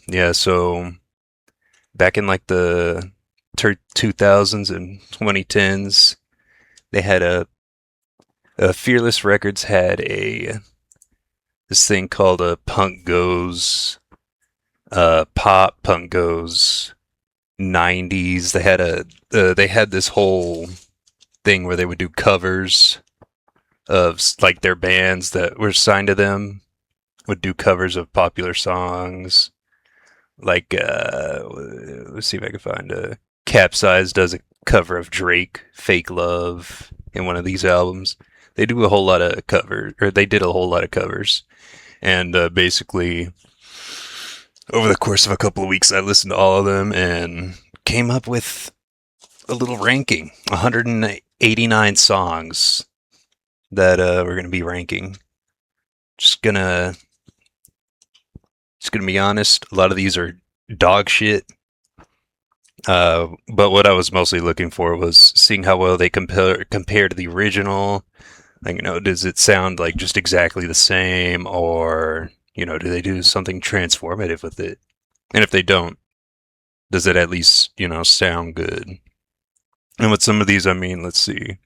Yeah, so back in like the 2000s and 2010s, they had Fearless Records had a this thing called a Punk Goes Pop Punk Goes 90s. They had this whole thing where they would do covers of like their bands that were signed to them would do covers of popular songs. Like let's see if I can find a Capsize does a cover of Drake, Fake Love in one of these albums. They do a whole lot of covers, or they did a whole lot of covers. And basically, over the course of a couple of weeks, I listened to all of them and came up with a little ranking 189 songs that we're going to be ranking. Just gonna just gonna be honest. A lot of these are dog shit. But what I was mostly looking for was seeing how well they compare to the original. Like, does it sound like just exactly the same, or do they do something transformative with it? And if they don't, does it at least sound good? And with some of these, I mean, let's see.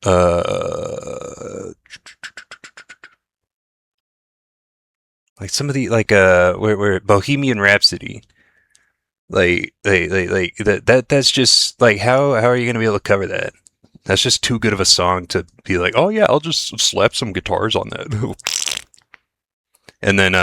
Uh, like some of the where Bohemian Rhapsody, that's just like how are you gonna be able to cover that? That's just too good of a song to be like, oh yeah, I'll just slap some guitars on that. And then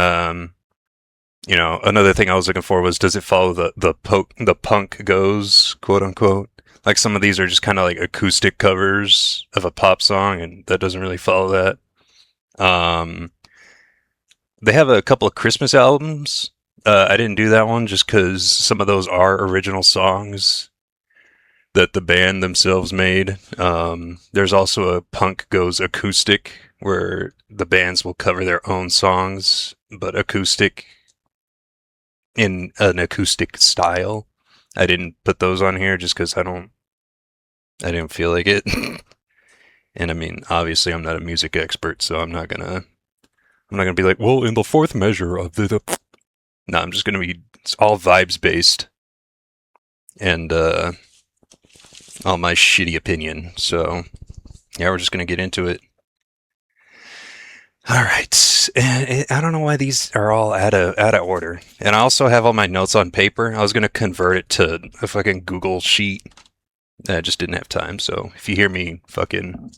another thing I was looking for was, does it follow the punk goes, quote unquote? Like some of these are just kind of like acoustic covers of a pop song, and that doesn't really follow that. Um, they have a couple of Christmas albums. I didn't do that one just because some of those are original songs that the band themselves made. There's also a Punk Goes Acoustic where the bands will cover their own songs, but acoustic in an acoustic style. I didn't put those on here just because I didn't feel like it. And I mean, obviously, I'm not a music expert, so I'm not gonna be like, well, in the fourth measure of the. No, I'm just gonna be it's all vibes based and all my shitty opinion. So yeah, we're just gonna get into it. All right, and I don't know why these are all out of order. And I also have all my notes on paper. I was gonna convert it to a fucking Google sheet. I just didn't have time. So if you hear me fucking,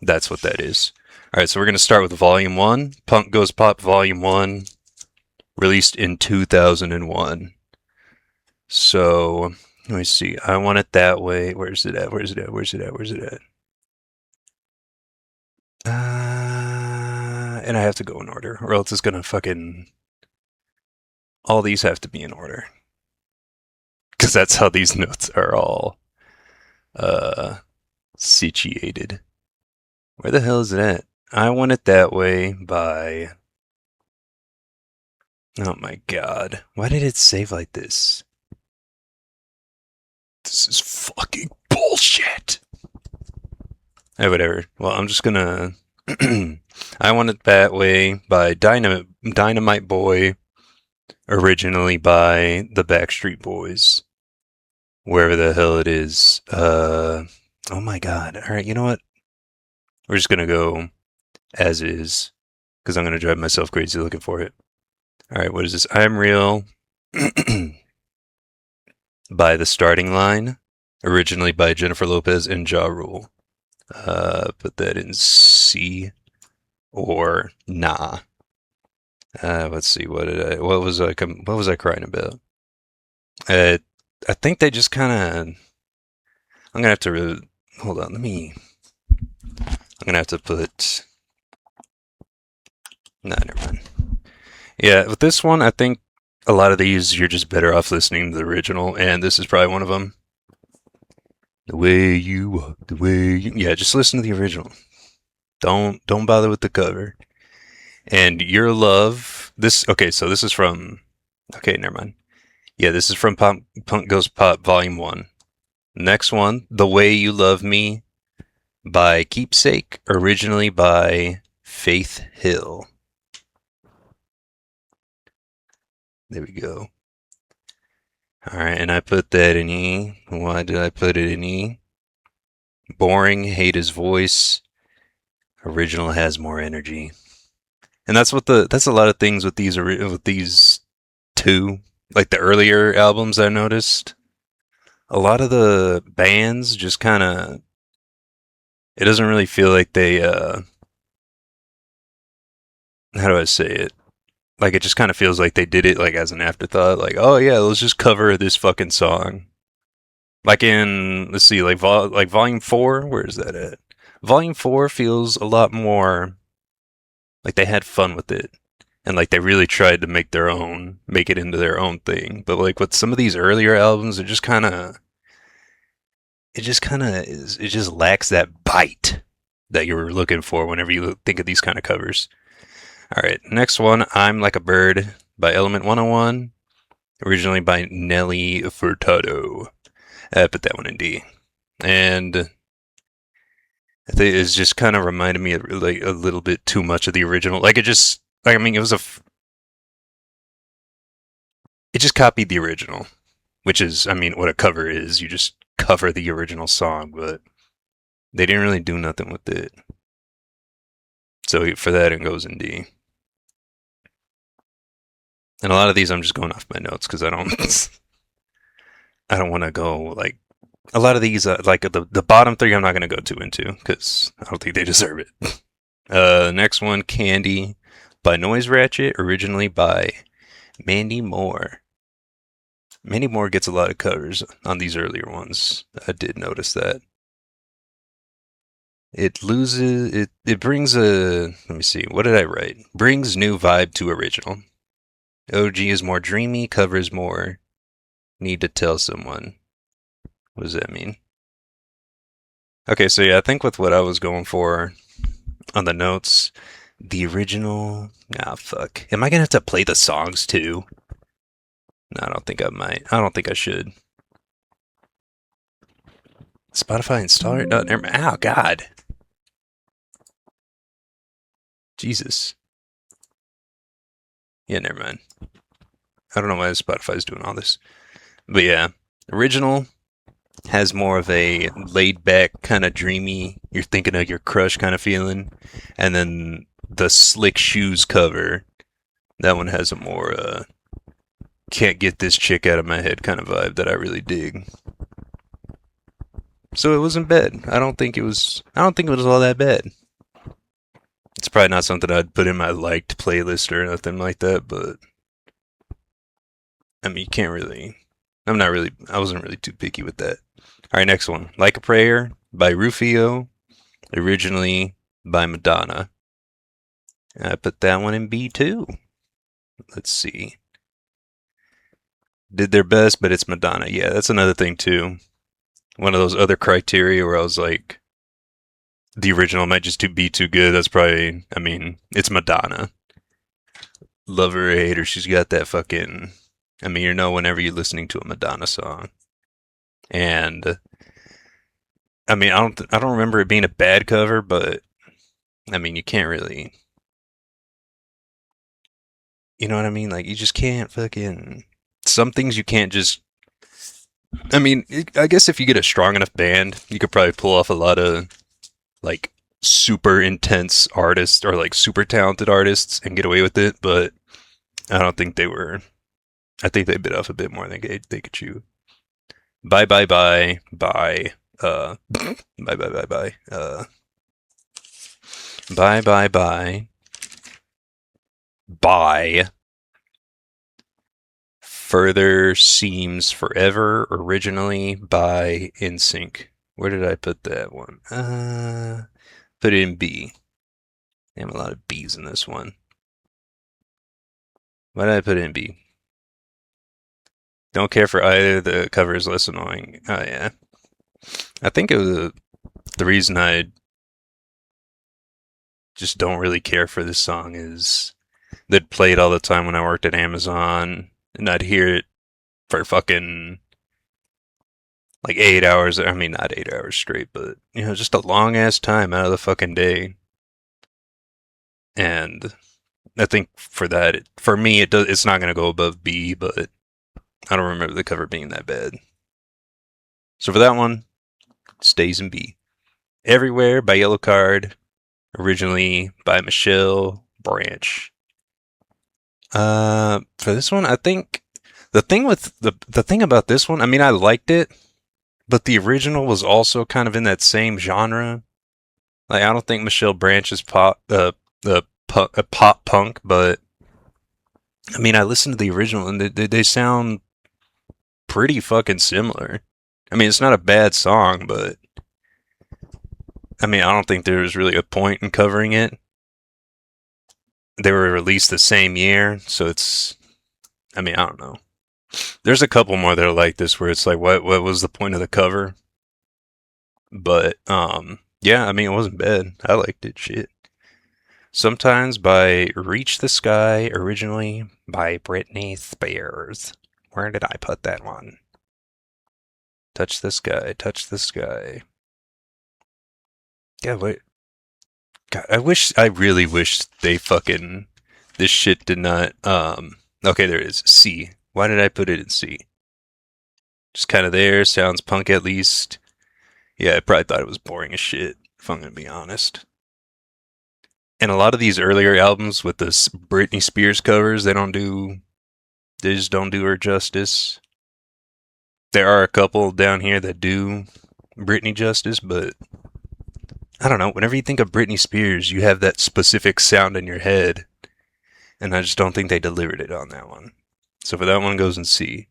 that's what that is. All right, so we're gonna start with Volume One, Punk Goes Pop Volume One, released in 2001. So let me see. I want it that way. Where's it at? Where's it at? Where's it at? Where's it at? And I have to go in order, or else it's gonna fucking. All these have to be in order, because that's how these notes are all uh situated. Where the hell is it at? I want it that way by. Oh my god! Why did it save like this? This is fucking bullshit. Hey, whatever. Well, I'm just gonna. I Want It That Way by Dynamite Boy, originally by the Backstreet Boys. Wherever the hell it is. Oh my god. Alright, you know what? We're just gonna go as is, because I'm gonna drive myself crazy looking for it. Alright, what is this? I'm Real by The Starting Line, originally by Jennifer Lopez and Ja Rule. Put that in C or Nah. Let's see. What was I crying about? Uh, I think they just kind of. I'm gonna have to hold on. I'm gonna have to put. Nah, never mind. Yeah, with this one, I think a lot of these you're just better off listening to the original, and this is probably one of them. The way you walk, the way you. Yeah, just listen to the original. Don't bother with the cover. And Your Love. This okay. So this is from. Okay, never mind. Yeah, this is from Punk Goes Pop Volume One. Next one, The Way You Love Me by Keepsake, originally by Faith Hill. There we go. Alright, and I put that in E. Why did I put it in E? Boring, hate his voice. Original has more energy. And that's a lot of things with these two, like the earlier albums I noticed. A lot of the bands just kind of it doesn't really feel like they how do I say it? Like it just kind of feels like they did it like as an afterthought, like, oh yeah, let's just cover this fucking song. Like in let's see, like volume 4, where is that at? Volume 4 feels a lot more like they had fun with it. And like they really tried to make it into their own thing. But like with some of these earlier albums, it just lacks that bite that you were looking for whenever you think of these kind of covers. All right, next one, I'm Like a Bird by Element 101, originally by Nelly Furtado. I put that one in D. And I think it's just kind of reminded me of like a little bit too much of the original. Like it just, like, I mean, it just copied the original, which is, I mean, what a cover is. You just cover the original song, but they didn't really do nothing with it. So for that, it goes in D. And a lot of these, I'm just going off my notes because I don't want to go like a lot of these. Like the bottom three, I'm not going to go too into because I don't think they deserve it. Next one, Candy by Noise Ratchet, originally by Mandy Moore. Mandy Moore gets a lot of covers on these earlier ones. I did notice that. It brings a let me see, what did I write? Brings new vibe to original. OG is more dreamy, covers more need to tell someone. What does that mean? Okay, so yeah, I think with what I was going for on the notes, the original. Ah, fuck. Am I gonna have to play the songs too? No, I don't think I might. I don't think I should. Spotify installer? No, never mind. Oh, God. Jesus. Yeah, never mind. I don't know why Spotify's doing all this. But yeah, original has more of a laid back, kind of dreamy, you're thinking of your crush kind of feeling. And then the Slick Shoes cover, that one has a more can't get this chick out of my head kind of vibe that I really dig. So it wasn't bad. I don't think it was all that bad. It's probably not something I'd put in my liked playlist or nothing like that, but I mean, you can't really. I wasn't really too picky with that. All right, next one. Like a Prayer by Rufio, originally by Madonna. I put that one in B too. Let's see. Did their best, but it's Madonna. Yeah, that's another thing too. One of those other criteria where I was like, the original might just be too good. That's probably, I mean, it's Madonna. Love her or hate her, she's got that fucking. I mean, you know, whenever you're listening to a Madonna song, and I mean, I don't remember it being a bad cover, but I mean, you can't really, you know what I mean? Like, you just can't fucking. Some things you can't just. I mean, I guess if you get a strong enough band, you could probably pull off a lot of like super intense artists or like super talented artists and get away with it, but I don't think they were. I think they bit off a bit more than they could chew. Bye bye bye bye. Bye bye bye bye. Bye bye bye. Bye. Further Seems Forever, originally by NSYNC. Where did I put that one? Put it in B. Damn, a lot of B's in this one. Why did I put it in B? Don't care for either. The cover is less annoying. Oh yeah, I think it was the reason I just don't really care for this song is they'd play it all the time when I worked at Amazon, and I'd hear it for fucking like 8 hours. I mean, not 8 hours straight, but you know, just a long ass time out of the fucking day. And I think for that, for me, it's not going to go above B, but I don't remember the cover being that bad. So for that one, it stays in B. Everywhere by Yellow Card, originally by Michelle Branch. For this one, I think the thing about this one, I mean, I liked it, but the original was also kind of in that same genre. Like, I don't think Michelle Branch is pop punk, but I mean, I listened to the original and they sound pretty fucking similar. I mean, it's not a bad song, but I mean, I don't think there was really a point in covering it. They were released the same year, so it's. I mean, I don't know. There's a couple more that are like this where it's like, what was the point of the cover? But yeah, I mean, it wasn't bad. I liked it. Shit. Sometimes by Reach the Sky, originally by Britney Spears. Where did I put that one? Touch the sky, touch the sky. Yeah, wait. God, I really wish they fucking, this shit did not, okay, there it is. C. Why did I put it in C? Just kind of there, sounds punk at least. Yeah, I probably thought it was boring as shit, if I'm gonna be honest. And a lot of these earlier albums with the Britney Spears covers, they just don't do her justice. There are a couple down here that do Britney justice, but I don't know. Whenever you think of Britney Spears, you have that specific sound in your head, and I just don't think they delivered it on that one. So for that one goes in C.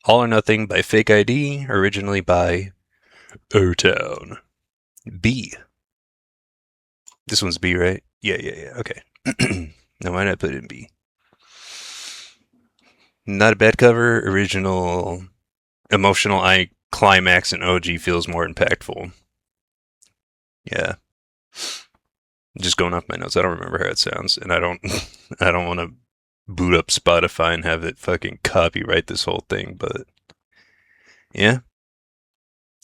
All or Nothing by Fake ID, originally by O-Town. B. This one's B, right? Yeah. Okay. Now why did I put it in B? Not a bad cover. Original emotional I climax and OG feels more impactful. Yeah. Just going off my notes. I don't remember how it sounds, and I don't I don't want to boot up Spotify and have it fucking copyright this whole thing, but yeah.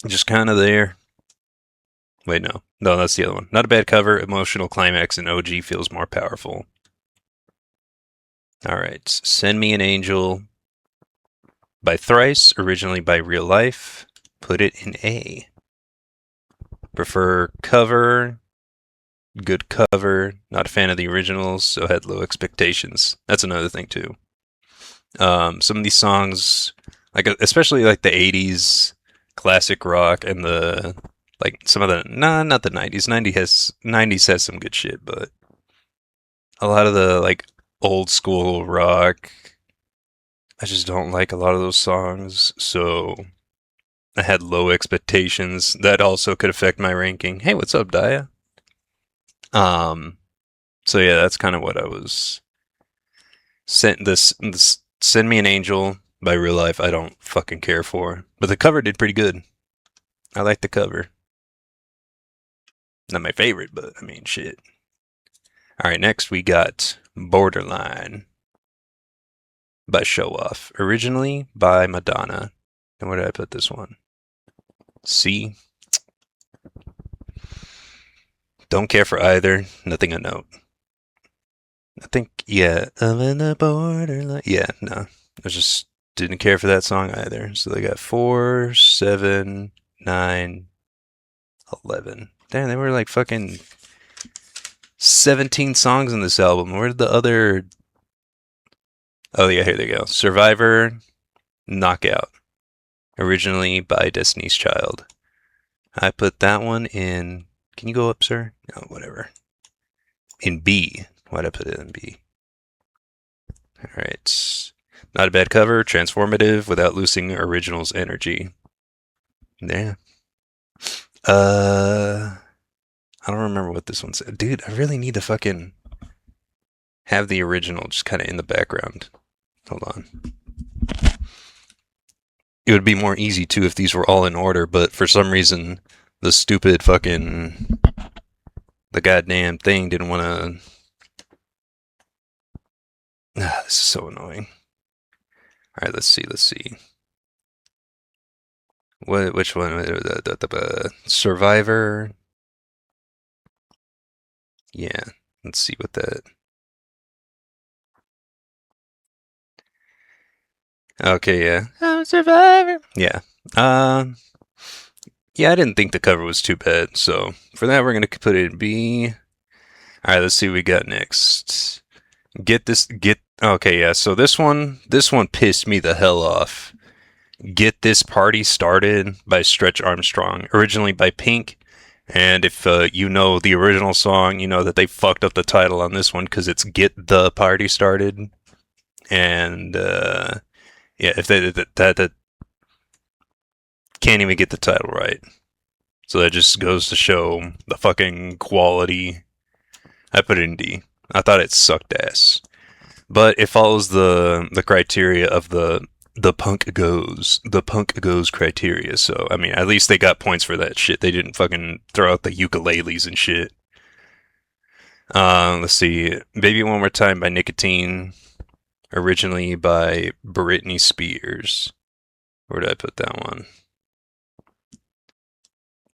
Just kind of there. Wait, no. No, that's the other one. Not a bad cover. Emotional climax and OG feels more powerful. All right. Send Me an Angel by Thrice, originally by Real Life. Put it in A. Prefer cover. Good cover. Not a fan of the originals, so had low expectations. That's another thing too. Some of these songs, like especially like the '80s classic rock and the like some of the not the '90s. '90s has some good shit, but a lot of the like old school rock, I just don't like a lot of those songs. So I had low expectations. That also could affect my ranking. Hey, what's up, Daya? Um, so yeah, that's kind of what I was. This Send Me an Angel by Real Life. I don't fucking care for, but the cover did pretty good. I like the cover. Not my favorite, but I mean, shit. All right, next we got Borderline by Show Off, originally by Madonna. And where did I put this one? C. Don't care for either. Nothing a note. I think, yeah, I'm in the borderline. Yeah, no. I just didn't care for that song either. So they got 4, 7, 9, 11. Damn, they were like fucking 17 songs in this album. Where did the other. Oh, yeah, here they go. Survivor, Knockout. Originally by Destiny's Child. I put that one in. Can you go up, sir? No, whatever. In B. Why'd I put it in B? Alright. Not a bad cover. Transformative without losing original's energy. Yeah. I don't remember what this one said. Dude, I really need to fucking have the original just kind of in the background. Hold on. It would be more easy too if these were all in order, but for some reason, the stupid fucking. The goddamn thing didn't want to. This is so annoying. Alright, let's see. Which one? Survivor. Yeah, let's see what that. Okay, yeah. I'm a survivor. Yeah. Um. Yeah, I didn't think the cover was too bad. So for that, we're gonna put it in B. All right, let's see what we got next. Get this. Get. Okay, yeah. So this one pissed me the hell off. Get This Party Started by Stretch Armstrong, originally by Pink. And if you know the original song, you know that they fucked up the title on this one because it's Get the Party Started. And yeah, if that can't even get the title right. So that just goes to show the fucking quality. I put it in D. I thought it sucked ass. But it follows the criteria of the punk goes criteria. So I mean, at least they got points for that shit. They didn't fucking throw out the ukuleles and shit. Let's see, Baby One More Time by Nicotine, originally by Britney Spears. Where did I put that one?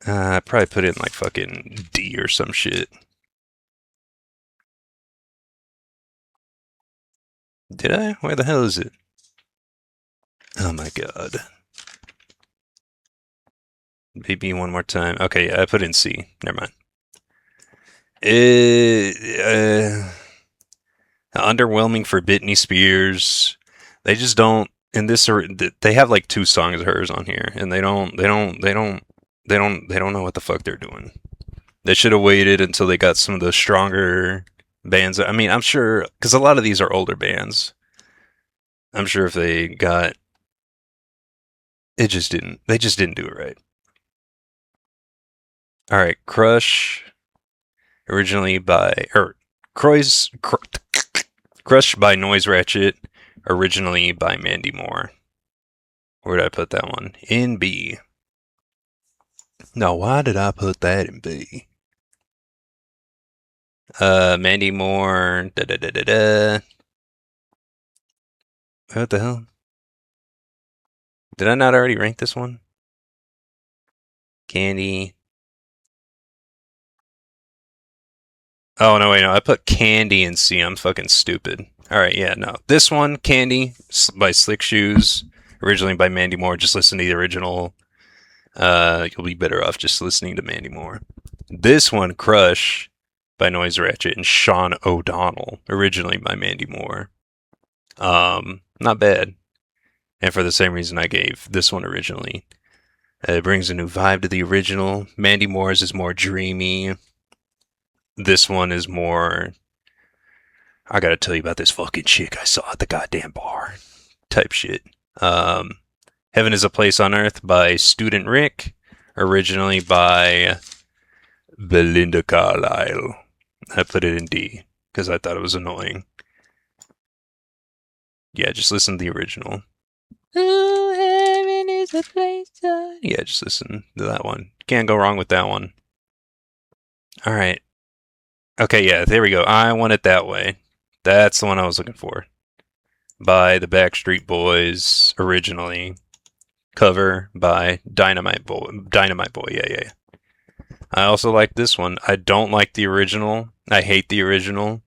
I probably put it in like fucking D or some shit. Did I? Where the hell is it? Oh my god. Baby One More Time. Okay, yeah, I put in C. Never mind. Underwhelming for Britney Spears. They just don't. In this, they have like two songs of hers on here, and they don't know what the fuck they're doing. They should have waited until they got some of the stronger bands. I mean, I'm sure because a lot of these are older bands. I'm sure if they got it, just didn't. They just didn't do it right. All right, Crush, originally by Crush by Noise Ratchet, originally by Mandy Moore. Where did I put that one? In B. Now, why did I put that in B? Mandy Moore. Da da da da da. What the hell? Did I not already rank this one? Candy. Oh no, wait, no. I put Candy in C. I'm fucking stupid. All right, yeah, no. This one, Candy by Slick Shoes, originally by Mandy Moore. Just listen to the original. You'll be better off just listening to Mandy Moore. This one, Crush by Noise Ratchet and Sean O'Donnell, originally by Mandy Moore. Not bad. And for the same reason I gave this one originally. It brings a new vibe to the original. Mandy Moore's is more dreamy. This one is more, I gotta tell you about this fucking chick I saw at the goddamn bar type shit. Um, Heaven is a Place on Earth by Student Rick, originally by Belinda Carlisle. I put it in D because I thought it was annoying. Yeah, just listen to the original. Oh, heaven is a place on... Yeah, just listen to that one. Can't go wrong with that one. All right. Okay, yeah, there we go. I Want It That Way. That's the one I was looking for. By the Backstreet Boys, originally. Cover by Dynamite Boy. Dynamite Boy, yeah. I also like this one. I don't like the original. I hate the original.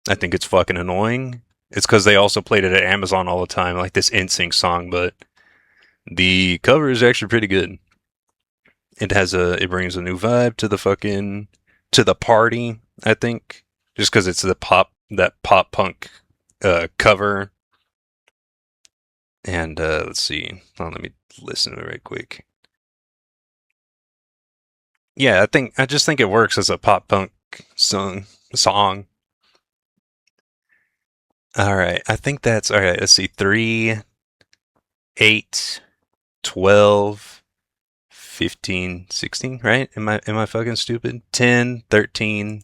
I think it's fucking annoying. It's because they also played it at Amazon all the time, like this NSYNC song, but the cover is actually pretty good. It brings a new vibe to the party, I think. Just because it's that pop punk cover. And let's see. Oh, let me listen to it right quick. Yeah, I just think it works as a pop punk song. All right, I think that's all right. Let's see, 3, 8, 12, 15, 16. Right? Am I fucking stupid? 10, 13,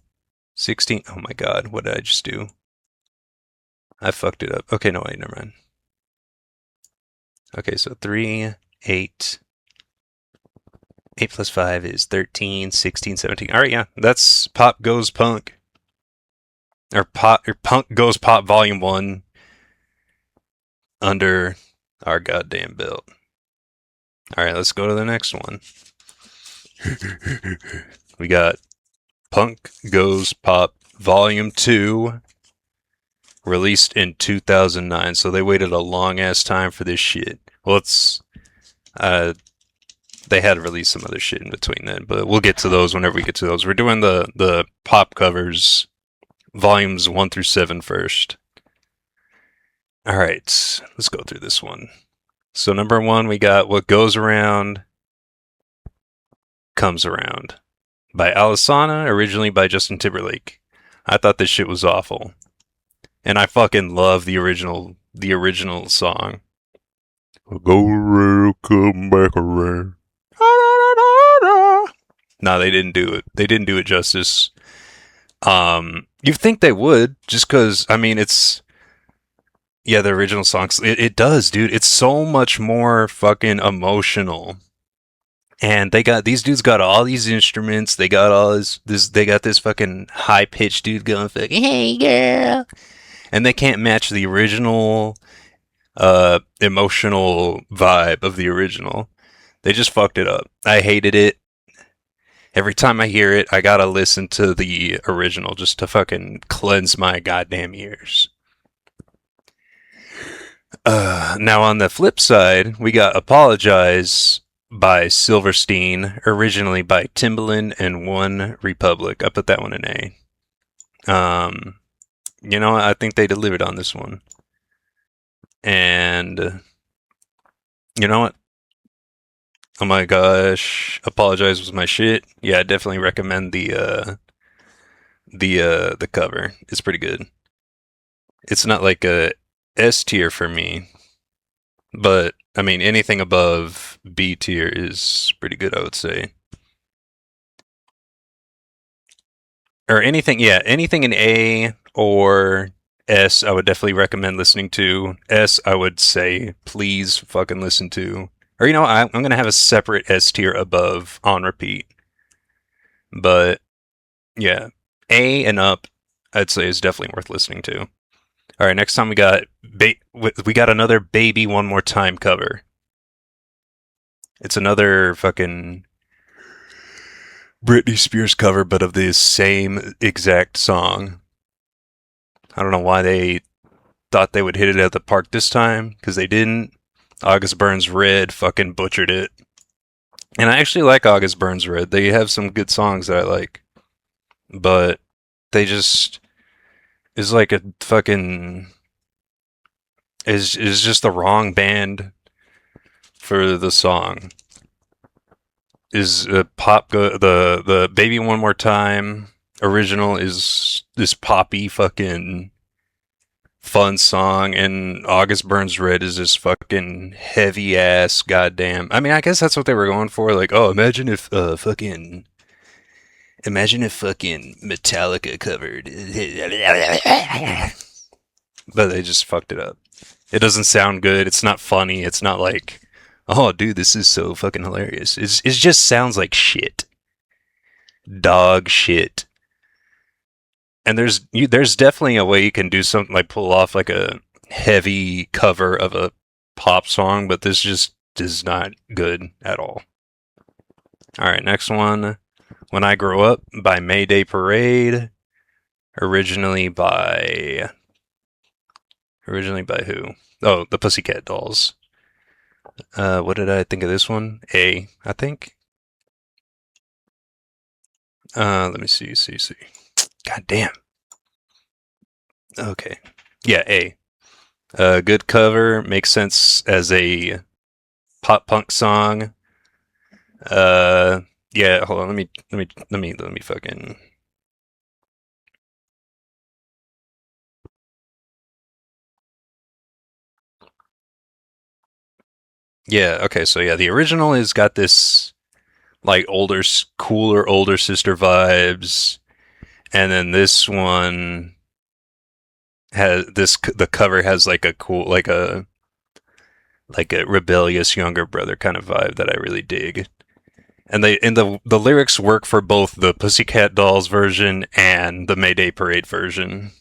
16. Oh my god, what did I just do? I fucked it up. Okay, no wait, never mind. Okay, so 3, 8. 8 plus 5 is 13, 16, 17. All right, yeah, that's Pop Goes Punk. Or Punk Goes Pop Volume 1 under our goddamn belt. All right, let's go to the next one. We got Punk Goes Pop Volume 2 released in 2009, so they waited a long ass time for this shit. Well, it's uh, they had to release some other shit in between then, but we'll get to those whenever we get to those. We're doing the pop covers, volumes 1 through 7 first. All right, let's go through this one. So number one, we got "What Goes Around Comes Around" by Alisana, originally by Justin Timberlake. I thought this shit was awful, and I fucking love the original song. Go around, come back around. No, they didn't do it. They didn't do it justice. You think they would, just because, I mean, it's, yeah, the original songs, it does, dude. It's so much more fucking emotional. And these dudes got all these instruments. They got all they got this fucking high pitched dude going, fucking, hey girl. And they can't match the original, emotional vibe of the original. They just fucked it up. I hated it. Every time I hear it, I gotta listen to the original just to fucking cleanse my goddamn ears. Now, on the flip side, we got "Apologize" by Silverstein, originally by Timbaland and One Republic. I put that one in A. I think they delivered on this one. And you know what? Oh my gosh, "Apologize" was my shit. Yeah, I definitely recommend the cover. It's pretty good. It's not like a S tier for me, but I mean anything above B tier is pretty good, I would say. Or anything, yeah, anything in A or S, I would definitely recommend listening to. S, I would say please fucking listen to. Or I'm gonna have a separate S tier above on repeat. But yeah, A and up, I'd say is definitely worth listening to. All right, next time we got another "Baby One More Time" cover. It's another fucking Britney Spears cover, but of the same exact song. I don't know why they thought they would hit it at the park this time, because they didn't. August Burns Red fucking butchered it. And I actually like August Burns Red. They have some good songs that I like. But they just is like a fucking is just the wrong band for the song. Is the "Baby One More Time" original is this poppy fucking fun song, and August Burns Red is this fucking heavy ass goddamn. I mean, I guess that's what they were going for. Like, oh, imagine if fucking Metallica covered, but they just fucked it up. It doesn't sound good. It's not funny. It's not like, oh, dude, this is so fucking hilarious. It just sounds like shit, dog shit. And there's definitely a way you can do something like pull off like a heavy cover of a pop song, but this just is not good at all. All right, next one. "When I Grow Up" by Mayday Parade, originally by who? Oh, the Pussycat Dolls. What did I think of this one? A, I think. Let me see. God damn. Okay. Yeah, A. Good cover, makes sense as a pop punk song. Yeah, hold on. Let me fucking. Yeah. Okay. So yeah, the original has got this like cooler older sister vibes, and then this one has the cover has like a cool like a rebellious younger brother kind of vibe that I really dig. And the lyrics work for both the Pussycat Dolls version and the Mayday Parade version.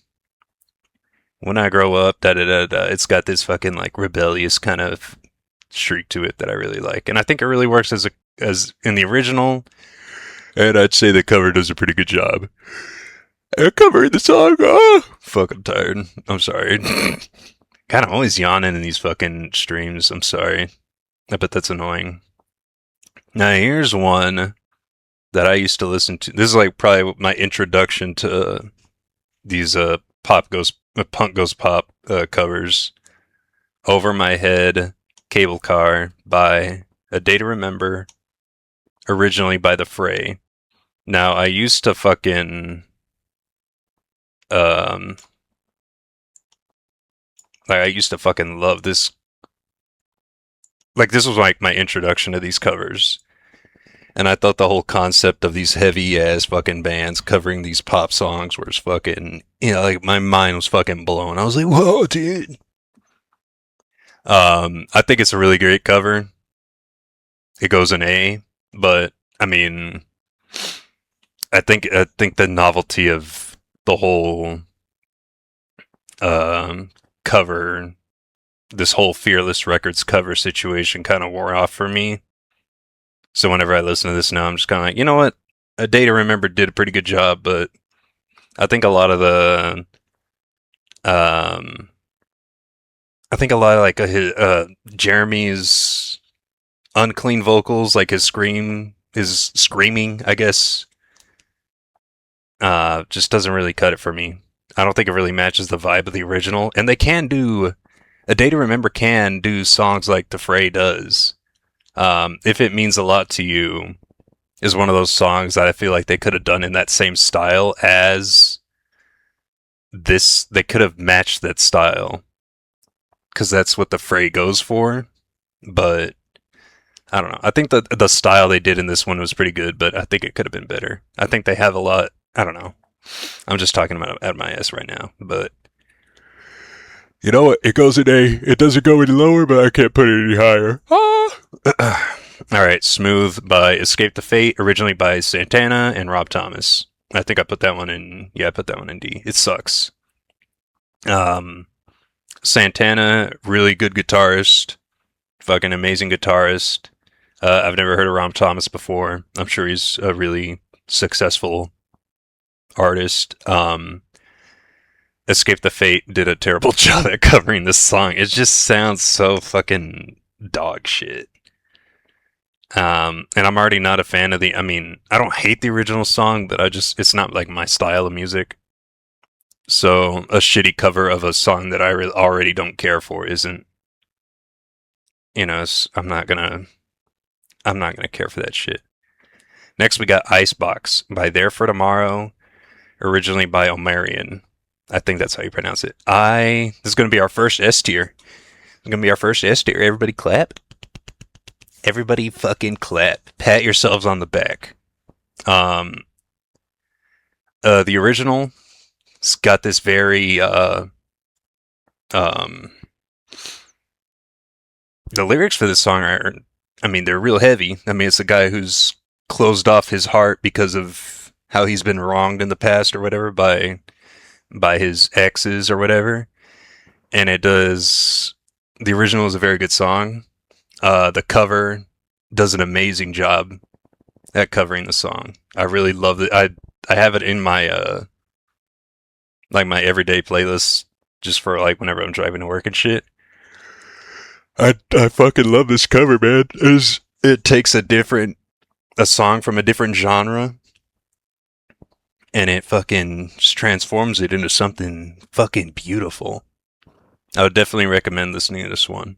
"When I grow up, da da da da," it's got this fucking like rebellious kind of shriek to it that I really like, and I think it really works as in the original. And I'd say the cover does a pretty good job. Covering the song. Oh, fuck, I'm tired. I'm sorry. God, I'm always yawning in these fucking streams. I'm sorry. I bet that's annoying. Now, here's one that I used to listen to. This is like probably my introduction to these punk goes pop covers. Over My Head, Cable Car by A Day to Remember, originally by The Fray. Now, I used to fucking um I used to fucking love this. Like, this was like my introduction to these covers. And I thought the whole concept of these heavy ass fucking bands covering these pop songs was fucking, like my mind was fucking blown. I was like, whoa, dude. I think it's a really great cover. It goes in A, but I mean, I think the novelty of the whole cover, this whole Fearless Records cover situation, kind of wore off for me. So whenever I listen to this now, I'm just kind of like, you know what? A Day to Remember did a pretty good job, but I think a lot of the, um, I think a lot of like Jeremy's unclean vocals, like his screaming, I guess, just doesn't really cut it for me. I don't think it really matches the vibe of the original. And they can do A Day to Remember can do songs like The Fray does. If It Means a Lot to You is one of those songs that I feel like they could have done in that same style as this. They could have matched that style because that's what The Fray goes for. But I don't know. I think the style they did in this one was pretty good, but I think it could have been better. I think they have a lot. I don't know. I'm just talking about out my ass right now, but you know what? It goes in A. It doesn't go any lower, but I can't put it any higher. Ah. All right, Smooth by Escape the Fate, originally by Santana and Rob Thomas. I think I put that one in. Yeah, I put that one in D. It sucks. Santana, really good guitarist, fucking amazing guitarist. I've never heard of Rob Thomas before. I'm sure he's a really successful artist. Escape the Fate did a terrible job at covering this song. It just sounds so fucking dog shit. And I'm already not a fan of I mean, I don't hate the original song, but it's not like my style of music. So a shitty cover of a song that I already don't care for isn't, I'm not gonna care for that shit. Next, we got Icebox by There for Tomorrow, originally by Omarion. I think that's how you pronounce it. This is gonna be our first S tier. It's gonna be our first S tier. Everybody clap. Everybody fucking clap. Pat yourselves on the back. The original, it's got this very the lyrics for this song are, I mean, they're real heavy. I mean, it's a guy who's closed off his heart because of how he's been wronged in the past or whatever by his exes or whatever. And the original is a very good song. The cover does an amazing job at covering the song. I really love it. I have it in my like my everyday playlist just for like whenever I'm driving to work and shit. I fucking love this cover, man. It takes a song from a different genre and it fucking just transforms it into something fucking beautiful. I would definitely recommend listening to this one.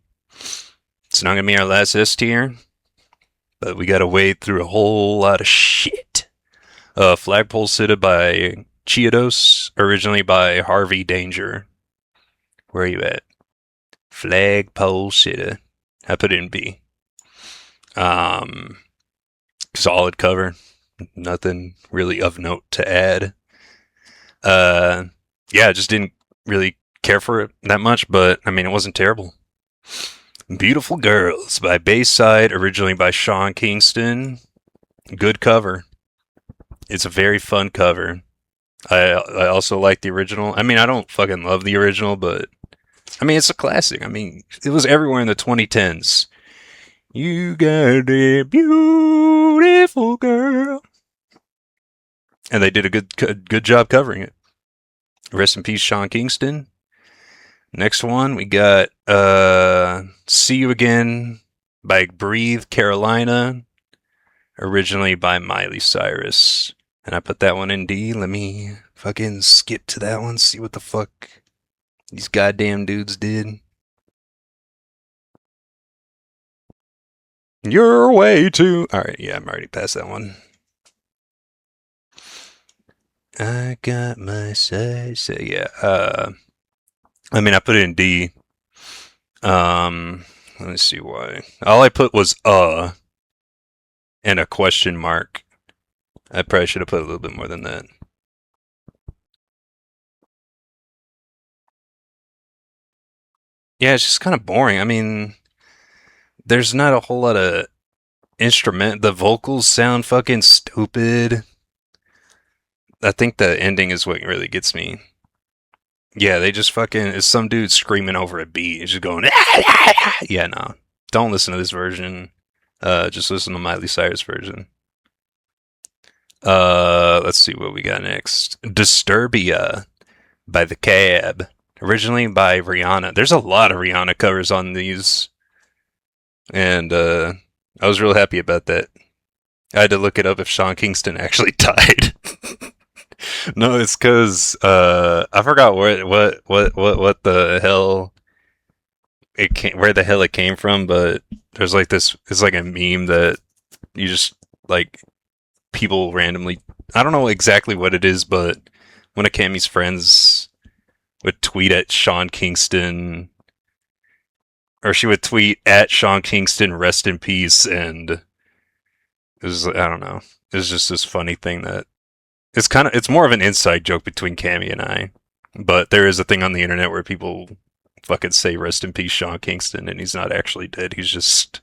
It's not gonna be our last S tier, but we gotta wade through a whole lot of shit. Flagpole Sitta by Chiodos, originally by Harvey Danger. Where are you at? Flagpole Sitta. I put it in B. Solid cover. Nothing really of note to add. Yeah, I just didn't really care for it that much, but I mean, it wasn't terrible. Beautiful Girls by Bayside, originally by Sean Kingston. Good cover. It's a very fun cover. I also like the original. I mean, I don't fucking love the original, but I mean, it's a classic. I mean, it was everywhere in the 2010s. You got a beautiful girl. and they did a good job covering it. Rest in peace, Sean Kingston. Next one, we got See You Again by Breathe Carolina, originally by Miley Cyrus. And I put that one in D. Let me fucking skip to that one, see what the fuck these goddamn dudes did. Your way to. Alright, yeah, I'm already past that one. I got my say. Yeah. I mean, I put it in D. Let me see why. All I put was and a question mark. I probably should have put a little bit more than that. Yeah, it's just kind of boring. I mean, there's not a whole lot of instrument. The vocals sound fucking stupid. I think the ending is what really gets me. Yeah, they just fucking. It's some dude screaming over a beat. It's just going. Yeah, no. Don't listen to this version. Just listen to Miley Cyrus version. Let's see what we got next. Disturbia by The Cab. Originally by Rihanna. There's a lot of Rihanna covers on these. And I was real happy about that. I had to look it up if Sean Kingston actually died. No, it's because I forgot what the hell where the hell it came from, but there's like this. It's like a meme that you just like people randomly. I don't know exactly what it is, but one of Cammy's friends would tweet at Sean Kingston, or she would tweet at Sean Kingston, "Rest in peace," and it was I don't know. It was just this funny thing that it's more of an inside joke between Cammy and I, but there is a thing on the internet where people fucking say "Rest in peace, Sean Kingston," and he's not actually dead. He's just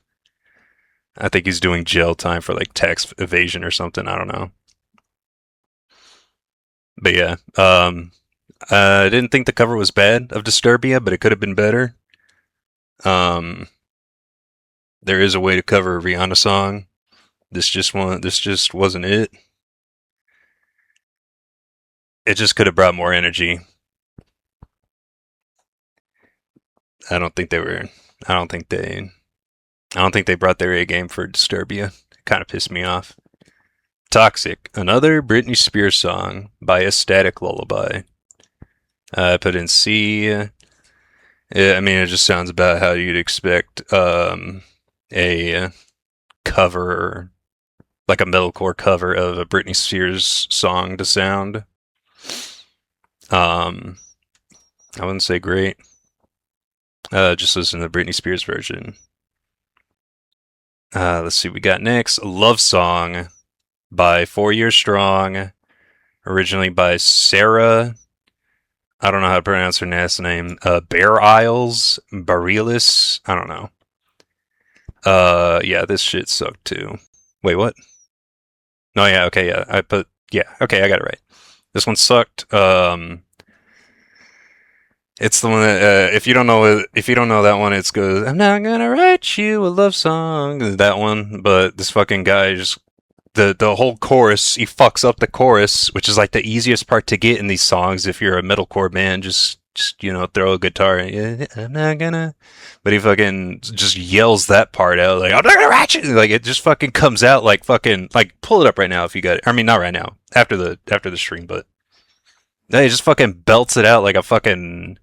I think he's doing jail time for like tax evasion or something. I don't know. But yeah, I didn't think the cover was bad of Disturbia, but it could have been better. Um, there is a way to cover a Rihanna song. This just wasn't it. It just could have brought more energy. I don't think they were. I don't think they. I don't think they brought their A game for Disturbia. It kind of pissed me off. Toxic, another Britney Spears song by A Static Lullaby. I put in C. Yeah, I mean, it just sounds about how you'd expect a cover, like a metalcore cover of a Britney Spears song to sound. I wouldn't say great. Just listen to the Britney Spears version. Let's see what we got next. Love Song by 4 Years Strong, originally by Sarah. I don't know how to pronounce her last name. Bear Isles, Bareilles. I don't know. Yeah, this shit sucked too. Wait, what? No, yeah, okay, yeah. Okay, I got it right. This one sucked. It's the one that if you don't know that one, it's good. I'm not gonna write you a love song. That one, but this fucking guy just the whole chorus, he fucks up the chorus, which is like the easiest part to get in these songs if you're a metalcore band. Just throw a guitar. Yeah, I'm not gonna. But he fucking just yells that part out like I'm not gonna write you. Like it just fucking comes out like fucking like pull it up right now if you got it. I mean not right now after the stream, but no, he just fucking belts it out like a fucking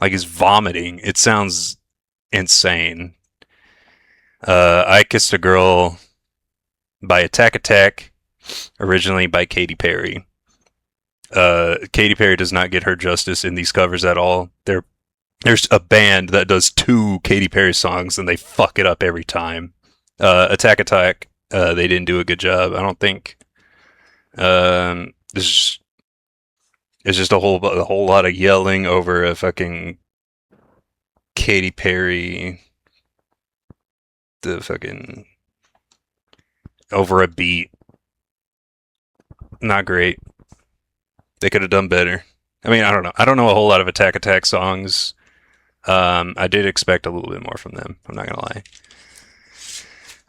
like he's vomiting. It sounds insane. I Kissed a Girl by Attack Attack, originally by Katy Perry. Katy Perry does not get her justice in these covers at all. There's a band that does 2 Katy Perry songs and they fuck it up every time. Attack Attack, they didn't do a good job. I don't think. This it's just a whole lot of yelling over a fucking Katy Perry, the fucking over a beat. Not great. They could have done better. I mean, I don't know. I don't know a whole lot of Attack Attack songs. I did expect a little bit more from them. I'm not gonna lie.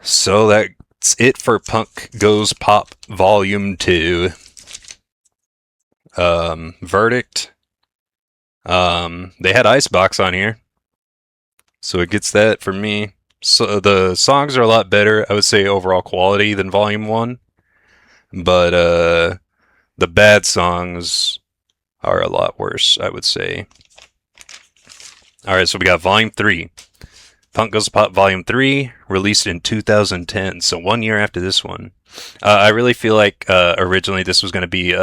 So that's it for Punk Goes Pop Volume 2. Verdict. They had Icebox on here, so it gets that for me. So the songs are a lot better, I would say, overall quality than Volume One, but the bad songs are a lot worse, I would say. All right, so we got Volume Three. Punk Goes Pop Volume 3, released in 2010, so 1 year after this one. I really feel like originally this was going to be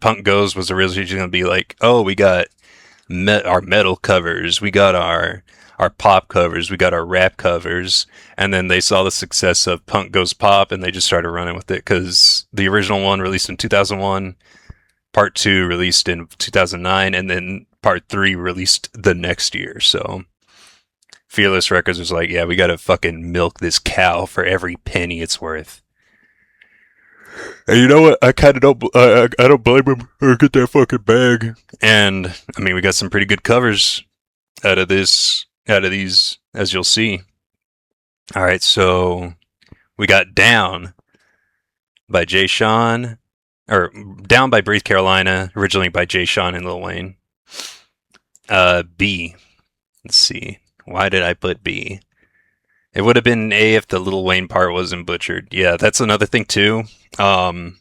Punk Goes was originally going to be like, oh, we got our metal covers, we got our pop covers, we got our rap covers, and then they saw the success of Punk Goes Pop and they just started running with it because the original one released in 2001, Part 2 released in 2009, and then Part 3 released the next year, so Fearless Records was like, yeah, we gotta fucking milk this cow for every penny it's worth. And you know what? I kind of don't. I don't blame him. Or get that fucking bag. And I mean, we got some pretty good covers out of this. Out of these, as you'll see. All right, so we got Down by Jay Sean, or Down by Breathe Carolina, originally by Jay Sean and Lil Wayne. B. Let's see. Why did I put B? It would have been A if the Lil Wayne part wasn't butchered. Yeah, that's another thing too. Um,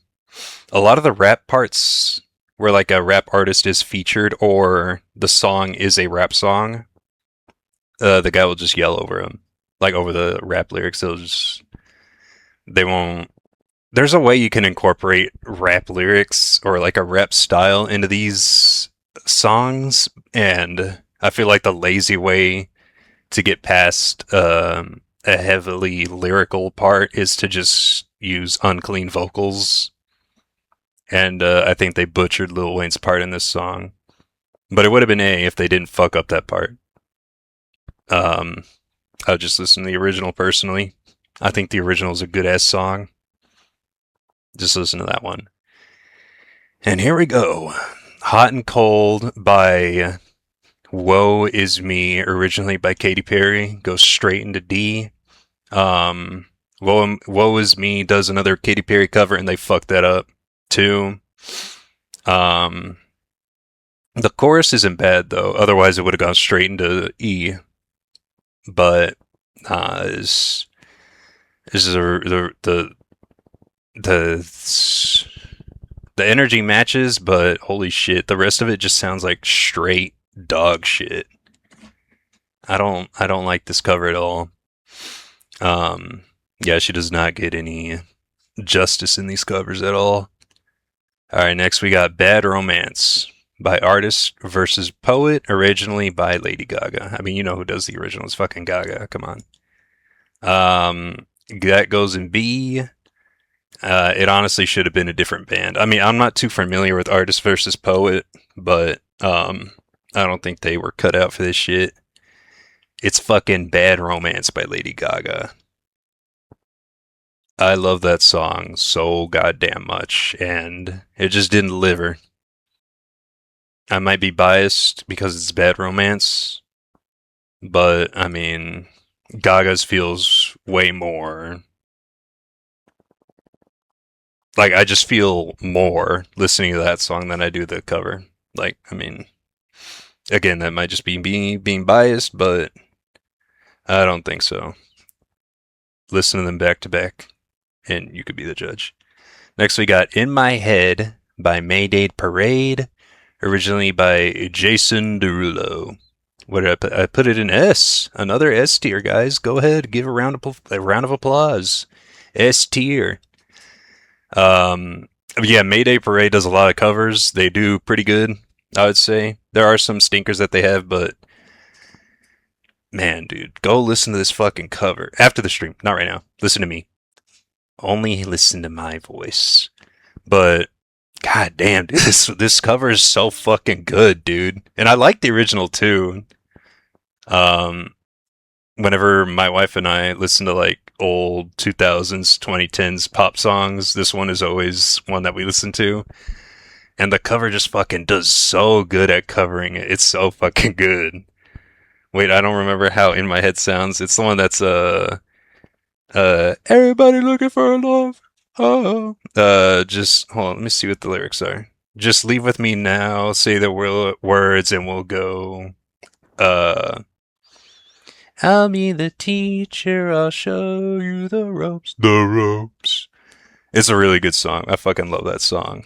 a lot of the rap parts where like a rap artist is featured or the song is a rap song, the guy will just yell over him, like over the rap lyrics. They won't. There's a way you can incorporate rap lyrics or like a rap style into these songs, and I feel like the lazy way to get past a heavily lyrical part is to just use unclean vocals. And I think they butchered Lil Wayne's part in this song. But it would have been A if they didn't fuck up that part. Um, I would just listen to the original personally. I think the original is a good ass song. Just listen to that one. And here we go. Hot and Cold by Woe Is Me, originally by Katy Perry, goes straight into D. Woe Is Me does another Katy Perry cover and they fucked that up too. Um, the chorus isn't bad though. Otherwise, it would have gone straight into E. But this is the the energy matches, but holy shit, the rest of it just sounds like straight dog shit. I don't like this cover at all. Yeah, she does not get any justice in these covers at all. All right, next we got Bad Romance by Artist versus Poet, originally by Lady Gaga. I mean, you know who does the original? It's fucking Gaga. Come on. That goes in B. It honestly should have been a different band. I mean, I'm not too familiar with Artist versus Poet, but I don't think they were cut out for this shit. It's fucking Bad Romance by Lady Gaga. I love that song so goddamn much, and it just didn't deliver. I might be biased because it's Bad Romance, but I mean, Gaga's feels way more. Like, I just feel more listening to that song than I do the cover. Like, I mean, again, that might just be me being biased, but I don't think so. Listen to them back to back, and you could be the judge. Next, we got In My Head by Mayday Parade, originally by Jason Derulo. What did I put? I put it in S. Another S tier, guys. Go ahead, give a round of applause. S tier. Yeah, Mayday Parade does a lot of covers. They do pretty good, I would say. There are some stinkers that they have, but man, dude, go listen to this fucking cover after the stream. Not right now. Listen to me. Only listen to my voice. But god damn, dude, this cover is so fucking good, dude. And I like the original too. Whenever my wife and I listen to like old 2000s, 2010s pop songs, this one is always one that we listen to. And the cover just fucking does so good at covering it. It's so fucking good. Wait, I don't remember how In My Head sounds. It's the one that's everybody looking for love. Oh. Just hold on, let me see what the lyrics are. Just leave with me now. Say the words, and we'll go. Uh, I'll be the teacher. I'll show you the ropes. The ropes. It's a really good song. I fucking love that song.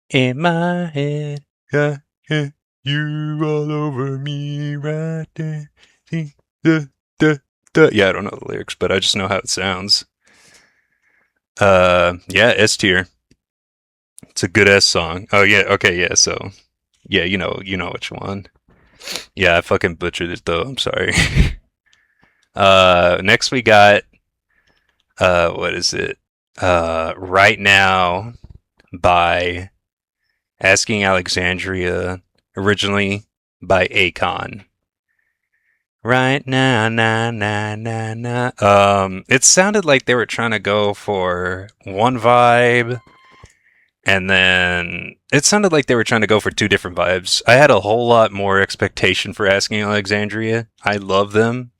In my head, got you all over me right there. Da, da, da. Yeah, I don't know the lyrics, but I just know how it sounds. Yeah, S tier. It's a good S song. Oh yeah, okay, yeah. So yeah, you know which one. Yeah, I fucking butchered it though. I'm sorry. Next we got what is it? Right Now by Asking Alexandria, originally by Akon. Right now, na na na na. It sounded like they were trying to go for one vibe, and then it sounded like they were trying to go for two different vibes. I had a whole lot more expectation for Asking Alexandria. I love them,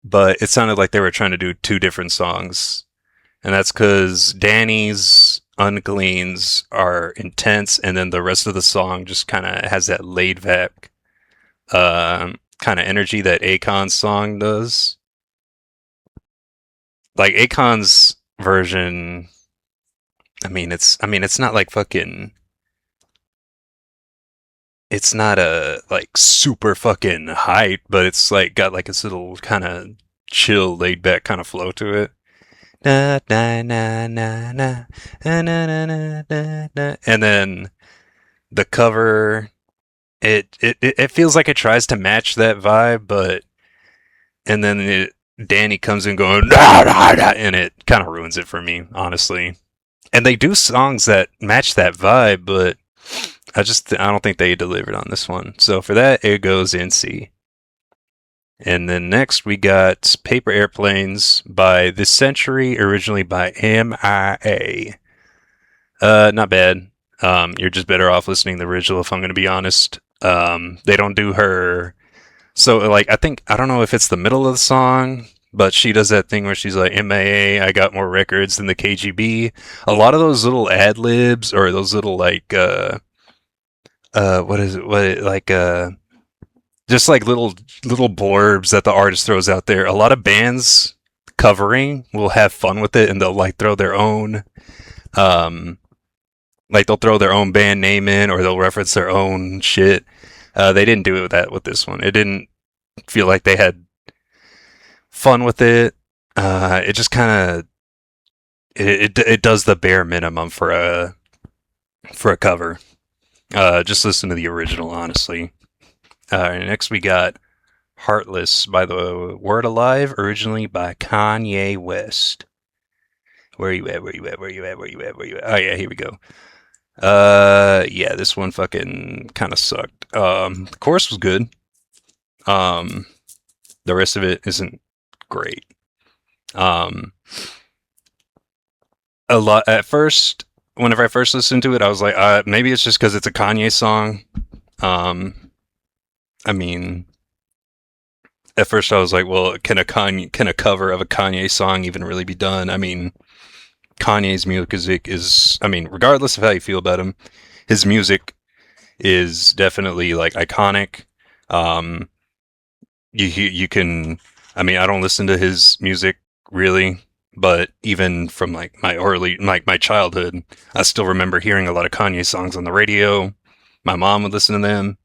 but it sounded like they were trying to do two different songs, and that's because Danny's uncleans are intense, and then the rest of the song just kind of has that laid back kind of energy that Akon's song does. Like Akon's version, it's not like fucking, it's not a like super fucking hype, but it's like got like this little kind of chill, laid back kind of flow to it. Na na na na na na na na na na na. And then the cover, it feels like it tries to match that vibe, but and then Danny comes in going nah, nah, nah, and it kind of ruins it for me, honestly. And they do songs that match that vibe, but I don't think they delivered on this one. So for that, it goes in C. And then next we got Paper Airplanes by This Century, originally by MIA. Not bad. You're just better off listening to the original, if I'm going to be honest. They don't do her. So, like, I don't know if it's the middle of the song, but she does that thing where she's like, MIA, I got more records than the KGB. A lot of those little ad libs or those little, like, what is it? Just like little blurbs that the artist throws out there. A lot of bands covering will have fun with it and they'll like throw their own um like they'll throw their own band name in or they'll reference their own shit. They didn't do it with that with this one. It didn't feel like they had fun with it. It just kind of it does the bare minimum for a cover. Just listen to the original, honestly. Next we got Heartless by the Word Alive, originally by Kanye West. Where you at? Where you at? Where you at? Where you at? Where you at? Oh yeah, here we go. Yeah, this one fucking kind of sucked. The chorus was good. Um, the rest of it isn't great. Um, a lot at first. Whenever I first listened to it, I was like, maybe it's just because it's a Kanye song. Um, I mean, at first I was like, well, can a cover of a Kanye song even really be done? I mean, Kanye's music is, I mean, regardless of how you feel about him, his music is definitely like iconic. Um, you can, I mean, I don't listen to his music really, but even from like my childhood, I still remember hearing a lot of Kanye songs on the radio. My mom would listen to them,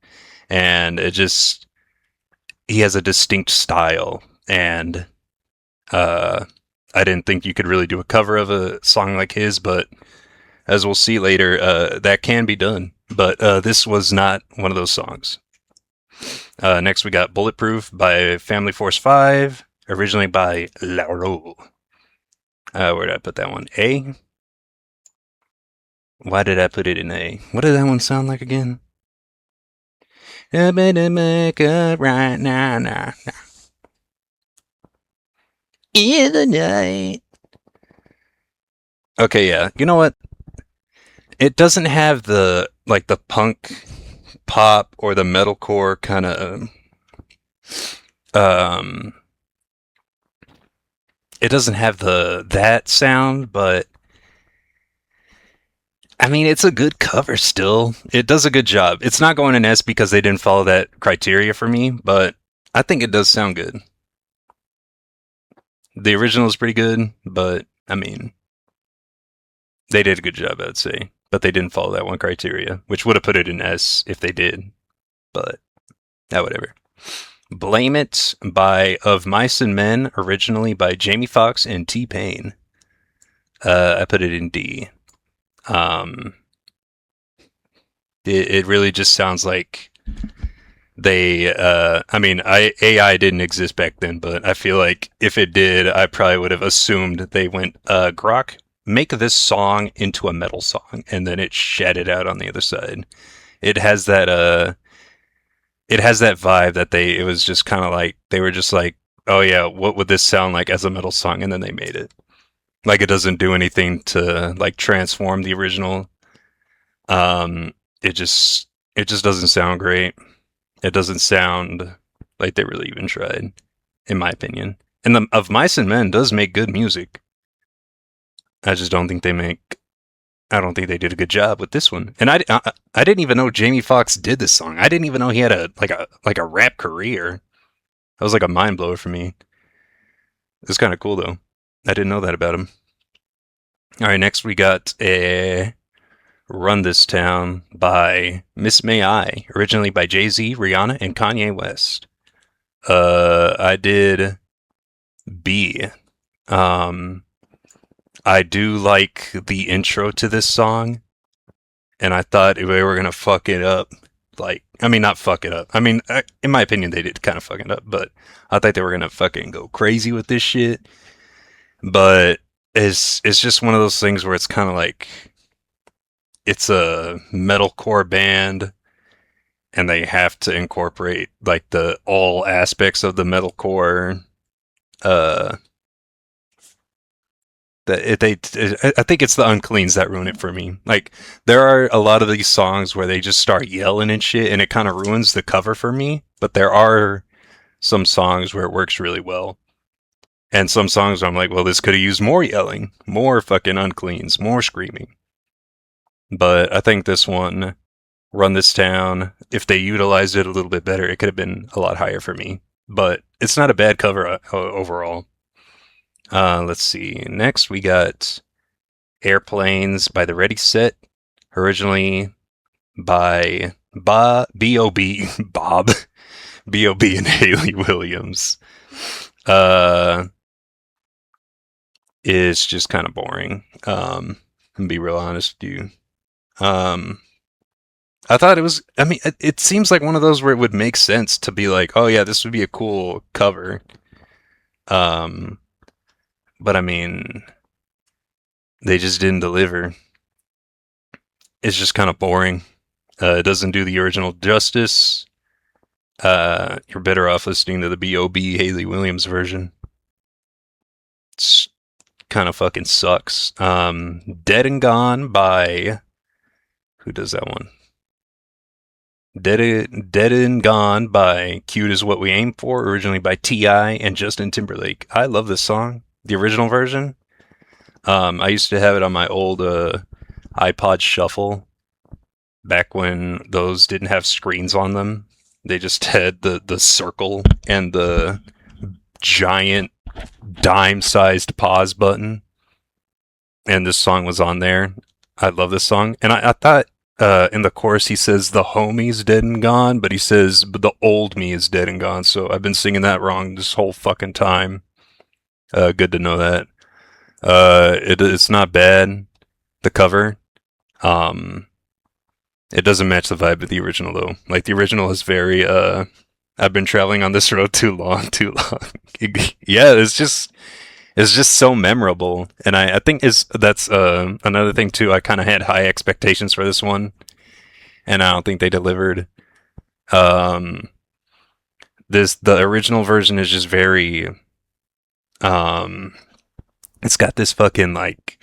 and it just he has a distinct style, and uh, I didn't think you could really do a cover of a song like his, but as we'll see later, that can be done. But this was not one of those songs. Next, we got Bulletproof by Family Force 5, originally by Lauro. Where did I put that one? A? Why did I put it in A? What did that one sound like again? I better make up right now, now. In the night. Okay, yeah. You know what? It doesn't have the like the punk pop or the metalcore kind of um it doesn't have the that sound, but I mean, it's a good cover still. It does a good job. It's not going in S because they didn't follow that criteria for me, but I think it does sound good. The original is pretty good, but I mean, they did a good job, I'd say. But they didn't follow that one criteria, which would have put it in S if they did. But whatever. Blame It by Of Mice and Men, originally by Jamie Foxx and T Pain. I put it in D. Um, it really just sounds like they I mean AI didn't exist back then, but I feel like if it did, I probably would have assumed they went Grok, make this song into a metal song, and then it shed it out on the other side. It has that it has that vibe that it was just kind of like they were just like, oh yeah, what would this sound like as a metal song, and then they made it. Like it doesn't do anything to like transform the original. um it just doesn't sound great. It doesn't sound like they really even tried, in my opinion. And the Of Mice and Men does make good music. I just don't think they make. I don't think they did a good job with this one. And I didn't even know Jamie Foxx did this song. I didn't even know he had a rap career. That was like a mind blower for me. It's kind of cool though. I didn't know that about him. All right, next we got a Run This Town by Miss May I, originally by Jay-Z, Rihanna, and Kanye West. I did B. Um, I do like the intro to this song, and I thought if they were gonna fuck it up, like, I mean, not fuck it up. I mean, in my opinion, they did kind of fuck it up, but I thought they were gonna fucking go crazy with this shit. But it's just one of those things where it's kind of like it's a metalcore band, and they have to incorporate like the all aspects of the metalcore. Uh, I think it's the uncleans that ruin it for me. Like there are a lot of these songs where they just start yelling and shit, and it kind of ruins the cover for me. But there are some songs where it works really well, and some songs where I'm like, well, this could have used more yelling, more fucking uncleans, more screaming. But I think this one, Run This Town, if they utilized it a little bit better, it could have been a lot higher for me. But it's not a bad cover overall. Let's see. Next, we got Airplanes by the Ready Set, originally by B.O.B. Bob, B.O.B. and Haley Williams. Uh, is just kind of boring. To be real honest with you. Um, I thought it was. I mean, it seems like one of those where it would make sense to be like, oh yeah, this would be a cool cover. Um, but I mean, they just didn't deliver. It's just kind of boring. It doesn't do the original justice. You're better off listening to the B.O.B. Haley Williams version. It's kind of fucking sucks. Dead and Gone by who does that one? Dead and Gone by Cute Is What We Aim For, originally by T.I. and Justin Timberlake. I love this song, the original version. I used to have it on my old iPod Shuffle back when those didn't have screens on them. They just had the circle and the giant dime-sized pause button, and this song was on there. I love this song, and I thought in the chorus he says the homie's dead and gone, but he says the old me is dead and gone. So I've been singing that wrong this whole fucking time. Good to know that. It's not bad. The cover. Um, it doesn't match the vibe of the original though. Like the original is very. I've been traveling on this road too long, too long. Yeah, it's just so memorable, and I think that's another thing too. I kind of had high expectations for this one, and I don't think they delivered. Um, the original version is just very um, it's got this fucking like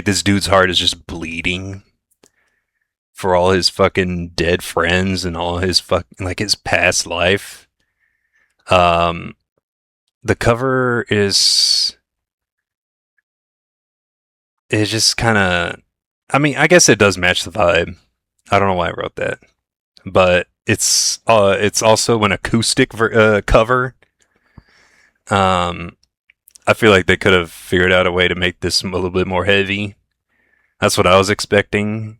this dude's heart is just bleeding for all his fucking dead friends and all his fucking like his past life. Um, the cover is just kind of I mean, I guess it does match the vibe. I don't know why I wrote that, but it's also an acoustic cover. Um, I feel like they could have figured out a way to make this a little bit more heavy. That's what I was expecting.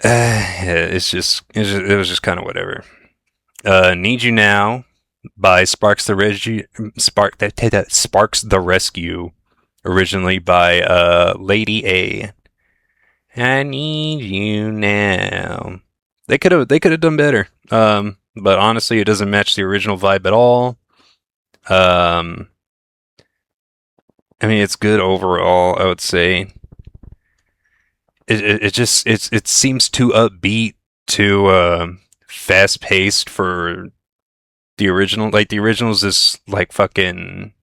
Yeah, it was just kind of whatever. Need You Now by Sparks the Rescue, originally by Lady A. I need you now. They could have done better. But honestly, it doesn't match the original vibe at all. Um, I mean, it's good overall. I would say it seems too upbeat, too fast paced for the original. Like the original is just like fucking.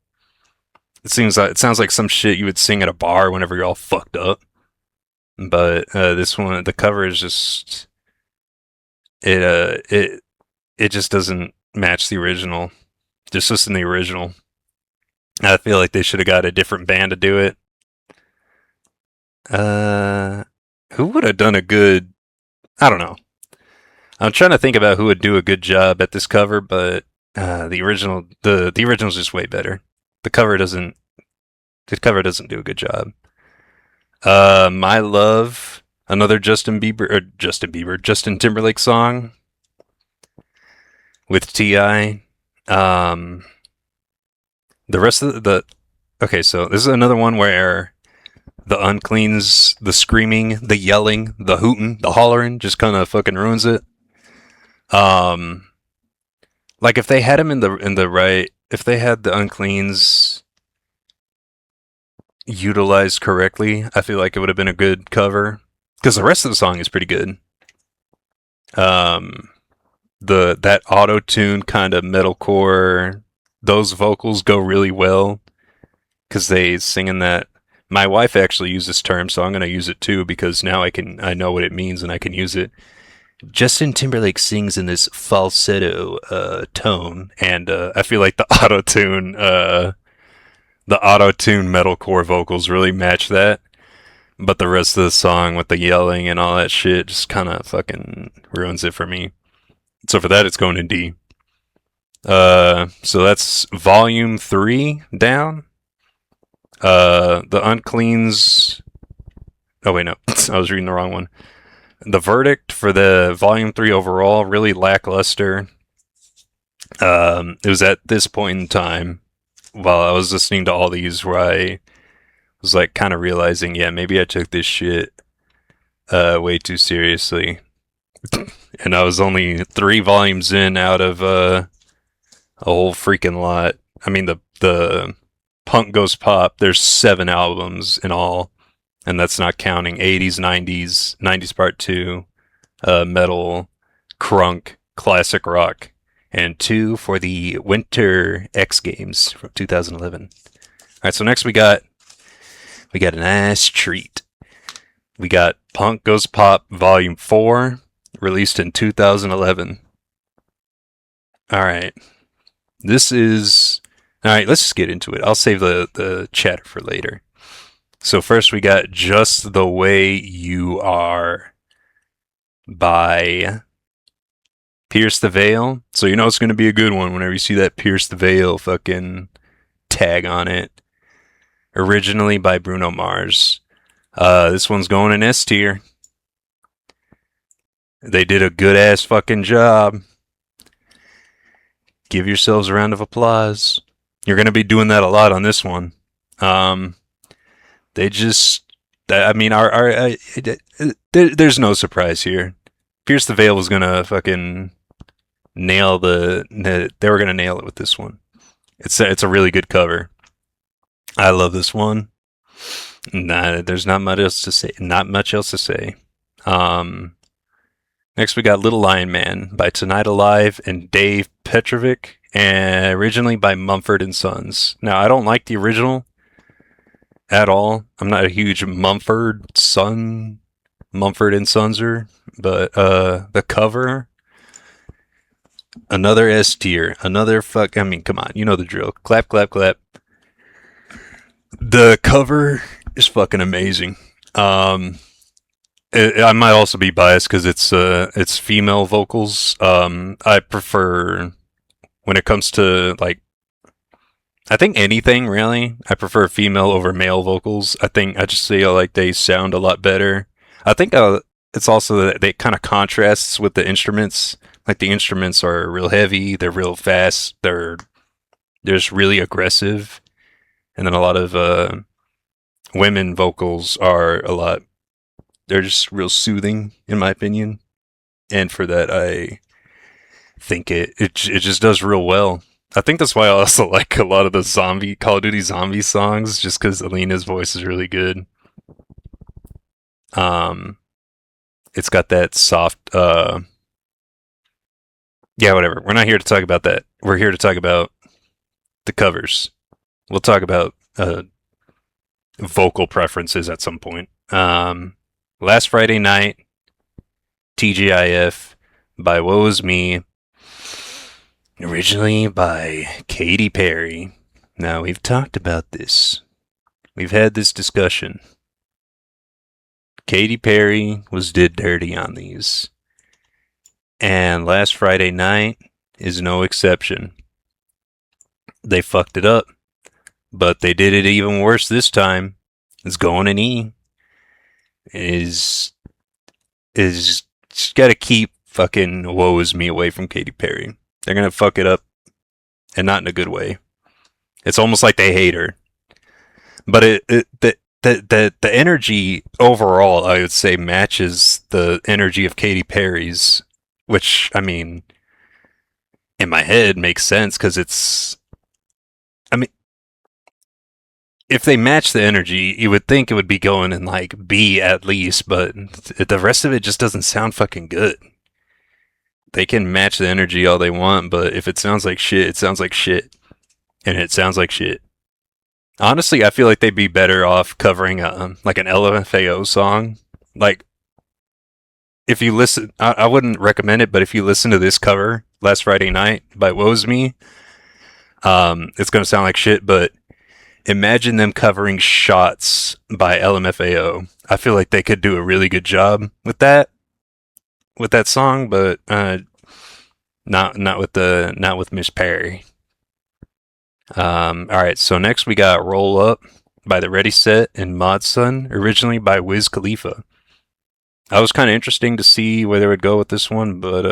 It sounds like some shit you would sing at a bar whenever you're all fucked up. But this one, the cover is just it. It just doesn't match the original. Just listen to the original. I feel like they should have got a different band to do it. Uh, who would have done a good? I don't know. I'm trying to think about who would do a good job at this cover, but the original's just way better. The cover doesn't the cover doesn't do a good job. My Love, another Justin Timberlake song with Ti. Um, the rest of the okay, so this is another one where the uncleans, the screaming, the yelling, the hooting, the hollering just kind of fucking ruins it. Um, like if they had him in the right, if they had the uncleans utilized correctly, I feel like it would have been a good cover because the rest of the song is pretty good. Um, the that auto tune kind of metalcore, those vocals go really well because they sing in that. My wife actually used this term, so I'm gonna use it too because now I know what it means and I can use it. Justin Timberlake sings in this falsetto tone, and I feel like the auto tune metalcore vocals really match that. But the rest of the song with the yelling and all that shit just kind of fucking ruins it for me. So for that, it's going in D. So that's volume 3 down. The Uncleans. Oh wait, no, I was reading the wrong one. The verdict for the volume 3 overall really lackluster. It was at this point in time while I was listening to all these where I was like kind of realizing, yeah, maybe I took this shit way too seriously. And I was only 3 volumes in out of a whole freaking lot. I mean, the Punk Goes Pop, there's 7 albums in all, and that's not counting 80s, 90s Part 2, metal, crunk, classic rock, and 2 for the Winter X Games from 2011. All right, so next we got a nice treat. We got Punk Goes Pop Volume 4, released in 2011. All right. This is. All right, let's just get into it. I'll save the chatter for later. So, first we got Just the Way You Are by Pierce the Veil. So, you know it's going to be a good one whenever you see that Pierce the Veil fucking tag on it. Originally by Bruno Mars. This one's going in S tier. They did a good ass fucking job. Give yourselves a round of applause. You're going to be doing that a lot on this one. They just, I mean, there's no surprise here. Pierce the Veil was going to fucking nail they were going to nail it with this one. It's a really good cover. I love this one. Nah, there's not much else to say. Not much else to say. Next, we got Little Lion Man by Tonight Alive and Dave Petrovic, and originally by Mumford and Sons. Now, I don't like the original at all. I'm not a huge Mumford and Sonser, but the cover, another S tier, another fuck. I mean, come on, you know the drill. Clap, clap, clap. The cover is fucking amazing. Um, I might also be biased because it's female vocals. I prefer when it comes to like I think anything really. I prefer female over male vocals. I just feel like they sound a lot better. I think it's also that they kind of contrasts with the instruments. Like the instruments are real heavy, they're real fast, they're just really aggressive, and then a lot of women vocals are a lot. They're just real soothing, in my opinion, and for that, I think it just does real well. I think that's why I also like a lot of the zombie Call of Duty zombie songs, just because Alina's voice is really good. Um, it's got that soft. Yeah, whatever. We're not here to talk about that. We're here to talk about the covers. We'll talk about vocal preferences at some point. Last Friday night, TGIF by Woe Me, originally by Katy Perry. Now, we've talked about this. We've had this discussion. Katy Perry was did dirty on these. And last Friday night is no exception. They fucked it up, but they did it even worse this time. It's going an E. Is just gotta keep fucking Woe Is Me away from Katy Perry. They're gonna fuck it up, and not in a good way. It's almost like they hate her. But the energy overall, I would say, matches the energy of Katy Perry's, which I mean, in my head makes sense because it's. I mean, if they match the energy, you would think it would be going in like B at least, but the rest of it just doesn't sound fucking good. They can match the energy all they want, but if it sounds like shit, it sounds like shit, and it sounds like shit. Honestly, I feel like they'd be better off covering like an LMFAO song. Like if you listen, I wouldn't recommend it, but if you listen to this cover, Last Friday Night by Woe's Me, it's gonna sound like shit. But imagine them covering Shots by LMFAO. I feel like they could do a really good job with that song, but not with Miss Perry. All right, so next we got Roll Up by the Ready Set and Mod Sun, originally by Wiz Khalifa. That was kind of interesting to see where they would go with this one, but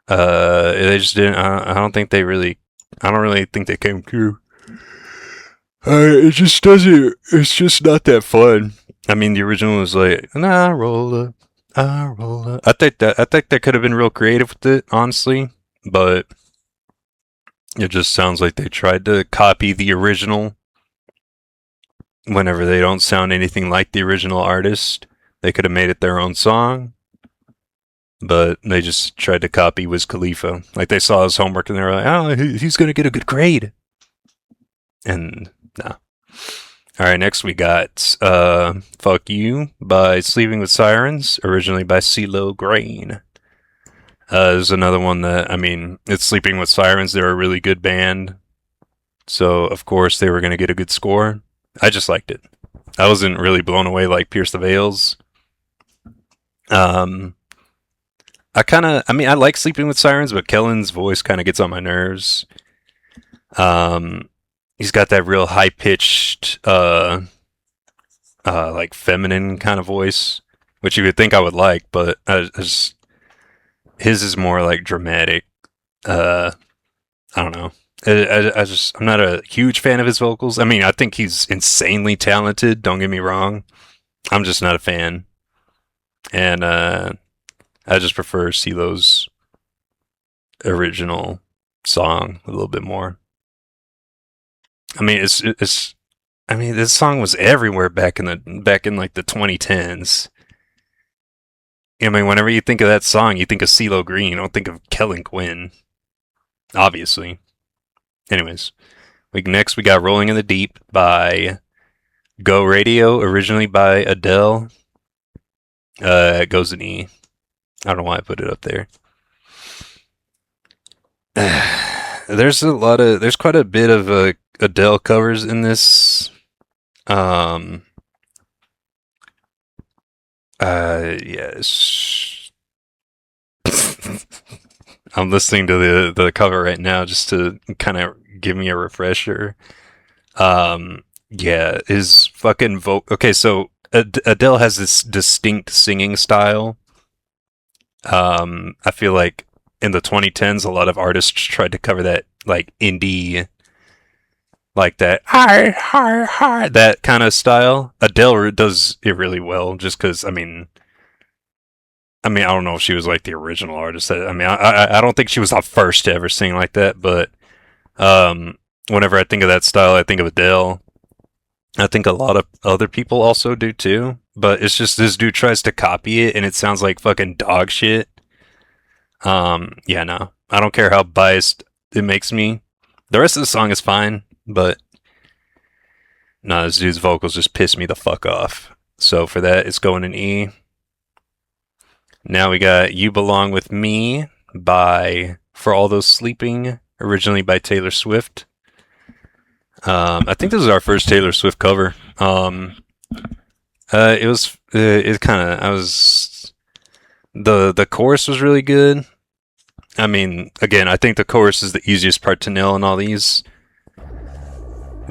they just didn't. I don't think they really. I don't really think they came through. It just doesn't. It's just not that fun. I mean, the original was like, "Nah, roll up, I roll up." I think that could have been real creative with it, honestly, but it just sounds like they tried to copy the original. Whenever they don't sound anything like the original artist, they could have made it their own song, but they just tried to copy Wiz Khalifa. Like they saw his homework and they were like, "Oh, he's gonna get a good grade," and nah. All right, next we got "Fuck You" by Sleeping with Sirens, originally by CeeLo Green. There's another one that I mean, it's Sleeping with Sirens. They're a really good band, so of course they were gonna get a good score. I just liked it. I wasn't really blown away like Pierce the Veils. Um, I mean, I like Sleeping with Sirens, but Kellen's voice kind of gets on my nerves. Um, he's got that real high pitched, like feminine kind of voice, which you would think I would like, but his is more like dramatic. Uh, I don't know. I'm not a huge fan of his vocals. I mean, I think he's insanely talented. Don't get me wrong. I'm just not a fan, and I just prefer CeeLo's original song a little bit more. I mean, it's. I mean, this song was everywhere back in like the 2010s. I mean, whenever you think of that song, you think of CeeLo Green. You don't think of Kellen Quinn, obviously. Anyways, next we got "Rolling in the Deep" by Go Radio, originally by Adele. It goes an E. I don't know why I put it up there. There's quite a bit of Adele covers in this. Um, Yes. I'm listening to the cover right now just to kind of give me a refresher. Yeah, his fucking vocal. Okay, so Adele has this distinct singing style. I feel like in the 2010s, a lot of artists tried to cover that like indie, like that hi hi hi that kind of style. Adele does it really well, just because I don't know if she was like the original artist. I don't think she was the first to ever sing like that, but whenever I think of that style, I think of Adele. I think a lot of other people also do too, but it's just this dude tries to copy it and it sounds like fucking dog shit. Yeah, no. I don't care how biased it makes me. The rest of the song is fine, but no, this dude's vocals just piss me the fuck off. So for that, it's going in E. Now we got You Belong With Me by For All Those Sleeping, originally by Taylor Swift. I think this is our first Taylor Swift cover. It was, it kind of, I was, the chorus was really good. I mean, again, I think the chorus is the easiest part to nail in all these,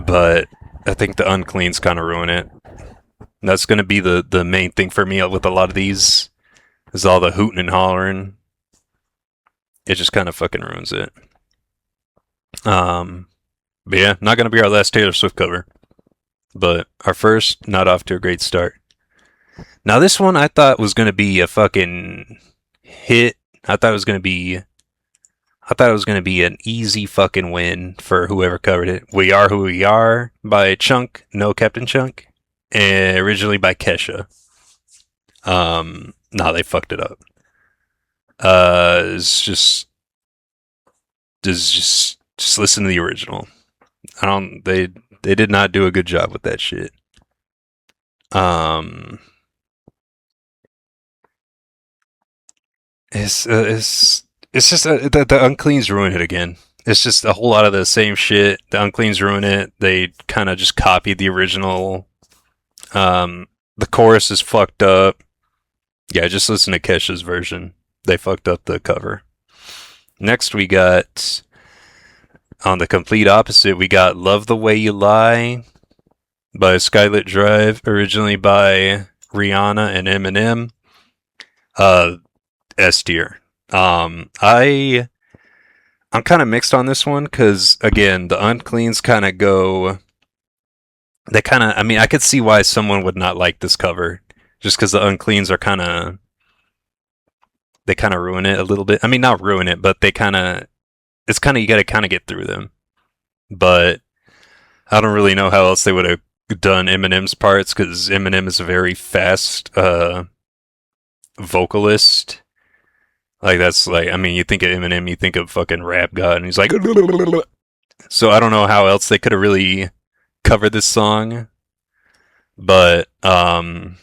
but I think the uncleans kind of ruin it. And that's going to be the main thing for me with a lot of these, is all the hooting and hollering. It just kind of fucking ruins it. But yeah, not going to be our last Taylor Swift cover, but our first, not off to a great start. Now, this one I thought was going to be a fucking hit. I thought it was going to be an easy fucking win for whoever covered it. We Are Who We Are by Chunk, no Captain Chunk, and originally by Kesha. No, they fucked it up. It's just listen to the original. I don't they did not do a good job with that shit. Um, it's just the uncleans ruin it again. It's just a whole lot of the same shit. The uncleans ruin it. They kind of just copied the original. The chorus is fucked up. Yeah, just listen to Kesha's version. They fucked up the cover. Next, we got on the complete opposite. We got "Love the Way You Lie" by Skylit Drive, originally by Rihanna and Eminem. S tier. I'm kind of mixed on this one because again, the uncleans kind of go. They kind of. I mean, I could see why someone would not like this cover, just because the uncleans are kind of. They kind of ruin it a little bit. I mean, not ruin it, but they kind of. It's kind of you got to kind of get through them. But I don't really know how else they would have done Eminem's parts because Eminem is a very fast vocalist. Like that's like I mean, you think of Eminem, you think of fucking rap god, and he's like. So I don't know how else they could have really covered this song, but I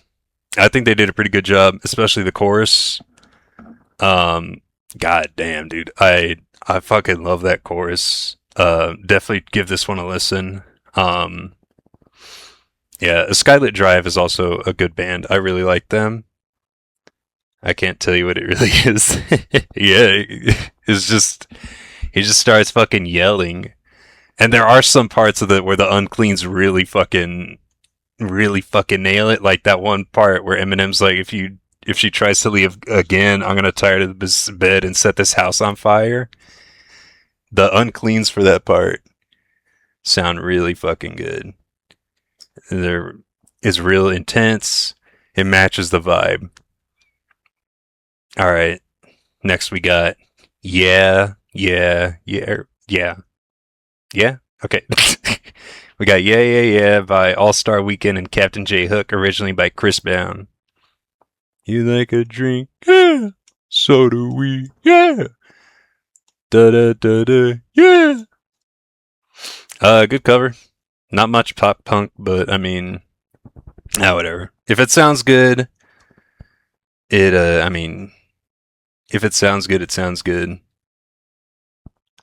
think they did a pretty good job, especially the chorus. God damn, dude, I fucking love that chorus. Definitely give this one a listen. Yeah, Skylit Drive is also a good band. I really like them. I can't tell you what it really is. Yeah, it's just he just starts fucking yelling, and there are some parts of it where the uncleans really fucking nail it. Like that one part where Eminem's like, if she tries to leave again, I'm gonna tie her to this bed and set this house on fire. The uncleans for that part sound really fucking good. They're it's real intense. It matches the vibe. All right. Next we got yeah. Okay. We got Yeah by All Star Weekend and Captain J Hook, originally by Chris Brown. You like a drink? Yeah. So do we. Yeah. Da da da da. Yeah. Good cover. Not much pop punk, but I mean, whatever. If it sounds good, I mean, if it sounds good, it sounds good.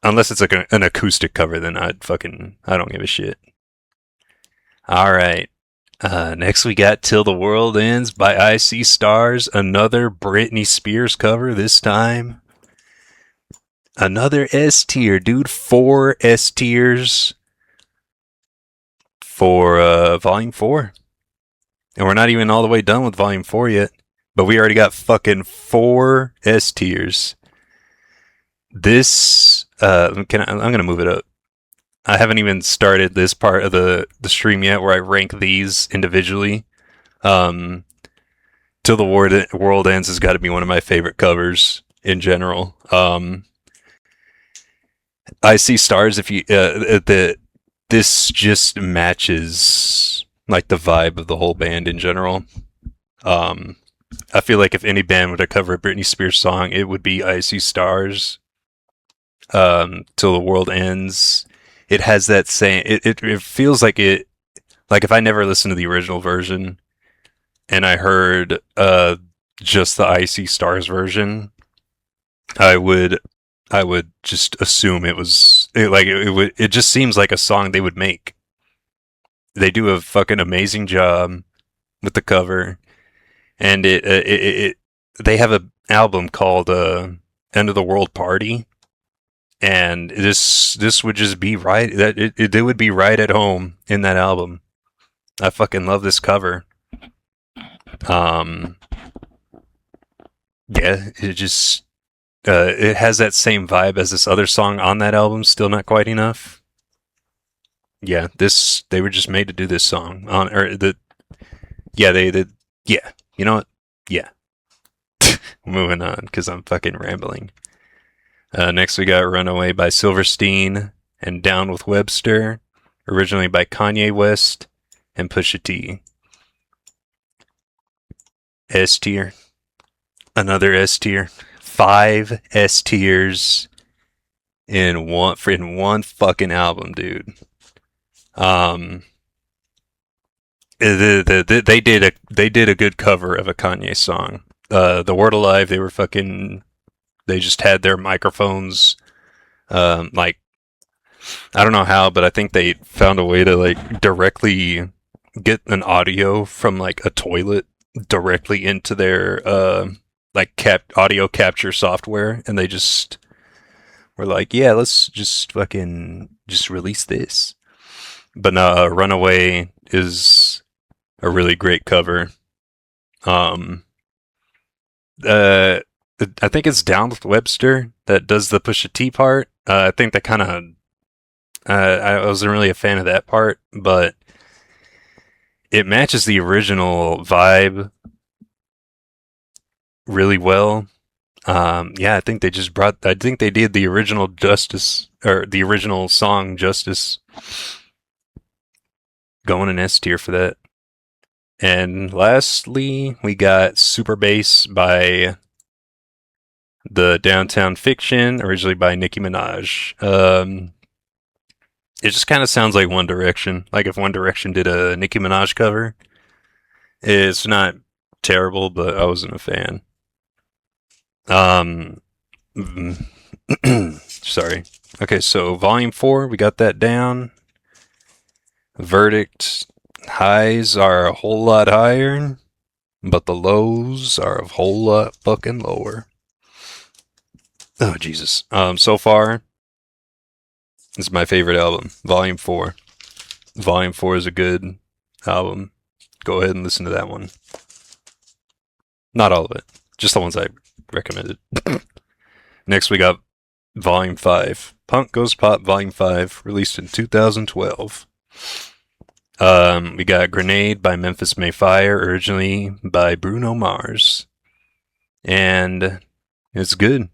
Unless it's like an acoustic cover, then I don't give a shit. All right. Next we got Till the World Ends by I See Stars, another Britney Spears cover this time. Another S tier, dude. 4 S tiers for Volume 4. And we're not even all the way done with Volume 4 yet. But we already got fucking 4 S tiers. This, I'm going to move it up. I haven't even started this part of the stream yet where I rank these individually. Um, Till the World Ends has got to be one of my favorite covers in general. I See Stars, if you, this just matches like the vibe of the whole band in general. Um, I feel like if any band were to cover a Britney Spears song, it would be I See Stars. Till the World Ends. It has that same. It feels like it. Like if I never listened to the original version and I heard just the I See Stars version, I would just assume it was it just seems like a song they would make. They do a fucking amazing job with the cover, and it they have an album called End of the World Party, and this would just be right that it would be right at home in that album. I fucking love this cover. Um, yeah, it has that same vibe as this other song on that album. Still not quite enough. Yeah, they were just made to do this song on or the yeah they did yeah you know what yeah moving on because I'm fucking rambling. Next we got Runaway by Silverstein and Down with Webster, originally by Kanye West and Pusha T. S tier. Another S tier. 5 S tiers in one fucking album, dude. Um, they did a good cover of a Kanye song. The Word Alive, they just had their microphones like I don't know how, but I think they found a way to like directly get an audio from like a toilet directly into their audio capture software, and they just were like, yeah, let's just fucking just release this. But no, Runaway is a really great cover. Um, uh, I think it's Down with Webster that does the Pusha T part. I think that kind of I wasn't really a fan of that part, but it matches the original vibe really well. Yeah, I think they just brought. I think they did the original justice or the original song justice. Going in S tier for that. And lastly, we got Super Bass by the Downtown Fiction, originally by Nicki Minaj. It just kind of sounds like One Direction. Like if One Direction did a Nicki Minaj cover. It's not terrible, but I wasn't a fan. Um, sorry. Okay, so Volume 4, we got that down. Verdict: highs are a whole lot higher, but the lows are a whole lot fucking lower. Oh, Jesus. So far, this is my favorite album, Volume 4. Volume 4 is a good album. Go ahead and listen to that one. Not all of it, just the ones I recommended. Next, we got Volume 5. Punk Goes Pop Volume 5, released in 2012. We got Grenade by Memphis Mayfire, originally by Bruno Mars. And it's good.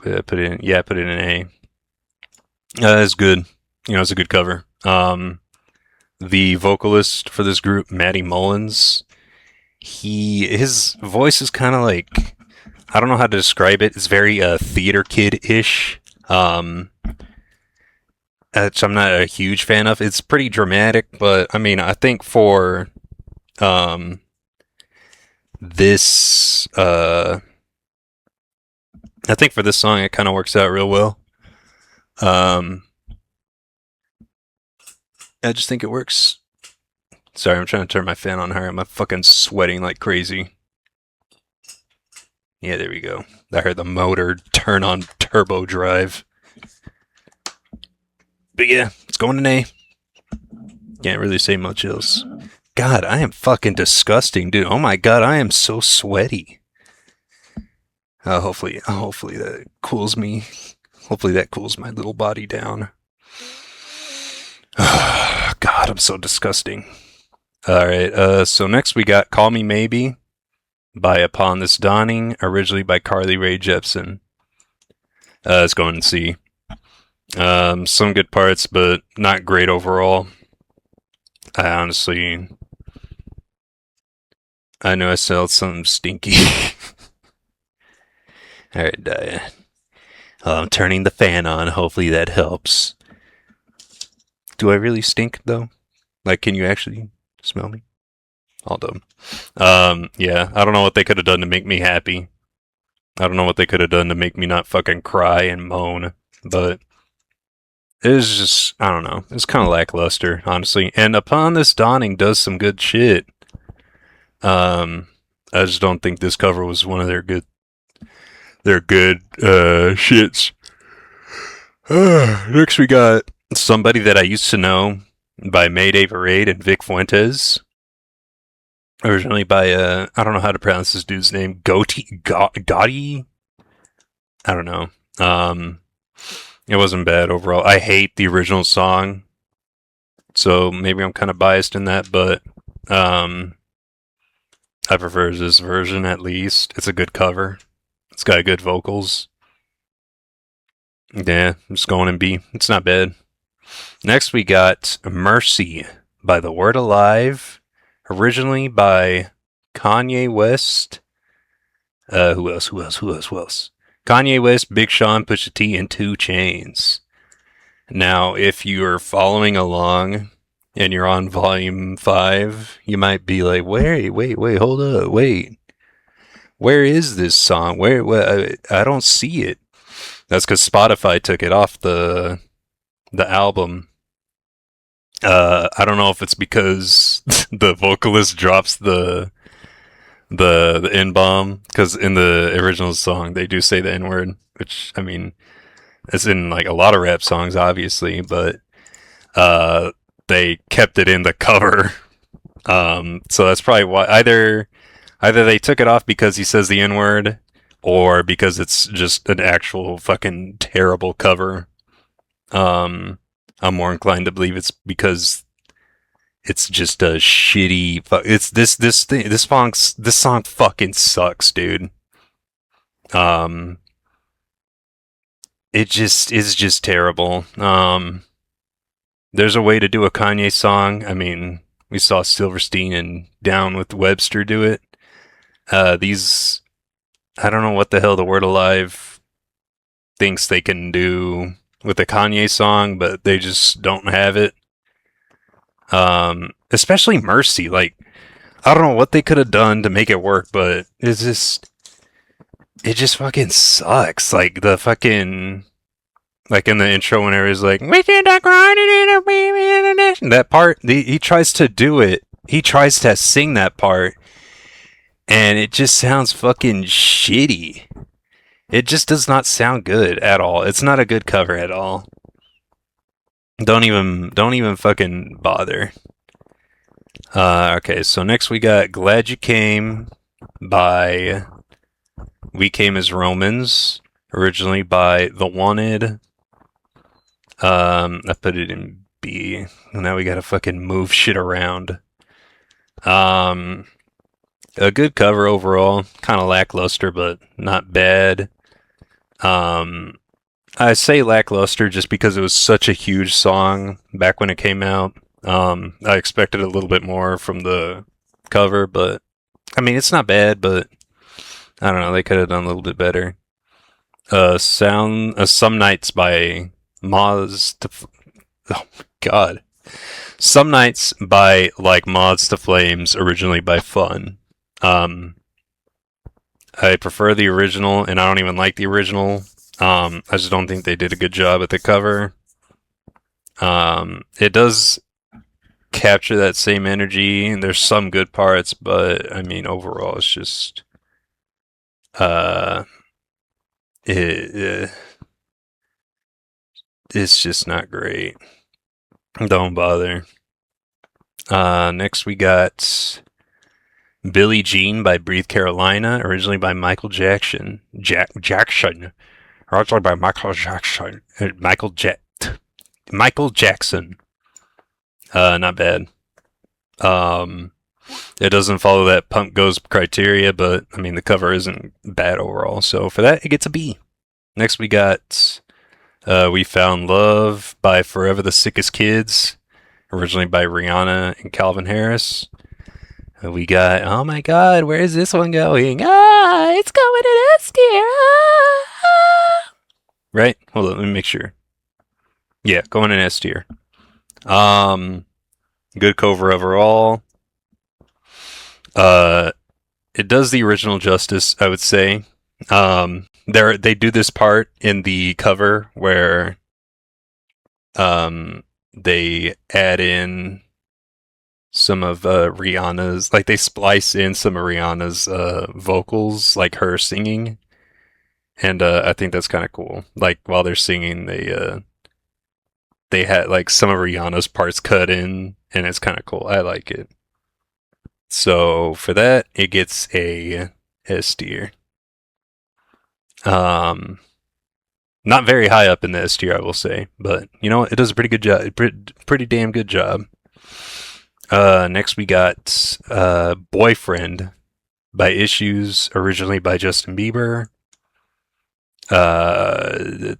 Put it in A. It's good. It's a good cover. The vocalist for this group, Matty Mullins, his voice is kind of like, I don't know how to describe it. It's very theater kid-ish. Which I'm not a huge fan of. It's pretty dramatic, but I mean, I think for this I think for this song it kind of works out real well. I just think it works Sorry, I'm trying to turn my fan on higher. I'm fucking sweating like crazy. Yeah, there we go. I heard the motor turn on turbo drive. But yeah, it's going an A. Can't really say much else. God, I am fucking disgusting, dude. Oh my god, I am so sweaty. Hopefully that cools me. Hopefully that cools my little body down. God, I'm so disgusting. Alright, so next we got Call Me Maybe by Upon This Dawning, originally by Carly Rae Jepsen. Let's go and see. Some good parts, but not great overall. I know I smelled something stinky. Alright, I'm turning the fan on. Hopefully that helps. Do I really stink, though? Like, can you actually smell me? All dumb. Yeah, I don't know what they could have done to make me happy. I don't know what they could have done to make me not fucking cry and moan, but it was just, I don't know. It's kind of lackluster, honestly. And Upon This Dawning does some good shit. I just don't think this cover was one of their good shits. Next we got Somebody That I Used to Know by Mayday Parade and Vic Fuentes. Originally by, I don't know how to pronounce this dude's name. Gotti? I don't know. It wasn't bad overall. I hate the original song, so maybe I'm kind of biased in that, but I prefer this version at least. It's a good cover. It's got good vocals. Yeah, I'm just going in B. It's not bad. Next we got Mercy by The Word Alive, originally by Kanye West. Who else? Kanye West, Big Sean, Pusha T, and 2 Chainz. Now, if you're following along and you're on volume 5, you might be like, wait, hold up, wait. Where is this song? Where I don't see it. That's because Spotify took it off the album. I don't know if it's because the vocalist drops the N-bomb, because in the original song they do say the N-word, which, I mean, it's in like a lot of rap songs, obviously, but they kept it in the cover. So that's probably why either they took it off because he says the N-word, or because it's just an actual fucking terrible cover. I'm more inclined to believe it's because it's just a shitty. It's this song fucking sucks, dude. It just is just terrible. There's a way to do a Kanye song. I mean, we saw Silverstein and Down with Webster do it. These, I don't know what the hell The Word Alive thinks they can do with a Kanye song, but they just don't have it. Especially Mercy. Like, I don't know what they could have done to make it work, but it just fucking sucks. Like, the fucking, like in the intro when everyone's like, that part, he tries to do it. He tries to sing that part, and it just sounds fucking shitty. It just does not sound good at all. It's not a good cover at all. Don't even fucking bother. Okay, so next we got Glad You Came by We Came as Romans, originally by The Wanted. I put it in B. Now we gotta fucking move shit around. A good cover overall. Kind of lackluster, but not bad. I say lackluster just because it was such a huge song back when it came out. I expected a little bit more from the cover, but I mean, it's not bad, but I don't know, they could have done a little bit better. Some Nights by Moths to oh god. Some Nights by like Moths to Flames, originally by Fun. I prefer the original, and I don't even like the original. I just don't think they did a good job at the cover. It does capture that same energy. And there's some good parts, but I mean, overall, it's just uh, it, it's just not great. Don't bother. Next we got Billie Jean by Breathe Carolina, originally by Michael Jackson. Jackson. Originally by Michael Jackson. Michael Jackson. Not bad. Um, it doesn't follow that Pump Goes criteria, but I mean the cover isn't bad overall. So for that, it gets a B. Next we got We Found Love by Forever the Sickest Kids, originally by Rihanna and Calvin Harris. We got, oh my god, where is this one going? Ah, it's going to S tier. Ah. Right? Hold on, let me make sure. Yeah, going in S tier. Good cover overall. It does the original justice, I would say. They do this part in the cover where they add in some of Rihanna's, like they splice in some of Rihanna's vocals, like her singing, and I think that's kind of cool. Like while they're singing, they had like some of Rihanna's parts cut in, and it's kind of cool. I like it. So for that, it gets a S tier. Not very high up in the S tier, I will say, but you know what? It does a pretty good job. Pretty damn good job. Next we got Boyfriend by Issues, originally by Justin Bieber. I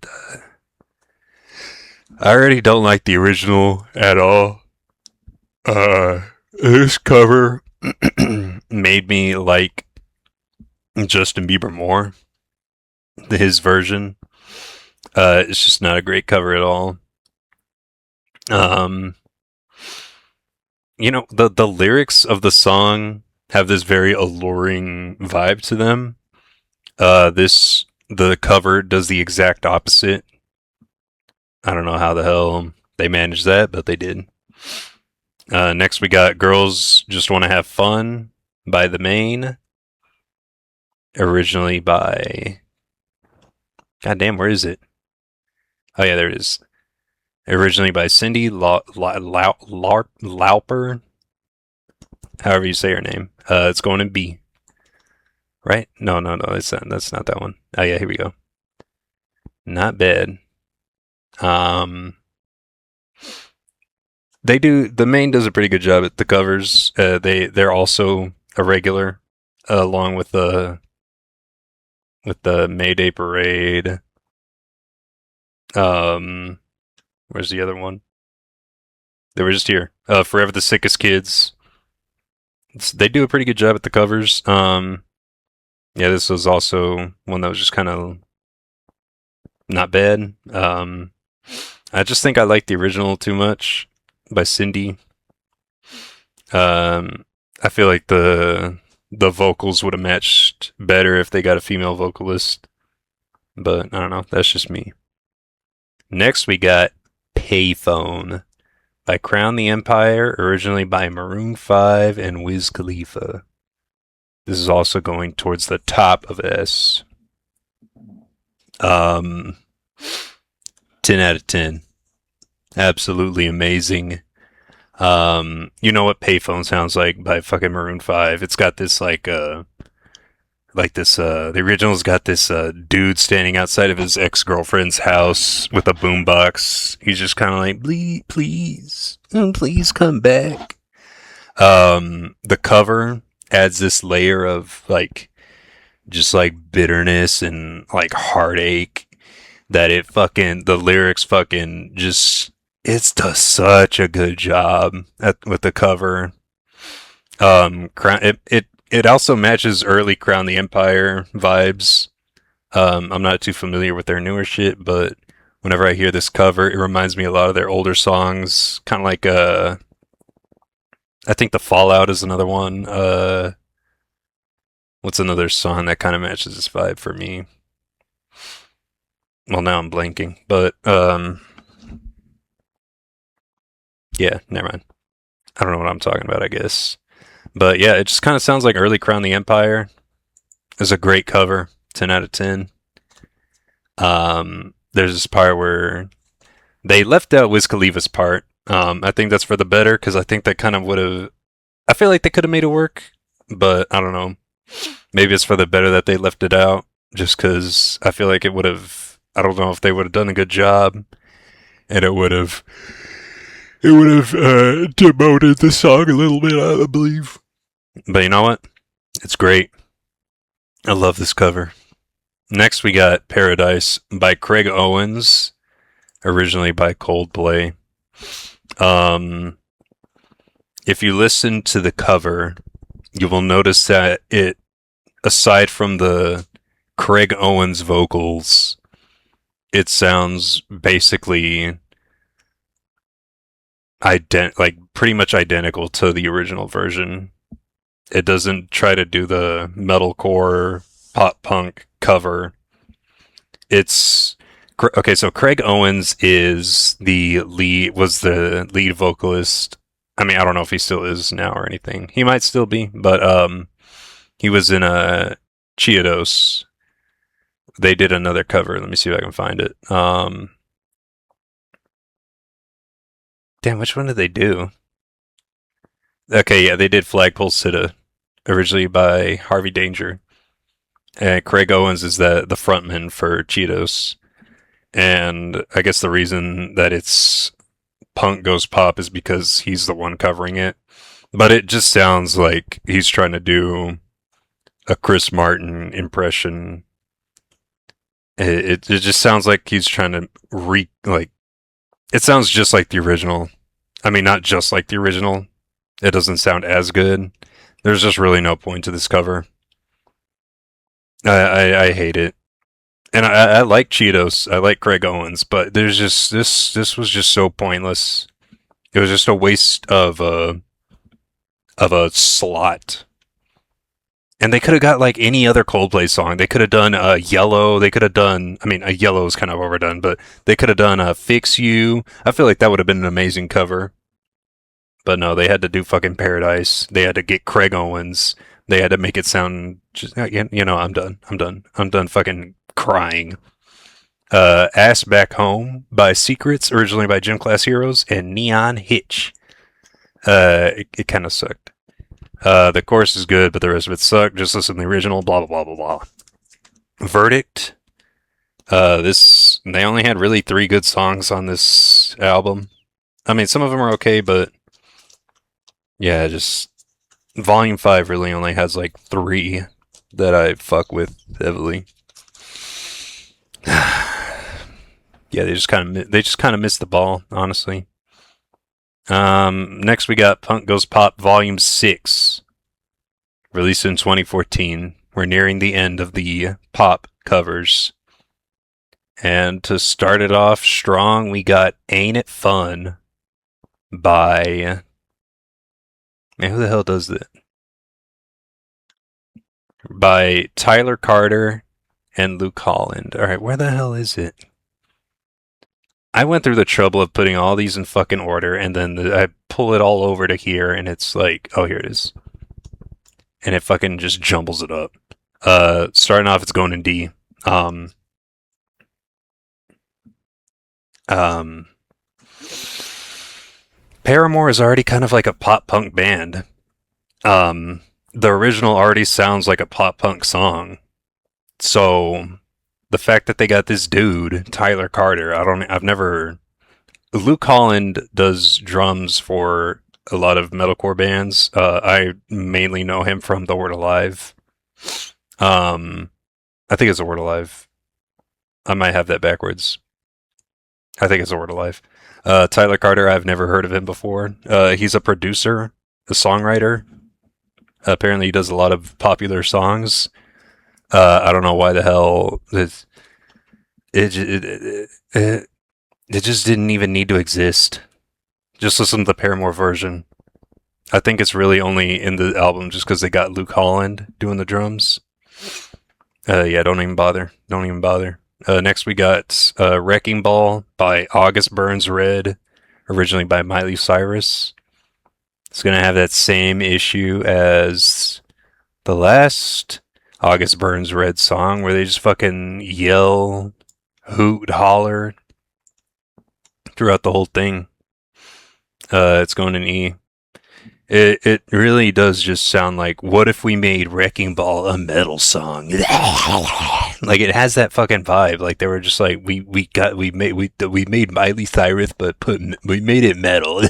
already don't like the original at all. This cover made me like Justin Bieber more. His version. It's just not a great cover at all. You know, the lyrics of the song have this very alluring vibe to them. The cover does the exact opposite. I don't know how the hell they managed that, but they did. Next we got Girls Just Want to Have Fun by The Main. Originally by... God damn, where is it? Oh yeah, there it is. Originally by Cindy Lauper. However you say her name. It's going in B. Right? No, that's not that one. Oh yeah, here we go. Not bad. The Main does a pretty good job at the covers. They're also a regular, along with the Mayday Parade. Where's the other one? They were just here. Forever the Sickest Kids. They do a pretty good job at the covers. Yeah, this was also one that was just kind of not bad. I just think I like the original too much by Cindy. I feel like the vocals would have matched better if they got a female vocalist. But I don't know. That's just me. Next, we got Payphone by Crown the Empire, originally by Maroon 5 and Wiz Khalifa. This is also going towards the top of S. 10 out of 10. Absolutely amazing. You know what Payphone sounds like by fucking Maroon 5. It's got this the original's got this dude standing outside of his ex-girlfriend's house with a boombox. He's just kind of like, please come back. The cover adds this layer of like just like bitterness and like heartache that the lyrics fucking just, it does such a good job with the cover. It also matches early Crown the Empire vibes. I'm not too familiar with their newer shit, but whenever I hear this cover, it reminds me a lot of their older songs. Kind of like I think The Fallout is another one. What's another song that kind of matches this vibe for me? Well, now I'm blanking, but yeah, never mind. I don't know what I'm talking about, I guess. But yeah, it just kind of sounds like early Crown the Empire. It's a great cover, 10 out of 10. There's this part where they left out Wiz Khalifa's part. I think that's for the better because I think that kind of would have. I feel like they could have made it work, but I don't know. Maybe it's for the better that they left it out, just because I feel like it would have. I don't know if they would have done a good job, and it would have. It would have demoted the song a little bit, I believe. But you know what? It's great. I love this cover. Next, we got Paradise by Craig Owens, originally by Coldplay. If you listen to the cover, you will notice that it, aside from the Craig Owens vocals, it sounds basically like pretty much identical to the original version. It doesn't try to do the metalcore pop punk cover. It's okay. So Craig Owens was the lead vocalist. I mean, I don't know if he still is now or anything. He might still be, but he was in a Cheetos. They did another cover. Let me see if I can find it. Damn, which one did they do? Okay, yeah, they did Flagpole Sitta, originally by Harvey Danger. And Craig Owens is the frontman for Cheetos. And I guess the reason that it's Punk Goes Pop is because he's the one covering it. But it just sounds like he's trying to do a Chris Martin impression. It just sounds like he's trying to it sounds just like the original. I mean, not just like the original. It doesn't sound as good. There's just really no point to this cover. I hate it. And I like Cheetos. I like Craig Owens, but there's just this was just so pointless. It was just a waste of a slot. And they could have got like any other Coldplay song. They could have done Yellow. They could have done. I mean, Yellow is kind of overdone, but they could have done Fix You. I feel like that would have been an amazing cover. But no, they had to do fucking Paradise. They had to get Craig Owens. They had to make it sound just, you know, I'm done. I'm done fucking crying. Ass Back Home by Secrets, originally by Gym Class Heroes, and Neon Hitch. It kind of sucked. The chorus is good, but the rest of it sucked. Just listen to the original, blah, blah, blah, blah, blah. Verdict. They only had really 3 good songs on this album. I mean, some of them are okay, but yeah, just Volume 5 really only has like 3 that I fuck with heavily. Yeah, they just kind of missed the ball, honestly. Next we got Punk Goes Pop Volume 6, released in 2014. We're nearing the end of the pop covers. And to start it off strong, we got Ain't It Fun by... Man, who the hell does that? By Tyler Carter and Luke Holland. Alright, where the hell is it? I went through the trouble of putting all these in fucking order, and then I pull it all over to here, and it's like, oh, here it is. And it fucking just jumbles it up. Starting off, it's going in D. Paramore is already kind of like a pop punk band. The original already sounds like a pop punk song. So the fact that they got this dude, Tyler Carter, I've never... Luke Holland does drums for a lot of metalcore bands. I mainly know him from The Word Alive. I think it's The Word Alive. I might have that backwards. I think it's The Word Alive. Tyler Carter, I've never heard of him before. He's a producer, a songwriter. Apparently he does a lot of popular songs. I don't know why the hell it just didn't even need to exist. Just listen to the Paramore version. I think it's really only in the album just because they got Luke Holland doing the drums. Yeah, don't even bother. Next we got Wrecking Ball by August Burns Red, originally by Miley Cyrus. It's gonna have that same issue as the last August Burns Red song, where they just fucking yell, hoot, holler throughout the whole thing. It's going in E. It really does just sound like, what if we made Wrecking Ball a metal song? Like, it has that fucking vibe. Like, they were just like, we made Miley Cyrus, but we made it metal.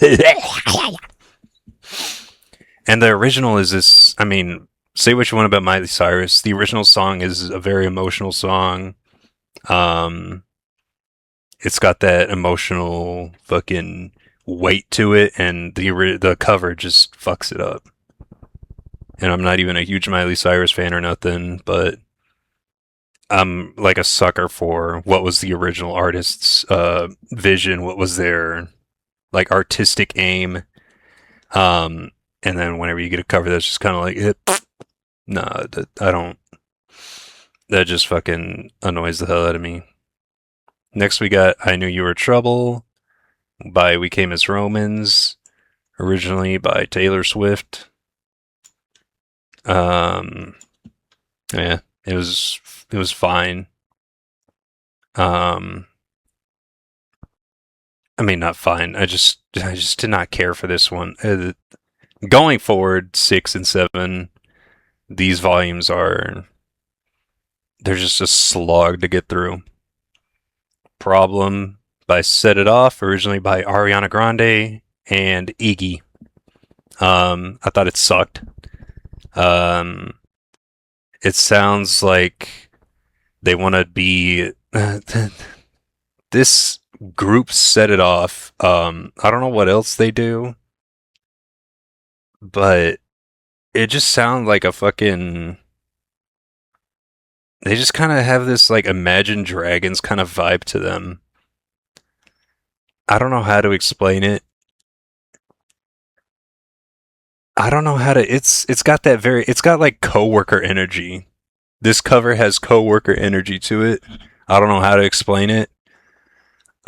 And the original is this. I mean, say what you want about Miley Cyrus. The original song is a very emotional song. Um, it's got that emotional fucking weight to it, and the cover just fucks it up. And I'm not even a huge Miley Cyrus fan or nothing, but I'm like a sucker for what was the original artist's vision, what was their like artistic aim. Um, and then whenever you get a cover that's just kind of like, nah, I don't. That just fucking annoys the hell out of me. Next, we got I Knew You Were Trouble by We Came as Romans, originally by Taylor Swift. Yeah, it was fine. Um, I mean, not fine. I just did not care for this one. Going forward, 6 and 7, these volumes they're just a slog to get through. Problem by Set It Off, originally by Ariana Grande and Iggy. I thought it sucked. Um, it sounds like they want to be. This group Set It Off. I don't know what else they do, but it just sounds like a fucking. They just kind of have this like Imagine Dragons kind of vibe to them. I don't know how to explain it. I don't know how to. It's got that very. It's got like coworker energy. This cover has coworker energy to it. I don't know how to explain it.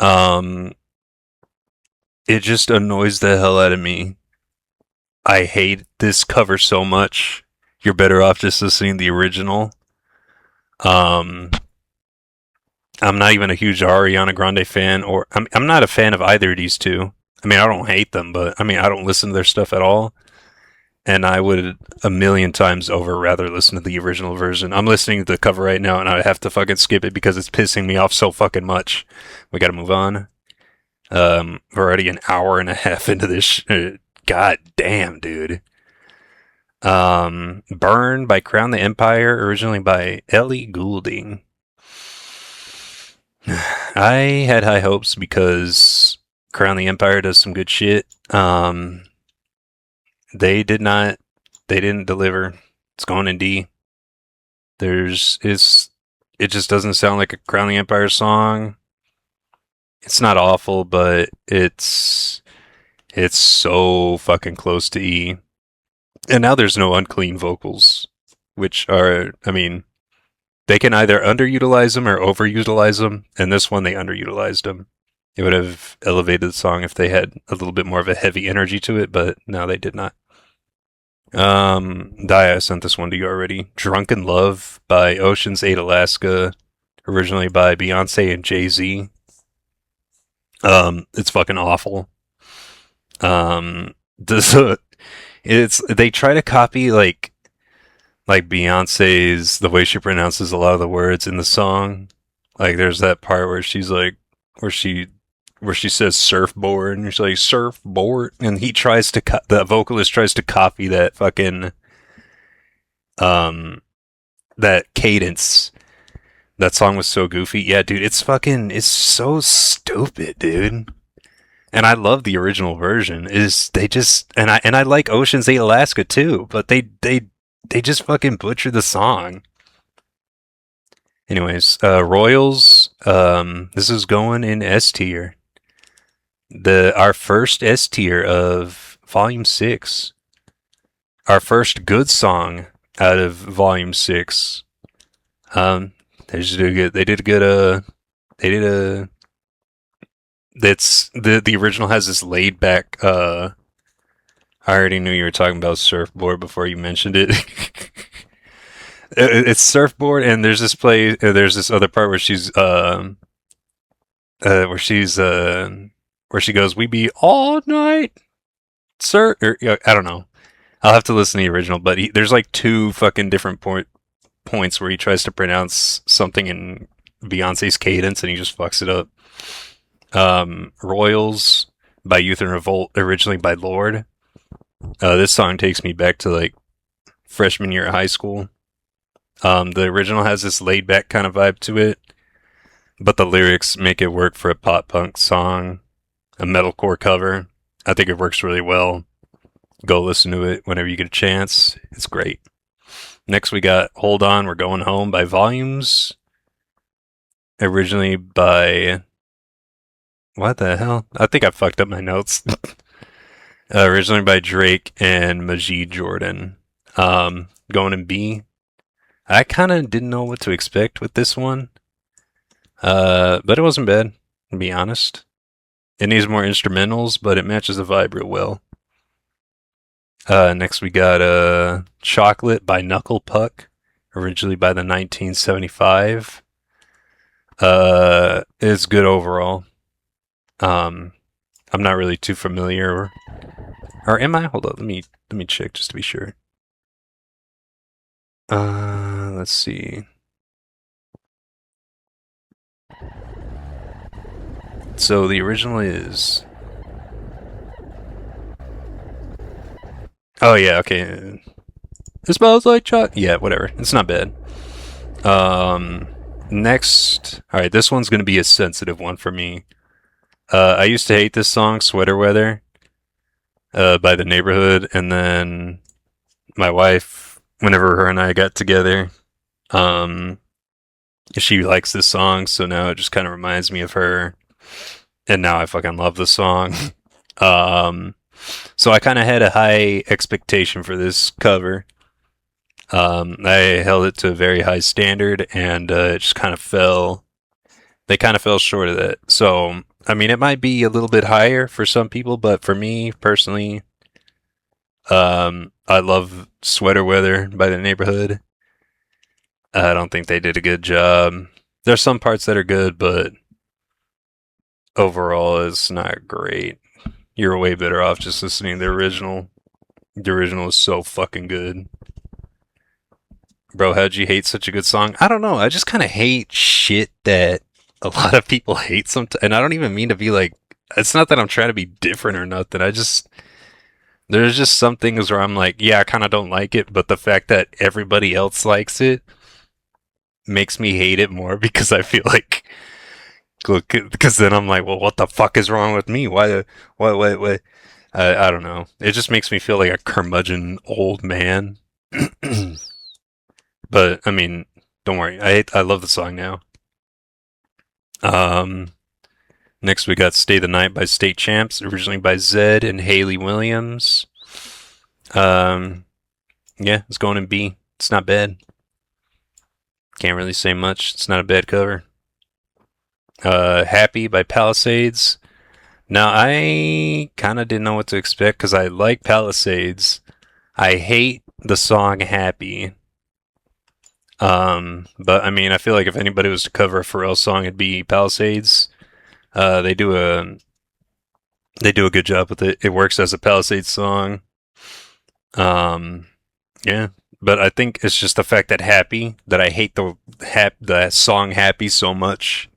Um, it just annoys the hell out of me. I hate this cover so much. You're better off just listening to the original. Um, I'm not even a huge Ariana Grande fan, or I'm not a fan of either of these two. I mean, I don't hate them, but I mean, I don't listen to their stuff at all. And I would a million times over rather listen to the original version. I'm listening to the cover right now, and I have to fucking skip it because it's pissing me off so fucking much. We got to move on. We're already an hour and a half into this. God damn, dude. Burn by Crown the Empire, originally by Ellie Goulding. I had high hopes because Crown the Empire does some good shit. They did not. They didn't deliver. It's going in D. It just doesn't sound like a Crown the Empire song. It's not awful, but it's so fucking close to E. And now there's no unclean vocals, which are, I mean, they can either underutilize them or overutilize them. And this one, they underutilized them. It would have elevated the song if they had a little bit more of a heavy energy to it, but no, they did not. Dia, I sent this one to you already. Drunken Love by Ocean's 8 Alaska, originally by Beyonce and Jay-Z. It's fucking awful. This they try to copy like Beyonce's the way she pronounces a lot of the words in the song. Like there's that part where she's like where she says surfboard and she's like surfboard, and he tries to the vocalist tries to copy that fucking that cadence. That song was so goofy. Yeah, dude, it's so stupid, dude. And I love the original version. Is they just and I like Ocean's 8 Alaska too, but they just fucking butchered the song. Anyways, Royals. This is going in S tier. Our first S tier of Volume 6. Our first good song out of Volume 6. They just did good. They did a good. They did a. That's the original has this laid back I already knew you were talking about Surfboard before you mentioned it. It's Surfboard, and there's this play. There's this other part where where where she goes, "We be all night, sir." Or, I don't know. I'll have to listen to the original, but there's like two fucking different points where he tries to pronounce something in Beyonce's cadence, and he just fucks it up. Royals by Youth and Revolt, originally by Lord. This song takes me back to like freshman year of high school. The original has this laid back kind of vibe to it, but the lyrics make it work for a pop punk song, a metalcore cover. I think it works really well. Go listen to it whenever you get a chance. It's great. Next, we got Hold On, We're Going Home by Volumes. Originally by. What the hell? I think I fucked up my notes. Originally by Drake and Majid Jordan. Going in B. I kind of didn't know what to expect with this one. But it wasn't bad, to be honest. It needs more instrumentals, but it matches the vibe real well. Next we got Chocolate by Knuckle Puck, originally by the 1975. It's good overall. I'm not really too familiar, or am I? Hold on, let me check just to be sure. Let's see. So the original is. Oh yeah, okay. It smells like chocolate. Yeah, whatever. It's not bad. Next, all right. This one's gonna be a sensitive one for me. I used to hate this song, "Sweater Weather," by The Neighborhood, and then my wife, whenever her and I got together, um, she likes this song, so now it just kind of reminds me of her, and now I fucking love the song. um, so I kind of had a high expectation for this cover. I held it to a very high standard, and it just kind of fell. They kind of fell short of that. So, I mean, it might be a little bit higher for some people, but for me personally, I love Sweater Weather by The Neighborhood. I don't think they did a good job. There's some parts that are good, but overall, it's not great. You're way better off just listening to the original. The original is so fucking good. Bro, how'd you hate such a good song? I don't know. I just kind of hate shit that a lot of people hate sometimes. And I don't even mean to be like, it's not that I'm trying to be different or nothing. There's just some things where I'm like, yeah, I kind of don't like it, but the fact that everybody else likes it makes me hate it more because I feel like, because then I'm like, well, what the fuck is wrong with me? Why? I don't know. It just makes me feel like a curmudgeon old man. But I mean, don't worry. I love the song now. Um, Next we got "Stay the Night" by State Champs, originally by Zed and Haley Williams. Um, yeah, it's going in B. It's not bad. Can't really say much. It's not a bad cover. "Happy" by Palisades. Now I kind of didn't know what to expect because I like Palisades. I hate the song "Happy." But I mean, I feel like if anybody was to cover a Pharrell song, it'd be Palisades. They do a good job with it. It works as a Palisades song. Um, yeah, but I think it's just the fact that "Happy," that I hate the song "Happy" so much,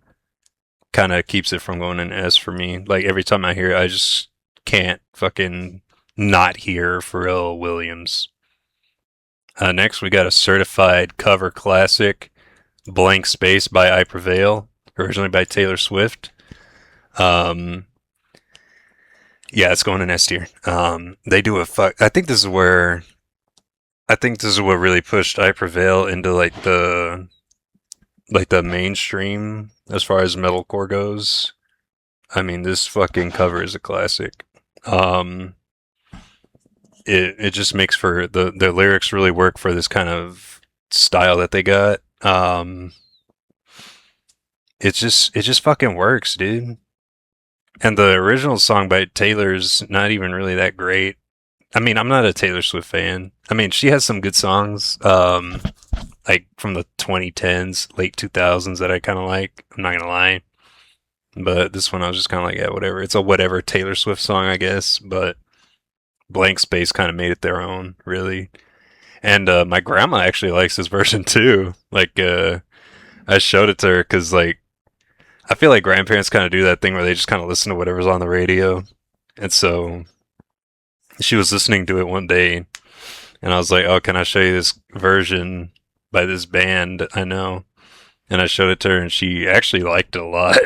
kind of keeps it from going in S for me. Like every time I hear it, I just can't fucking not hear Pharrell Williams. Next, we got a certified cover classic, "Blank Space" by I Prevail, originally by Taylor Swift. Um, yeah, it's going in S tier. They do a fuck. I think this is what really pushed I Prevail into like the mainstream as far as metalcore goes. I mean, this fucking cover is a classic. Um, it just makes for the lyrics really work for this kind of style that they got. It just fucking works, dude. And the original song by Taylor's not even really that great. I mean, I'm not a Taylor Swift fan. I mean, she has some good songs, like from the 2010s, late 2000s that I kind of like. I'm not gonna lie, but this one I was just kind of like, yeah, whatever. It's a whatever Taylor Swift song, I guess. But Blank Space kind of made it their own, really. And my grandma actually likes this version too. Like, I showed it to her because, like, I feel like grandparents kind of do that thing where they just kind of listen to whatever's on the radio. And so she was listening to it one day, and I was like, "Oh, can I show you this version by this band I know?" And I showed it to her, and she actually liked it a lot.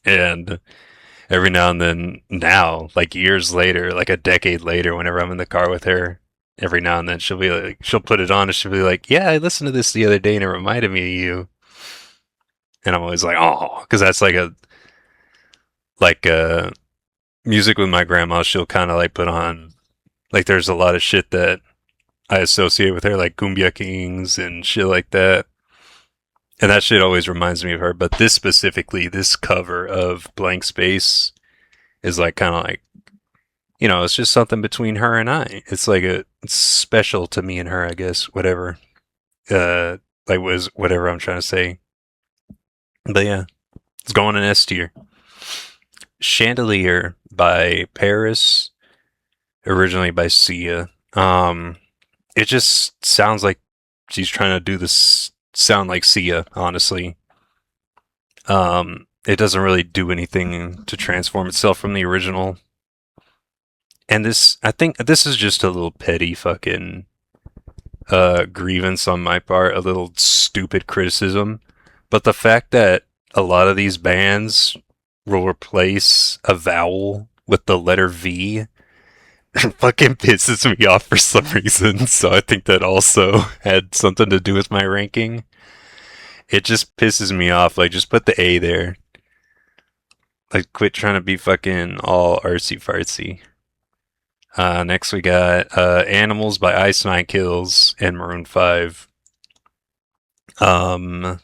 And every now and then, now, like years later, like a decade later, whenever I'm in the car with her, every now and then she'll be like, she'll put it on, and she'll be like, "Yeah, I listened to this the other day, and it reminded me of you." And I'm always like, "Oh," because that's like music with my grandma. She'll kind of like put on, like, there's a lot of shit that I associate with her, like Cumbia Kings and shit like that. And that shit always reminds me of her. But this specifically, this cover of Blank Space is like kind of like, it's just something between her and I. It's special to me and her, I guess, whatever. Uh, like was whatever I'm trying to say. But yeah, it's going in S tier. Chandelier by Paris, originally by Sia. It just sounds like she's trying to do this sound like Sia, honestly. It doesn't really do anything to transform itself from the original. And I think this is just a little petty fucking grievance on my part, a little stupid criticism. But the fact that a lot of these bands will replace a vowel with the letter V fucking pisses me off for some reason. So I think that also had something to do with my ranking. It just pisses me off. Like, just put the A there. Like, quit trying to be fucking all artsy fartsy. Next we got Animals by Ice Nine Kills and Maroon 5. Um,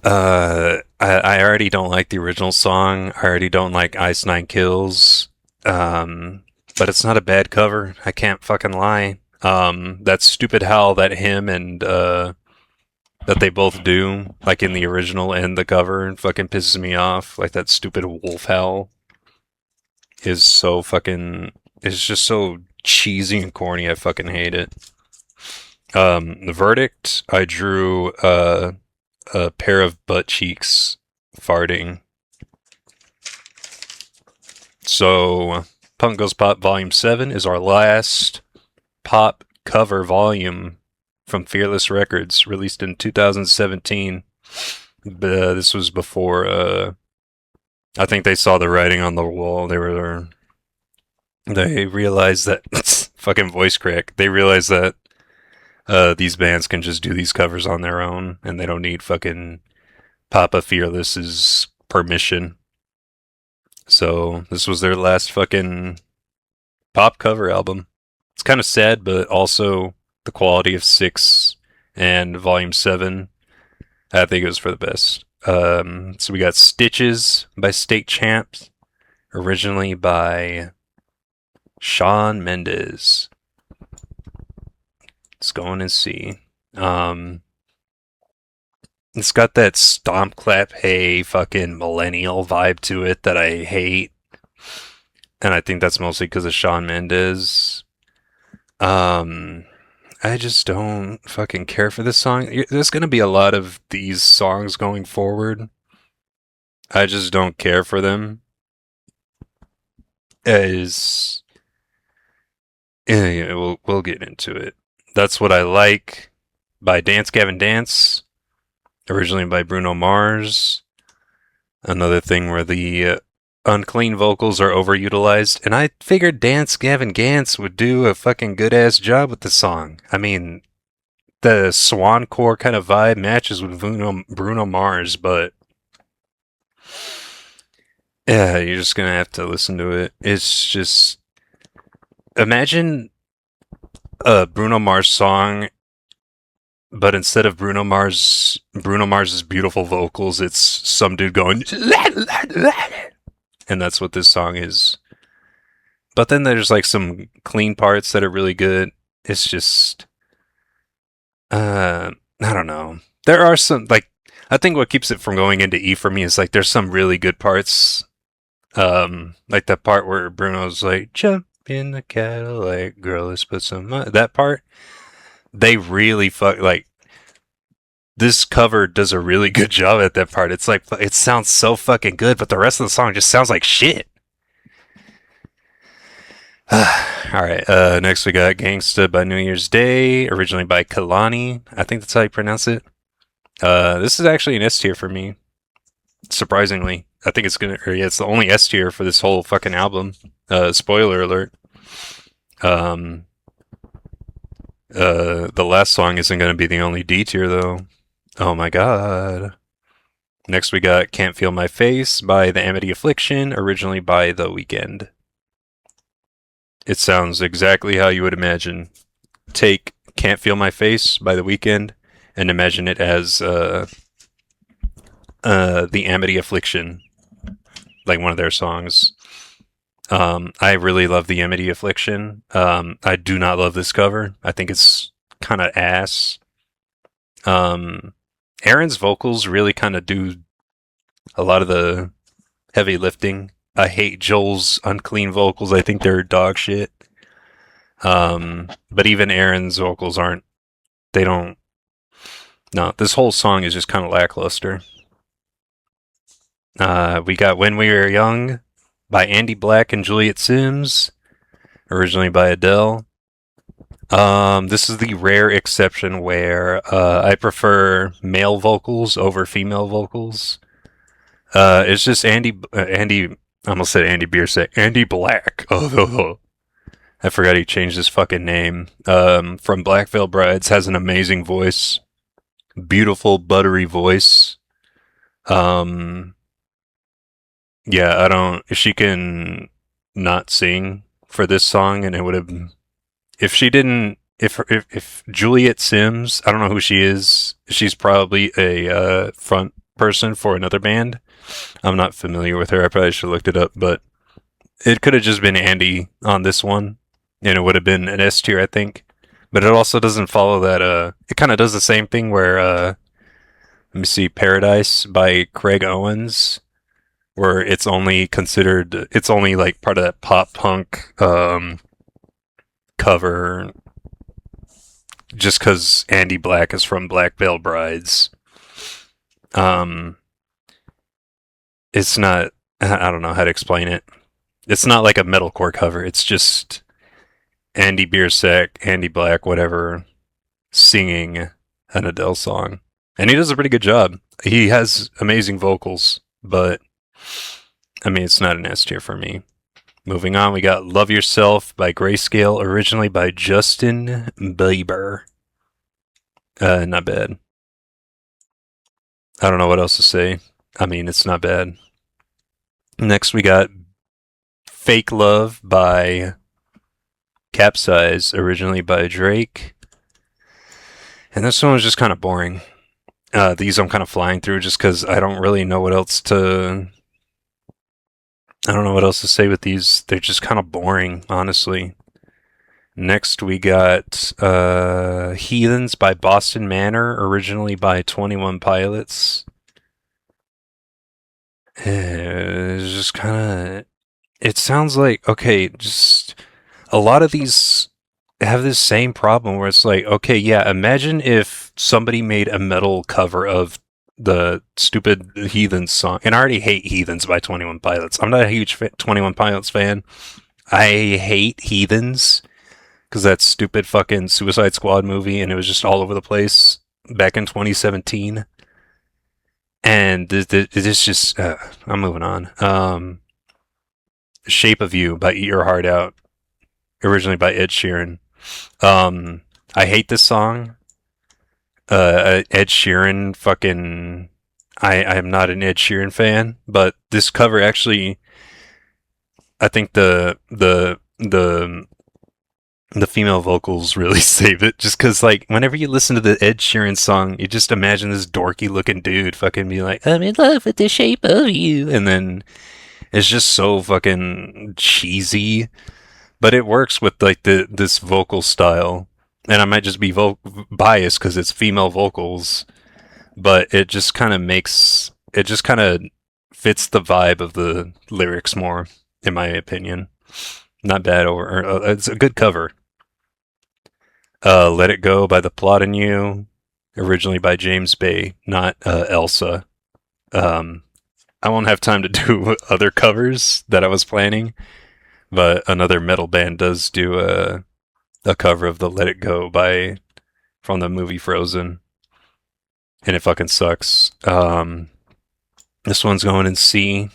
I already don't like the original song. I already don't like Ice Nine Kills. But it's not a bad cover. I can't fucking lie. That stupid howl that him and that they both do, like in the original and the cover, fucking pisses me off. Like that stupid wolf howl is so fucking. It's just so cheesy and corny. I fucking hate it. The verdict. I drew a pair of butt cheeks farting. So, Punk Goes Pop Volume 7 is our last pop cover volume from Fearless Records, released in 2017. This was before, I think they saw the writing on the wall. They realized that, fucking voice crack, they realized that these bands can just do these covers on their own, and they don't need fucking Papa Fearless's permission. So this was their last fucking pop cover album. It's kind of sad, but also the quality of 6 and Volume 7, I think it was for the best. So we got Stitches by State Champs, originally by Shawn Mendes. Let's go in and see. It's got that stomp clap hey fucking millennial vibe to it that I hate. And I think that's mostly because of Shawn Mendes. I just don't fucking care for this song. There's gonna be a lot of these songs going forward. I just don't care for them. As yeah, we'll get into it. That's What I Like by Dance Gavin Dance, originally by Bruno Mars. Another thing where the unclean vocals are overutilized, and I figured Dance Gavin Gance would do a fucking good ass job with the song. I mean, the swancore kind of vibe matches with Bruno Mars, but yeah, you're just gonna have to listen to it. It's just, imagine a Bruno Mars song, but instead of Bruno Mars's beautiful vocals, it's some dude going, and that's what this song is. But then there's like some clean parts that are really good. It's just I don't know. There are some like I think what keeps it from going into E for me is like there's some really good parts. Like that part where Bruno's like jump in the Cadillac, girl, let's put some that part. They really fuck like this cover does a really good job at that part. It's like it sounds so fucking good, but the rest of the song just sounds like shit. All right. Next we got "Gangsta" by New Year's Day, originally by Kalani. I think that's how you pronounce it. This is actually an S tier for me. Surprisingly, I think it's the only S tier for this whole fucking album. Spoiler alert. The last song isn't gonna be the only D tier though. Oh my god. Next we got "Can't Feel My Face" by The Amity Affliction, originally by The Weeknd. It sounds exactly how you would imagine. Take "Can't Feel My Face" by The Weeknd and imagine it as The Amity Affliction, like one of their songs. I really love The Amity Affliction. I do not love this cover. I think it's kind of ass. Aaron's vocals really kind of do a lot of the heavy lifting. I hate Joel's unclean vocals. I think they're dog shit. But even Aaron's vocals aren't. They don't. No, this whole song is just kind of lackluster. We got "When We Were Young" by Andy Black and Juliet Sims, originally by Adele. This is the rare exception where I prefer male vocals over female vocals. It's just Andy. I almost said Andy Biersack. Andy Black. Oh, I forgot he changed his fucking name. From Black Veil Brides, has an amazing voice, beautiful buttery voice. Yeah, I don't. She can not sing for this song, and it would have. If she didn't, if Juliet Sims, I don't know who she is. She's probably a front person for another band. I'm not familiar with her. I probably should have looked it up, but it could have just been Andy on this one, and it would have been an S tier, I think. But it also doesn't follow that. It kind of does the same thing where. Let me see, "Paradise" by Craig Owens, where it's only like part of that pop punk cover, just because Andy Black is from Black Veil Brides. It's not. I don't know how to explain it. It's not like a metalcore cover. It's just Andy Biersack, Andy Black, whatever, singing an Adele song, and he does a pretty good job. He has amazing vocals, but I mean, it's not an S tier for me. Moving on, we got "Love Yourself" by Grayscale, originally by Justin Bieber. Not bad. I don't know what else to say. I mean, it's not bad. Next, we got "Fake Love" by Capsize, originally by Drake. And this one was just kind of boring. These I'm kind of flying through just because I don't really know what else to. I don't know what else to say with these. They're just kind of boring, honestly. Next, we got "Heathens" by Boston Manor, originally by 21 Pilots. It's just kind of. It sounds like, okay, just a lot of these have this same problem where it's like, okay, yeah, imagine if somebody made a metal cover of the stupid Heathens song. And I already hate Heathens by 21 Pilots. I'm not a huge 21 Pilots fan. I hate Heathens because that stupid fucking Suicide Squad movie, and it was just all over the place back in 2017. And this just, I'm moving on. "Shape of You" by Eat Your Heart Out, originally by Ed Sheeran. I hate this song. Ed Sheeran fucking. I am not an Ed Sheeran fan, but this cover actually. I think the female vocals really save it, just because like whenever you listen to the Ed Sheeran song, you just imagine this dorky looking dude fucking be like, "I'm in love with the shape of you," and then it's just so fucking cheesy. but it works with like this vocal style, and I might just be biased because it's female vocals, but it just kind of fits the vibe of the lyrics more, in my opinion. Not bad it's a good cover. Let It Go by The Plot in You, originally by James Bay, not Elsa. Um, I won't have time to do other covers that I was planning, but another metal band does do a cover of the Let It Go by from the movie Frozen, and it fucking sucks. This one's going in C.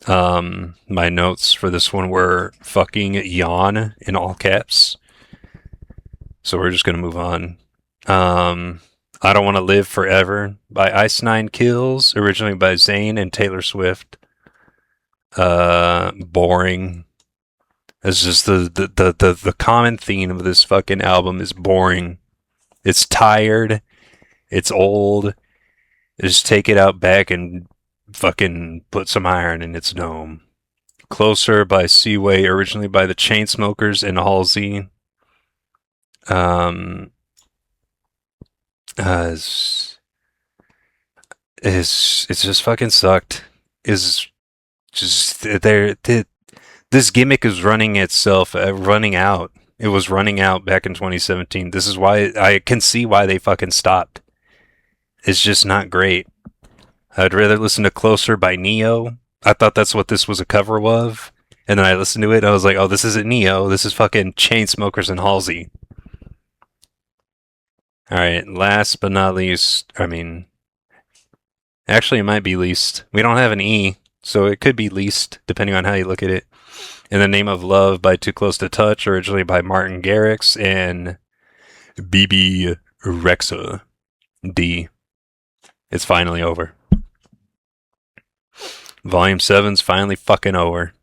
My notes for this one were fucking yawn in all caps. So we're just gonna move on. I Don't Want to Live Forever by Ice Nine Kills, originally by Zayn and Taylor Swift. Boring. It's just the common theme of this fucking album is boring. It's tired. It's old. Just take it out back and fucking put some iron in its dome. Closer by Seaway, originally by the Chainsmokers and Halsey. Um, it's just fucking sucked. Is just this gimmick is running out. It was running out back in 2017. This is why I can see why they fucking stopped. It's just not great. I'd rather listen to Closer by Neo. I thought that's what this was a cover of. And then I listened to it and I was like, oh, this isn't Neo. This is fucking Chainsmokers and Halsey. Alright, last but not least, actually it might be least. We don't have an E, so it could be least, depending on how you look at it. In the Name of Love by Too Close to Touch, originally by Martin Garrix and BB Rexa. D. It's finally over. Volume 7's finally fucking over.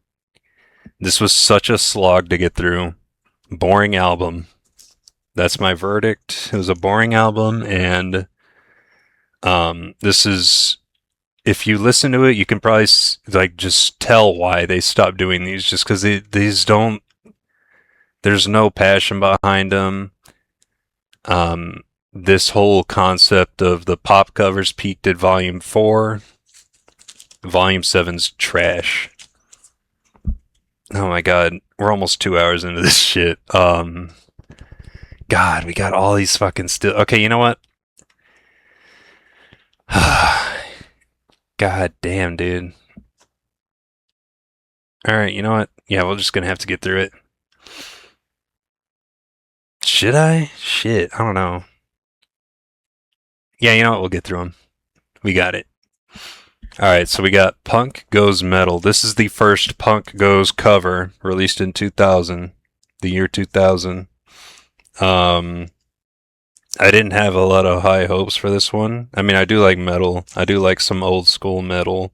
This was such a slog to get through. Boring album. That's my verdict. It was a boring album, and this is, if you listen to it, you can probably like just tell why they stopped doing these. Just because these don't. There's no passion behind them. This whole concept of the pop covers peaked at Volume 4. Volume 7's trash. Oh my god, we're almost 2 hours into this shit. God, we got all these fucking still. Okay, you know what? God damn, dude. Alright, you know what? Yeah, we're just gonna have to get through it. Should I? Shit, I don't know. Yeah, you know what? We'll get through them. We got it. Alright, so we got Punk Goes Metal. This is the first Punk Goes cover released in 2000, the year 2000. I didn't have a lot of high hopes for this one. I mean, I do like metal. I do like some old school metal.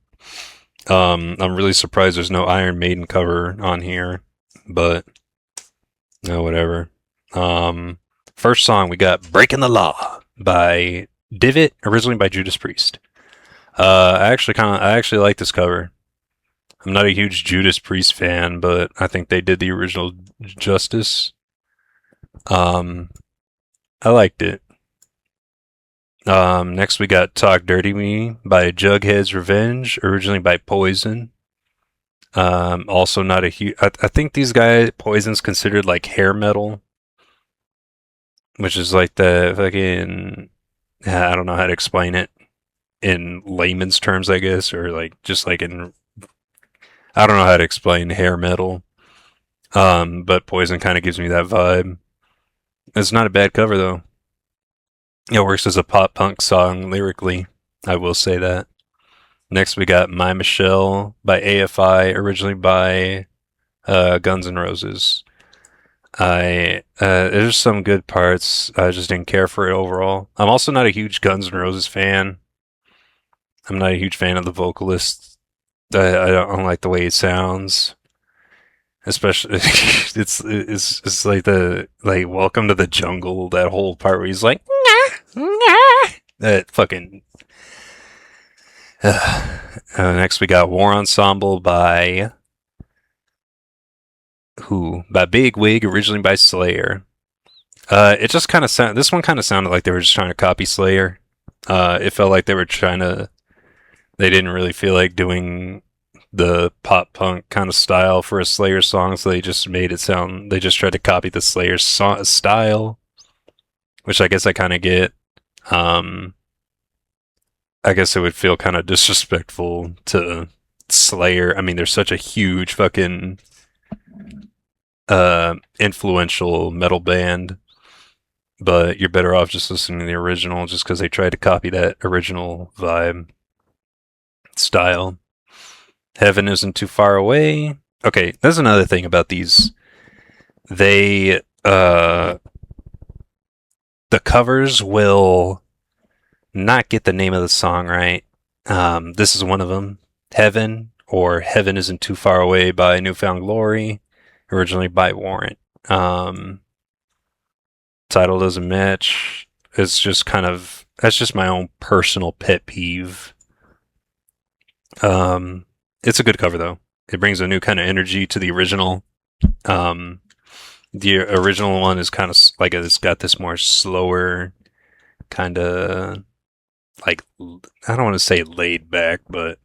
I'm really surprised there's no Iron Maiden cover on here, but no, whatever. First song we got "Breaking the Law" by Divot, originally by Judas Priest. I actually like this cover. I'm not a huge Judas Priest fan, but I think they did the original justice. I liked it. Next we got "Talk Dirty Me" by Jughead's Revenge, originally by Poison. Also not a huge. I think these guys, Poison's considered like hair metal, which is like the fucking. I don't know how to explain it in layman's terms, I guess, or like just like in. I don't know how to explain hair metal. But Poison kind of gives me that vibe. It's not a bad cover though. It works as a pop punk song lyrically. I will say that. Next, we got My Michelle by AFI, originally by Guns N' Roses. There's some good parts. I just didn't care for it overall. I'm also not a huge Guns N' Roses fan. I'm not a huge fan of the vocalist. I don't like the way he sounds. Especially, it's like the like Welcome to the Jungle. That whole part where he's like, nah, nah. That fucking. Next, we got War Ensemble by who by Big Wig, originally by Slayer. It just kind of sound. This one kind of sounded like they were just trying to copy Slayer. It felt like they were trying to. They didn't really feel like doing the pop punk kind of style for a Slayer song, so they just made it sound. They just tried to copy the Slayer style, which I guess I kind of get. Um, I guess it would feel kind of disrespectful to Slayer. I mean, they're such a huge fucking influential metal band, but you're better off just listening to the original just because they tried to copy that original vibe style. Heaven isn't too far away. Okay, there's another thing about these. They the covers will not get the name of the song right. This is one of them. Heaven or Heaven Isn't Too Far Away by Newfound Glory, originally by Warrant. Title doesn't match. It's just kind of, that's just my own personal pet peeve. It's a good cover though. It brings a new kind of energy to the original. The original one is kind of like, it's got this more slower kind of, like, I don't want to say laid back, but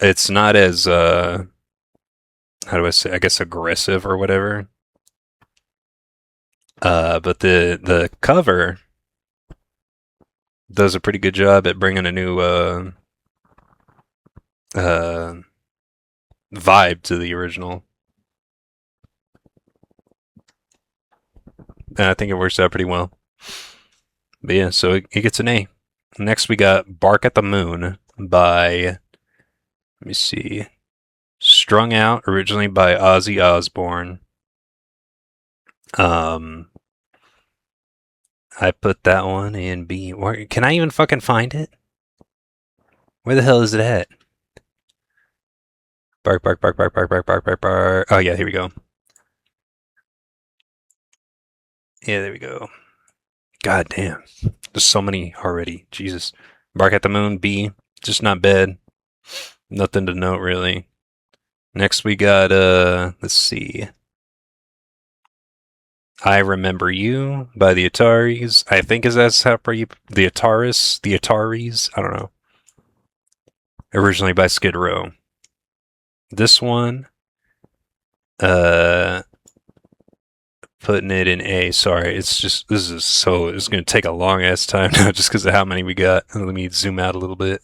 it's not as how do I say, I guess aggressive or whatever. But the cover does a pretty good job at bringing a new vibe to the original. And I think it works out pretty well. But yeah, so it gets an A. Next we got Bark at the Moon by, let me see, Strung Out, originally by Ozzy Osbourne. I put that one in B. Can I even fucking find it? Where the hell is it at? Bark, bark, bark, bark, bark, bark, bark, bark, bark. Oh yeah, here we go. Yeah, there we go. God damn. There's so many already. Jesus. Bark at the Moon, B. Just not bad. Nothing to note, really. Next we got, let's see. I Remember You by the Ataris. I think is that how you, the Ataris? I don't know. Originally by Skid Row. This one, putting it in A. Sorry, it's just, it's going to take a long ass time now just because of how many we got. Let me zoom out a little bit.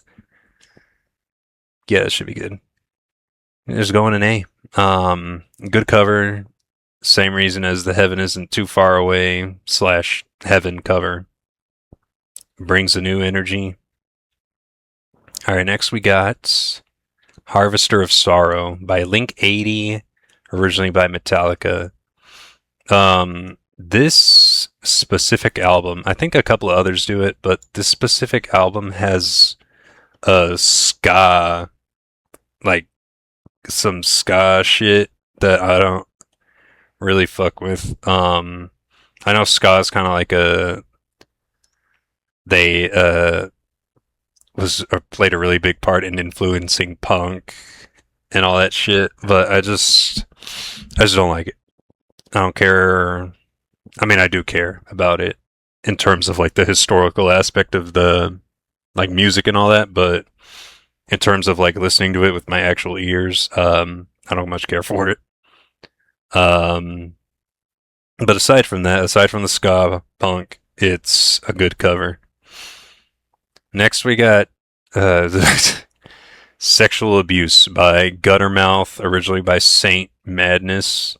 Yeah, that should be good. It's going in A. Good cover. Same reason as the Heaven Isn't Too Far Away / Heaven cover. Brings a new energy. All right, next we got Harvester of Sorrow by Link 80, originally by Metallica. This specific album, I think a couple of others do it, but this specific album has a ska, like some ska shit that I don't really fuck with. I know ska is kind of like they played a really big part in influencing punk and all that shit, but I just don't like it. I don't care. I mean, I do care about it in terms of like the historical aspect of the like music and all that, but in terms of like listening to it with my actual ears, I don't much care for it. But aside from that, aside from the ska punk, it's a good cover. Next we got Sexual Abuse by Guttermouth, originally by Saint Madness.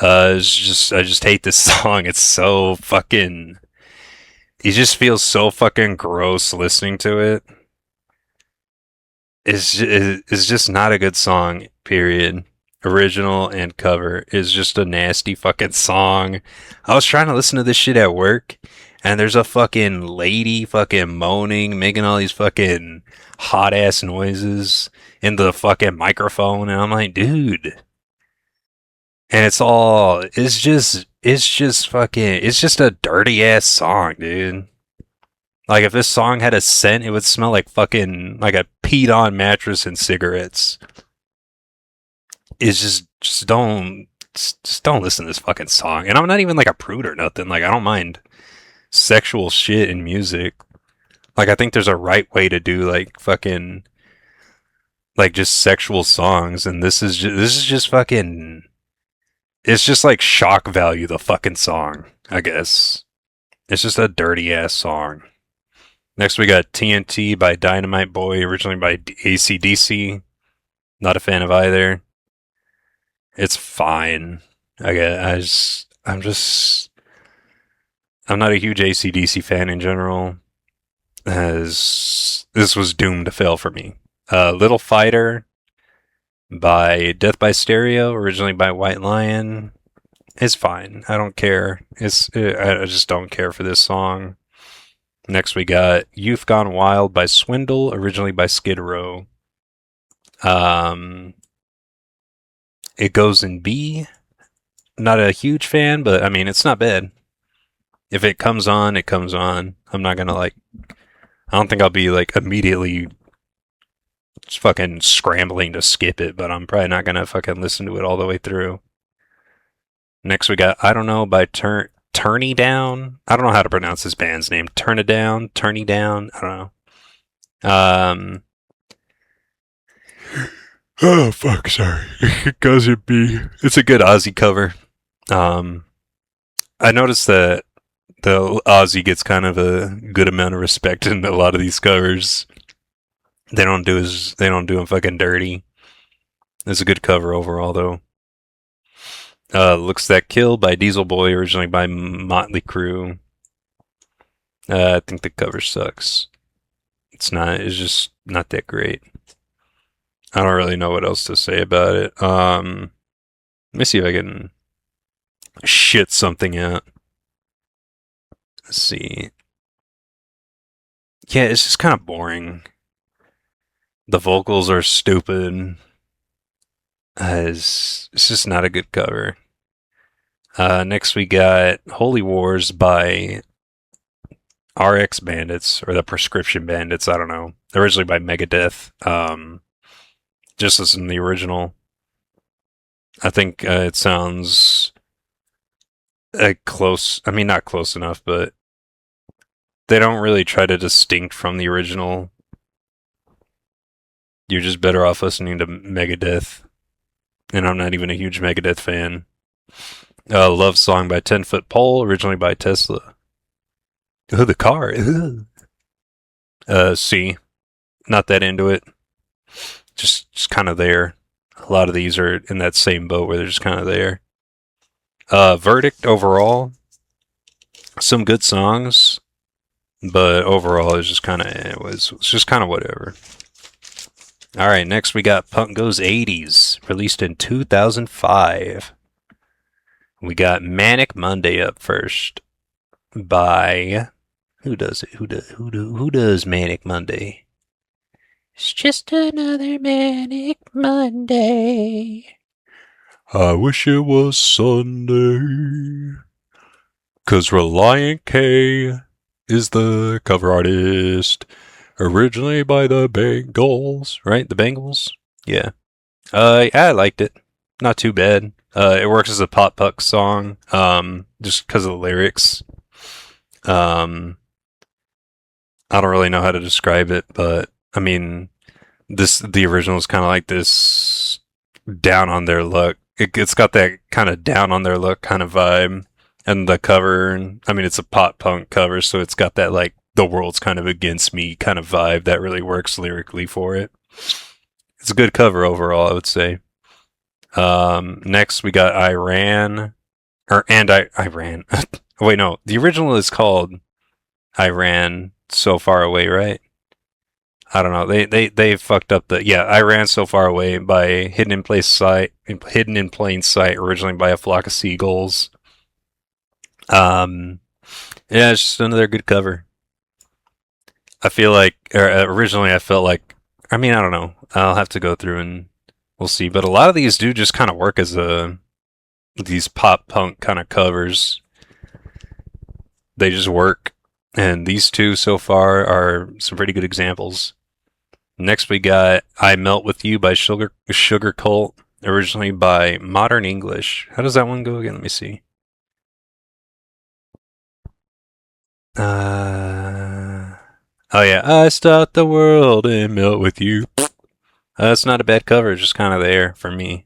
I just hate this song. It's so fucking, it just feels so fucking gross listening to it. It's just not a good song, period. Original and cover is just a nasty fucking song. I was trying to listen to this shit at work, and there's a fucking lady fucking moaning, making all these fucking hot ass noises in the fucking microphone, and I'm like, dude. And it's just a dirty ass song, dude. Like, if this song had a scent, it would smell like fucking, like a peed on mattress and cigarettes. It's just don't just don't listen to this fucking song. And I'm not even like a prude or nothing. Like, I don't mind sexual shit in music. Like, I think there's a right way to do like fucking like just sexual songs, and this is just fucking. It's just like shock value. The fucking song, I guess. It's just a dirty ass song. Next, we got TNT by Dynamite Boy, originally by AC/DC. Not a fan of either. It's fine. I'm not a huge AC/DC fan in general, as this was doomed to fail for me. Little Fighter by Death by Stereo, originally by White Lion, is fine. I don't care. I just don't care for this song. Next, we got Youth Gone Wild by Swindle, originally by Skid Row. It Goes in B. Not a huge fan, but I mean, it's not bad. If it comes on, it comes on. I'm not gonna like. I don't think I'll be like immediately fucking scrambling to skip it, but I'm probably not gonna fucking listen to it all the way through. Next, we got I Don't Know by Turny Down. I don't know how to pronounce this band's name. Turny Down. I don't know. Oh fuck, sorry. It goes in B. It's a good Ozzy cover. I noticed that the Ozzy gets kind of a good amount of respect in a lot of these covers. They don't do him fucking dirty. It's a good cover overall, though. Looks That Kill by Diesel Boy, originally by Motley Crue. I think the cover sucks. It's just not that great. I don't really know what else to say about it. Let me see if I can shit something out. Let's see. Yeah, it's just kind of boring. The vocals are stupid. It's just not a good cover. Next, we got Holy Wars by RX Bandits, or the Prescription Bandits, I don't know. Originally by Megadeth. Just listen to the original. I think it sounds close. I mean, not close enough, but they don't really try to distinct from the original. You're just better off listening to Megadeth. And I'm not even a huge Megadeth fan. Love Song by 10 Foot Pole, originally by Tesla. Oh, the car. C. Not that into it. Just kind of there. A lot of these are in that same boat where they're just kind of there. Verdict overall. Some good songs. But overall, it's just kind of, it's just kind of whatever. Alright, next we got Punk Goes 80s, released in 2005. We got Manic Monday up first by... Who does it? Who does Manic Monday? It's just another Manic Monday. I wish it was Sunday. 'Cause Reliant K is the cover artist. Originally by the Bengals, right? The Bengals? Yeah. I liked it. Not too bad. It works as a pop punk song, just because of the lyrics. I don't really know how to describe it, but I mean, the original is kind of like this down on their luck. It's got that kind of down on their luck kind of vibe, and the cover. I mean, it's a pop punk cover, so it's got that like the world's kind of against me kind of vibe that really works lyrically for it. It's a good cover overall, I would say. Next we got Iran. Iran. Wait, no. The original is called Iran So Far Away, right? I don't know. They fucked up the Iran So Far Away by Hidden in Plain Sight, originally by A Flock of Seagulls. Yeah, it's just another good cover. I feel like, originally I felt like, I mean, I don't know. I'll have to go through and we'll see. But a lot of these do just kind of work as these pop punk kind of covers. They just work. And these two so far are some pretty good examples. Next we got I Melt With You by Sugar Cult, originally by Modern English. How does that one go again? Let me see. Uh, oh yeah, I start the world and melt with you. It's not a bad cover, it's just kind of there for me.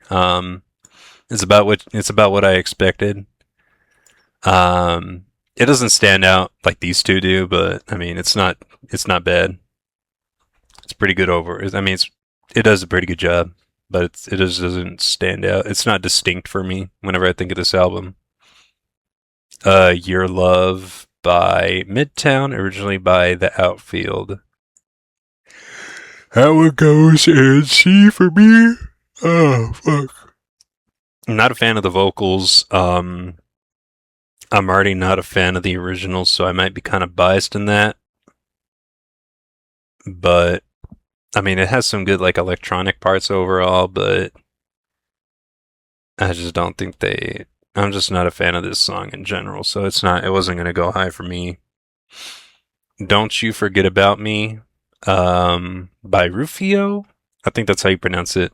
It's about what I expected. It doesn't stand out like these two do, but I mean, it's not bad. It's pretty good over. I mean, it does a pretty good job, but it just doesn't stand out. It's not distinct for me whenever I think of this album. Your Love by Midtown, originally by The Outfield. How it goes and C for me. Oh fuck. I'm not a fan of the vocals. I'm already not a fan of the originals, so I might be kind of biased in that. But I mean, it has some good like electronic parts overall, but I just don't think they. I'm just not a fan of this song in general, so it's not. It wasn't gonna go high for me. Don't You Forget About Me, by Rufio. I think that's how you pronounce it.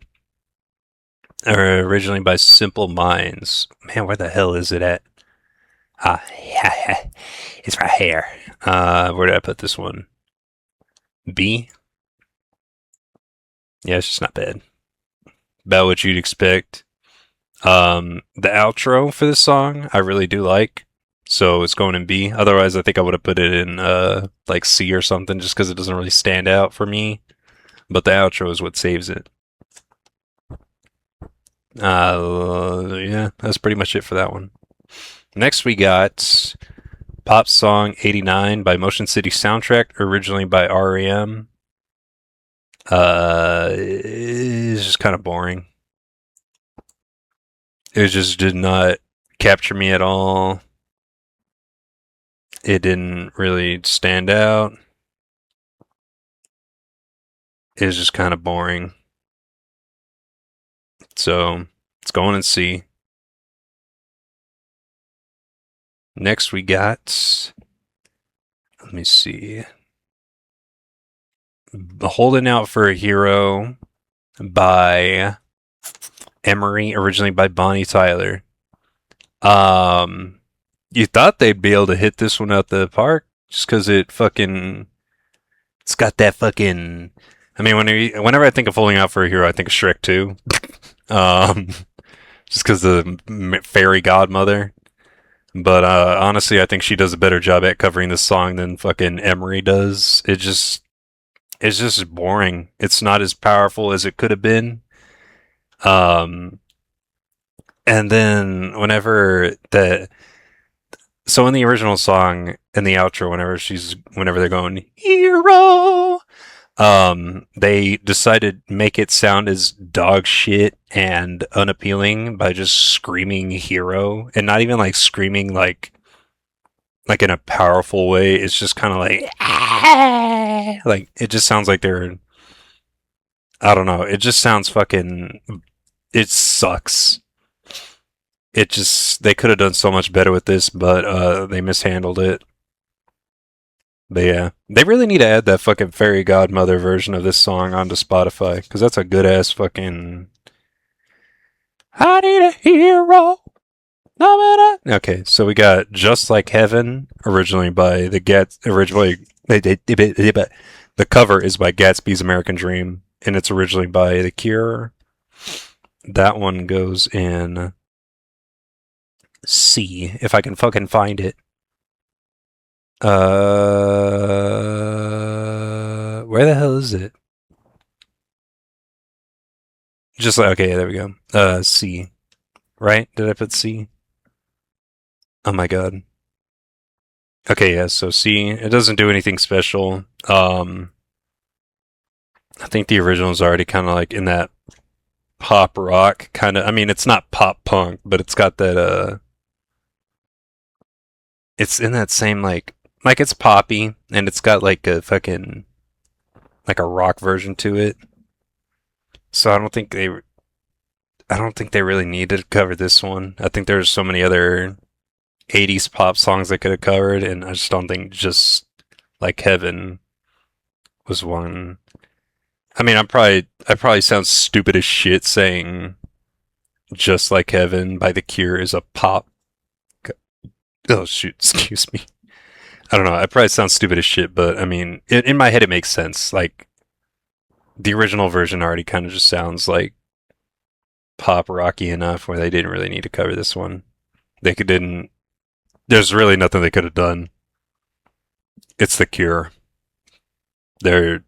Or originally by Simple Minds. Man, where the hell is it at? Ah, yeah, it's right here. Where did I put this one? B. Yeah, it's just not bad. About what you'd expect. The outro for this song, I really do like. So it's going in B. Otherwise, I think I would have put it in like C or something, just because it doesn't really stand out for me. But the outro is what saves it. Yeah, that's pretty much it for that one. Next, we got Pop Song 89 by Motion City Soundtrack, originally by REM. It's just kind of boring. It just did not capture me at all. It didn't really stand out. It was just kind of boring. So it's going in C. Next we got, let me see, Holding Out for a Hero by Emery, originally by Bonnie Tyler. You thought they'd be able to hit this one out the park just because it's got that fucking. I mean, whenever I think of Holding Out for a Hero, I think of Shrek 2. um, just because the fairy godmother. But honestly, I think she does a better job at covering this song than fucking Emery does. It's just boring. It's not as powerful as it could have been. Um, and then so in the original song, in the outro, whenever they're going hero, they decided to make it sound as dog shit and unappealing by just screaming hero, and not even like screaming like in a powerful way. It's just kind of like like it just sounds like they're. I don't know. It just sounds fucking. It sucks. They could have done so much better with this, but they mishandled it. But yeah, they really need to add that fucking fairy godmother version of this song onto Spotify, because that's a good ass fucking. I need a hero. Okay, so we got Just Like Heaven, originally by the Gats. Originally, the cover is by Gatsby's American Dream, and it's originally by The Cure. That one goes in C, if I can fucking find it. Where the hell is it? Just like, okay, there we go. C. Right? Did I put C? Oh my god. Okay, yeah, so C. It doesn't do anything special. I think the original is already kind of like in that pop rock kind of. I mean, it's not pop punk, but it's got that. It's in that same like it's poppy, and it's got like a fucking like a rock version to it. So I don't think they really needed to cover this one. I think there's so many other 80s pop songs they could have covered, and I just don't think Just Like Heaven was one. I mean, I probably sound stupid as shit saying Just Like Heaven by The Cure is a pop. Oh, shoot, excuse me. I don't know. I probably sound stupid as shit, but I mean, in my head, it makes sense. Like, the original version already kind of just sounds like pop rocky enough where they didn't really need to cover this one. Didn't. There's really nothing they could have done. It's The Cure. There,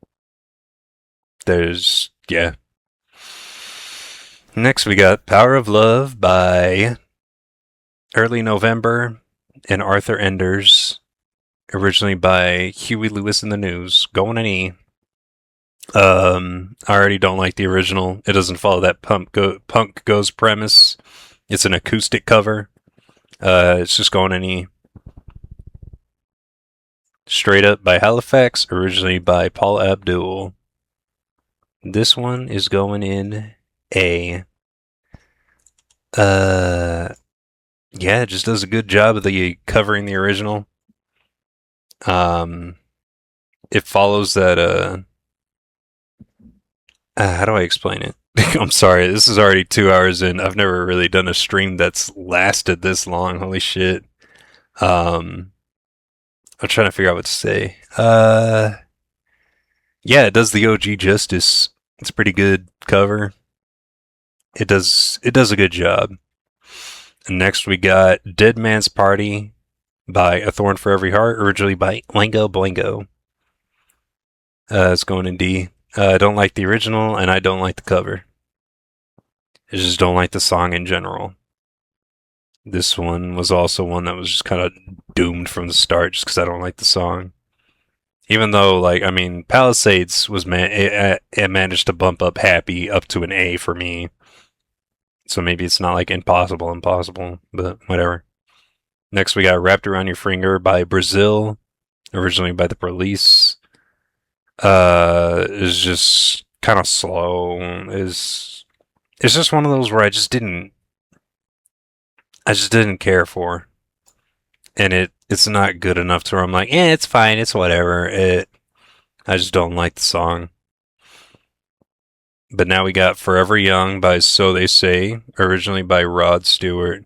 yeah. Next, we got Power of Love by Early November and Arthur Enders, originally by Huey Lewis and the News. Going an E. I already don't like the original. It doesn't follow that punk goes premise. It's an acoustic cover. It's just going an E. Straight Up by Halifax, originally by Paul Abdul. This one is going in A. Yeah, it just does a good job of the covering the original. It follows that. How do I explain it? I'm sorry, this is already 2 hours in. I've never really done a stream that's lasted this long. Holy shit. I'm trying to figure out what to say. Yeah, it does the OG justice. It's a pretty good cover. It does a good job. And next we got Dead Man's Party by A Thorn for Every Heart, originally by Lango Blango. It's going in D. I don't like the original, and I don't like the cover. I just don't like the song in general. This one was also one that was just kind of doomed from the start, just because I don't like the song. Even though, like, I mean, Palisades was it managed to bump up Happy up to an A for me. So maybe it's not like impossible, but whatever. Next, we got Wrapped Around Your Finger by Brazil, originally by The Police. Is just kind of slow. It's just one of those where I just didn't care for, and it's not good enough to where I'm like, it's fine, it's whatever. I just don't like the song. But now we got Forever Young by So They Say, originally by Rod Stewart.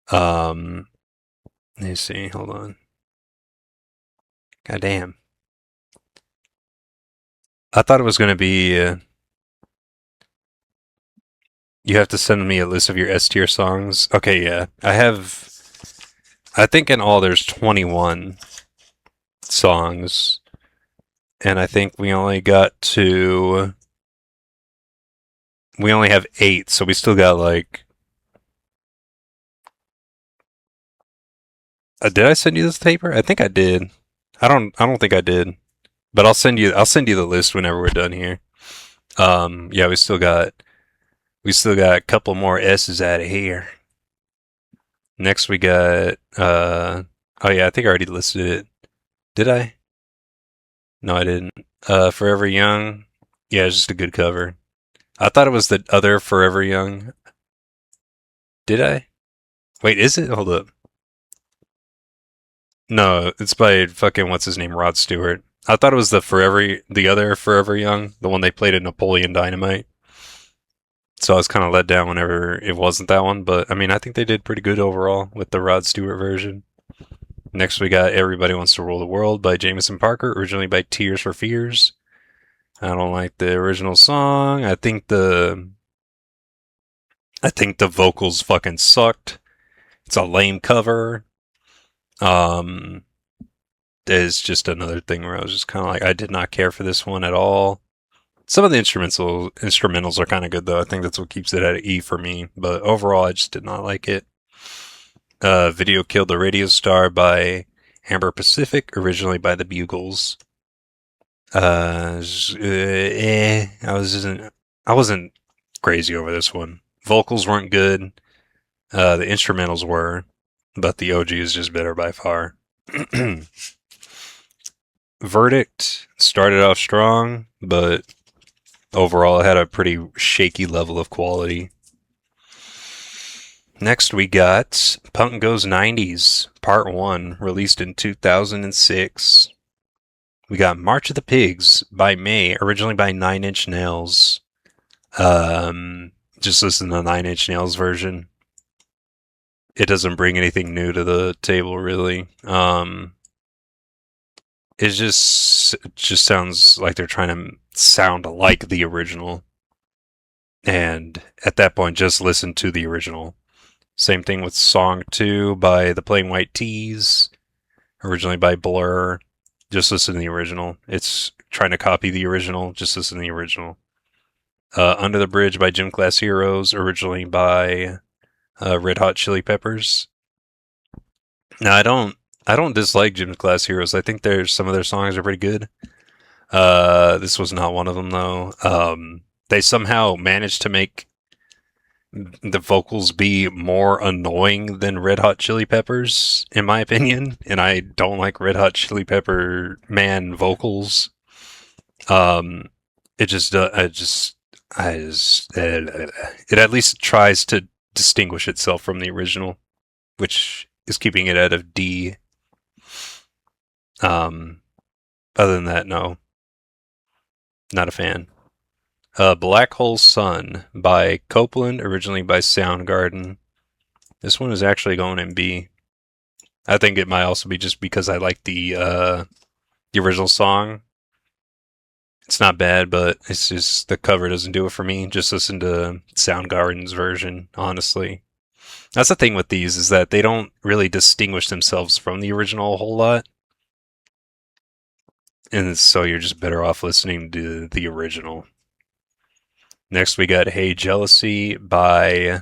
Let me see, hold on. God damn. I thought it was going to be. You have to send me a list of your S tier songs. Okay, yeah. I think in all there's 21 songs. And I think we only have 8, so we still got like. Did I send you this paper? I think I did. I don't think I did. But I'll send you the list whenever we're done here. Yeah, we still got a couple more S's out of here. Next we got oh yeah, I think I already listed it. Did I? No, I didn't. Forever Young. Yeah, it's just a good cover. I thought it was the other Forever Young. Did I? Wait, is it? Hold up. No, it's by fucking what's his name, Rod Stewart. I thought it was the other Forever Young, the one they played at Napoleon Dynamite. So I was kind of let down whenever it wasn't that one, but I mean, I think they did pretty good overall with the Rod Stewart version. Next, we got Everybody Wants to Rule the World by Jameson Parker, originally by Tears for Fears. I don't like the original song. I think the vocals fucking sucked. It's a lame cover. There's just another thing where I was just kind of like, I did not care for this one at all. Some of the instrumentals are kind of good though. I think that's what keeps it at an E for me. But overall, I just did not like it. Video Killed the Radio Star by Amber Pacific, originally by the Bugles. I wasn't crazy over this one. Vocals weren't good. The instrumentals were, but the OG is just better by far. Verdict started off strong, but overall it had a pretty shaky level of quality. Next we got Punk Goes 90s, Part 1, released in 2006. We got March of the Pigs by May, originally by Nine Inch Nails. Just listen to Nine Inch Nails version. It doesn't bring anything new to the table, really. It just sounds like they're trying to sound like the original, and at that point, just listen to the original. Same thing with Song 2 by the Plain White Tees, originally by Blur. Just listen to the original. It's trying to copy the original. Just listen to the original. Under the Bridge by Gym Class Heroes, originally by Red Hot Chili Peppers. Now, I don't dislike Gym Class Heroes. I think there's some of their songs are pretty good. This was not one of them though. They somehow managed to make the vocals be more annoying than Red Hot Chili Peppers, in my opinion. And I don't like Red Hot Chili Pepper man vocals. Um, it just, it at least tries to distinguish itself from the original, which is keeping it out of D. Other than that, no, not a fan. Black Hole Sun by Copeland, originally by Soundgarden. This one is actually going in B. I think it might also be just because I like the original song. It's not bad, but it's just the cover doesn't do it for me. Just listen to Soundgarden's version, honestly. That's the thing with these is that they don't really distinguish themselves from the original a whole lot. And so you're just better off listening to the original. Next, we got Hey Jealousy by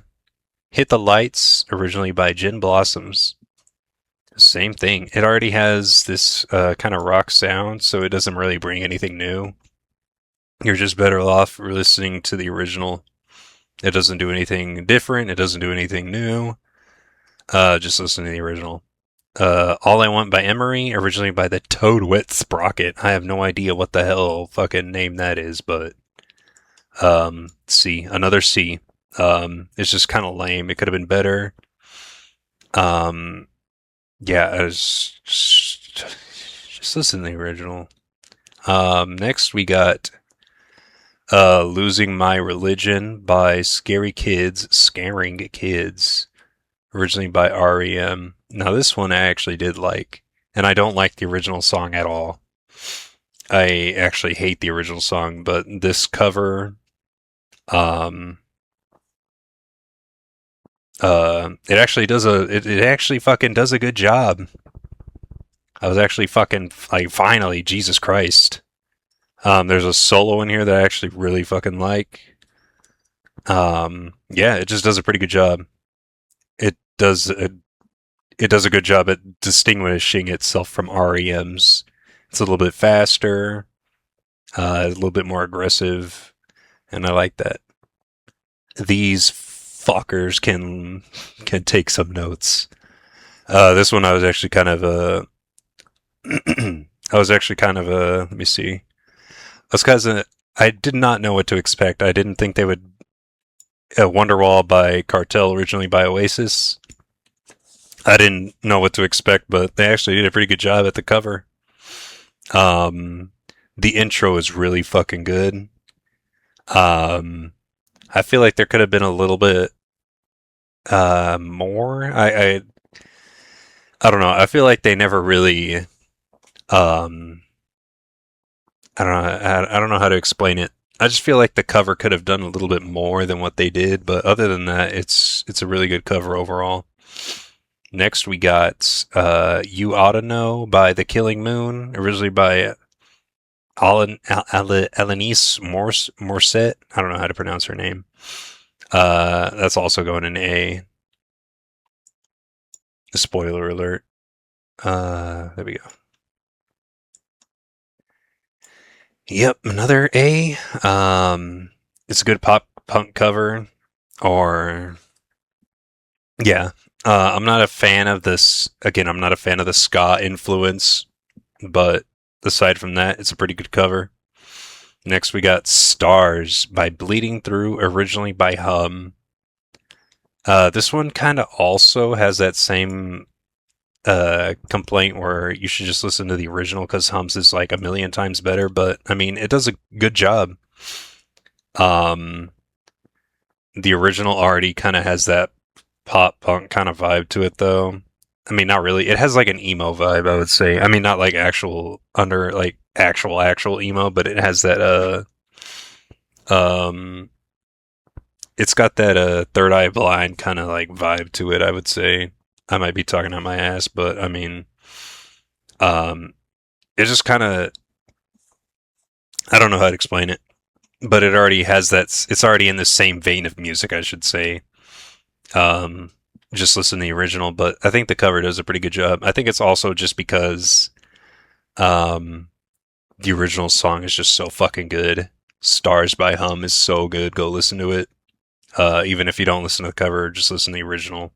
Hit the Lights, originally by Gin Blossoms. Same thing. It already has this kind of rock sound, so it doesn't really bring anything new. You're just better off listening to the original. It doesn't do anything different. It doesn't do anything new. Just listen to the original. All I Want by Emery, originally by the Toad Wet Sprocket. I have no idea what the hell fucking name that is, but C, another C. It's just kind of lame. It could have been better. Yeah, just listen to the original. Next we got Losing My Religion by Scary Kids, Scaring Kids, originally by REM. Now this one I actually did like, and I don't like the original song at all. I actually hate the original song, but this cover, it actually does it actually fucking does a good job. I was actually fucking like, finally, Jesus Christ. There's a solo in here that I actually really fucking like. Yeah, it just does a pretty good job. It does it does a good job at distinguishing itself from REM's. It's a little bit faster, a little bit more aggressive, and I like that. These fuckers can take some notes. This one I was actually kind of let me see. I did not know what to expect. I didn't think they would. Wonderwall by Cartel, originally by Oasis. I didn't know what to expect, but they actually did a pretty good job at the cover. The intro is really fucking good. I feel like there could have been a little bit more. I don't know. I feel like they never really. I don't know. I don't know how to explain it. I just feel like the cover could have done a little bit more than what they did, but other than that, it's a really good cover overall. Next, we got "You Oughta Know" by The Killing Moon, originally by Alanis Morissette. I don't know how to pronounce her name. That's also going in A. Spoiler alert. There we go. Yep, another A. It's a good pop punk cover, or yeah. I'm not a fan of this. Again, I'm not a fan of the ska influence, but aside from that, it's a pretty good cover. Next, we got Stars by Bleeding Through, originally by Hum. This one kind of also has that same complaint where you should just listen to the original because Hum's is like a million times better, but I mean, it does a good job. The original already kind of has that pop punk kind of vibe to it, though. I mean, not really. It has like an emo vibe, I would say. I mean, not like actual under like actual emo, but it has that um it's got that third eye blind kind of like vibe to it, I would say. I might be talking out my ass, but I mean, um it just kind of, I don't know how to explain it, but it already has that. It's already in the same vein of music, I should say. Um, just listen to the original, but I think the cover does a pretty good job. I think it's also just because um, the original song is just so fucking good. Stars by Hum is so good. Go listen to it. Even if you don't listen to the cover, just listen to the original.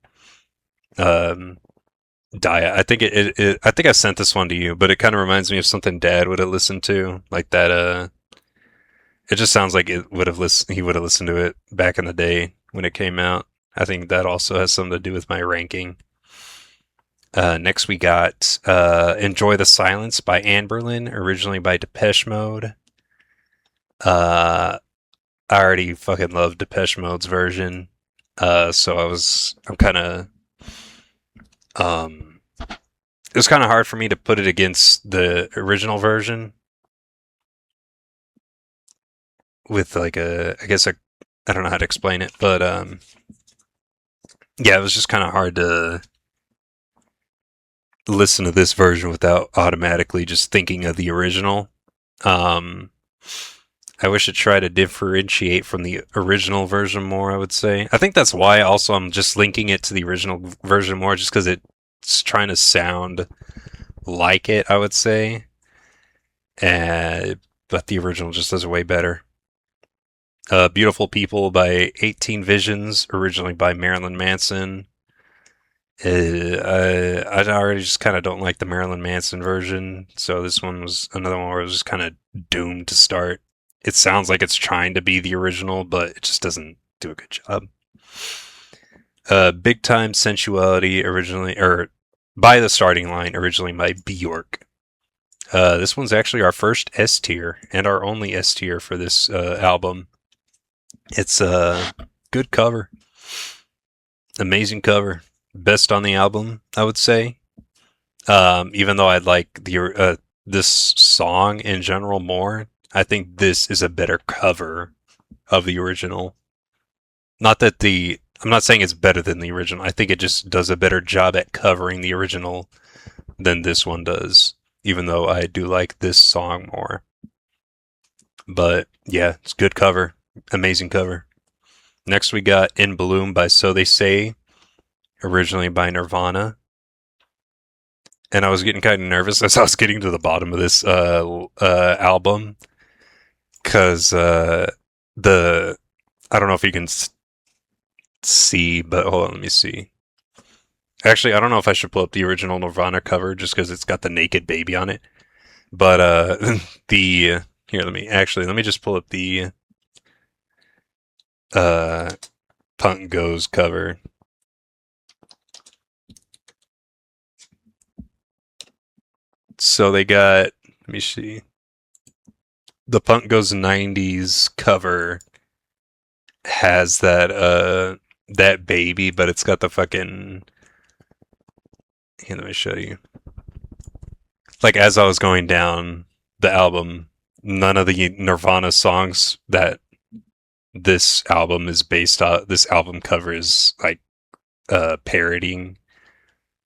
Um, Dia. I think I think I sent this one to you, but it kind of reminds me of something Dad would have listened to, like that. It just sounds like it would have he would have listened to it back in the day when it came out. I think that also has something to do with my ranking. Next, we got Enjoy the Silence by Anberlin, originally by Depeche Mode. I already fucking love Depeche Mode's version. So I'm kind of, um, it was kind of hard for me to put it against the original version with like I guess I don't know how to explain it, but yeah, it was just kind of hard to listen to this version without automatically just thinking of the original. Um, I wish it tried to differentiate from the original version more, I would say. I think that's why also I'm just linking it to the original version more, just because it's trying to sound like it, I would say. But the original just does it way better. Beautiful People by 18 Visions, originally by Marilyn Manson. I already just kind of don't like the Marilyn Manson version, so this one was another one where it was just kind of doomed to start. It sounds like it's trying to be the original, but it just doesn't do a good job. Big Time Sensuality, originally, or by the Starting Line, originally by Bjork. This one's actually our first S tier and our only S tier for this album. It's a good cover, amazing cover, best on the album, I would say. Even though I like this song in general more, I think this is a better cover of the original. Not that I'm not saying it's better than the original. I think it just does a better job at covering the original than this one does. Even though I do like this song more. But yeah, it's good cover, amazing cover. Next we got In Bloom by So They Say, originally by Nirvana. And I was getting kind of nervous as I was getting to the bottom of this album, because the I don't know if you can see, but hold on, let me see. Actually, I don't know if I should pull up the original Nirvana cover just because it's got the naked baby on it. But the here, let me just pull up the uh Punk Goes cover. So they got, let me see. The Punk Goes 90s cover has that baby, but it's got the fucking, here, let me show you. Like as I was going down the album, none of the Nirvana songs that this album is based on, this album cover is like parodying.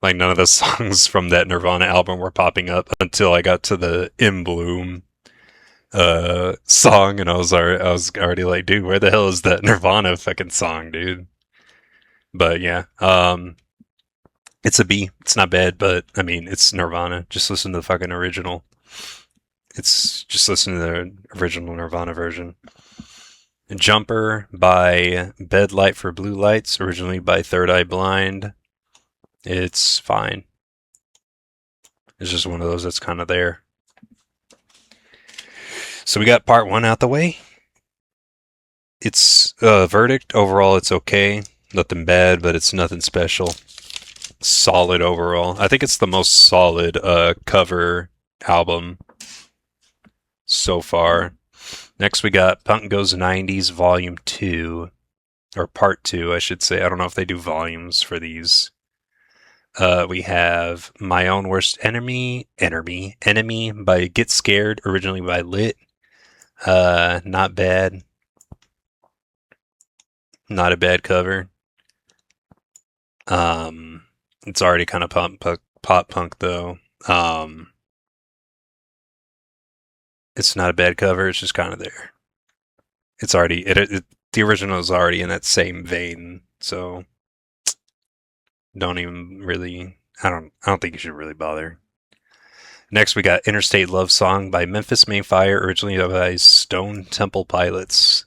Like none of the songs from that Nirvana album were popping up until I got to the In Bloom song, and I was already like, dude, where the hell is that Nirvana fucking song, dude? But yeah, it's a B. It's not bad, but I mean, it's Nirvana. Just listen to the fucking original. It's just listen to the original Nirvana version. Jumper by Bed Light for Blue Lights, originally by Third Eye Blind. It's fine. It's just one of those that's kind of there. So we got part one out the way. It's verdict. Overall, it's okay. Nothing bad, but it's nothing special. Solid overall. I think it's the most solid cover album so far. Next, we got Punk Goes 90s Volume 2. or part two, I should say. I don't know if they do volumes for these. We have My Own Worst Enemy by Get Scared, originally by Lit. Not bad. Not a bad cover. It's already kind of pop punk though. It's not a bad cover. It's just kind of there. It's already the original is already in that same vein, so don't even really. I don't think you should really bother. Next, we got Interstate Love Song by Memphis May Fire, originally by Stone Temple Pilots.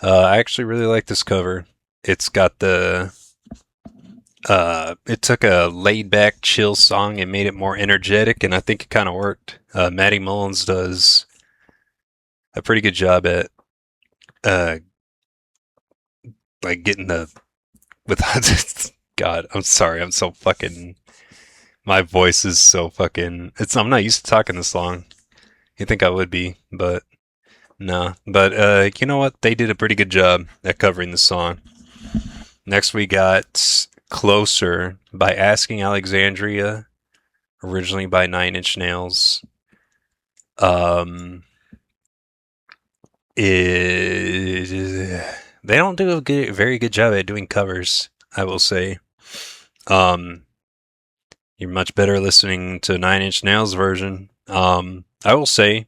I actually really like this cover. It's got it took a laid back, chill song and made it more energetic, and I think it kind of worked. Maddie Mullins does a pretty good job at uh, like getting the with God. I'm sorry. I'm so fucking. My voice is so fucking. I'm not used to talking this long. You think I would be, but no. But you know what? They did a pretty good job at covering the song. Next, we got Closer by Asking Alexandria, originally by Nine Inch Nails. They don't do a very good job at doing covers, I will say. You're much better listening to Nine Inch Nails version. I will say,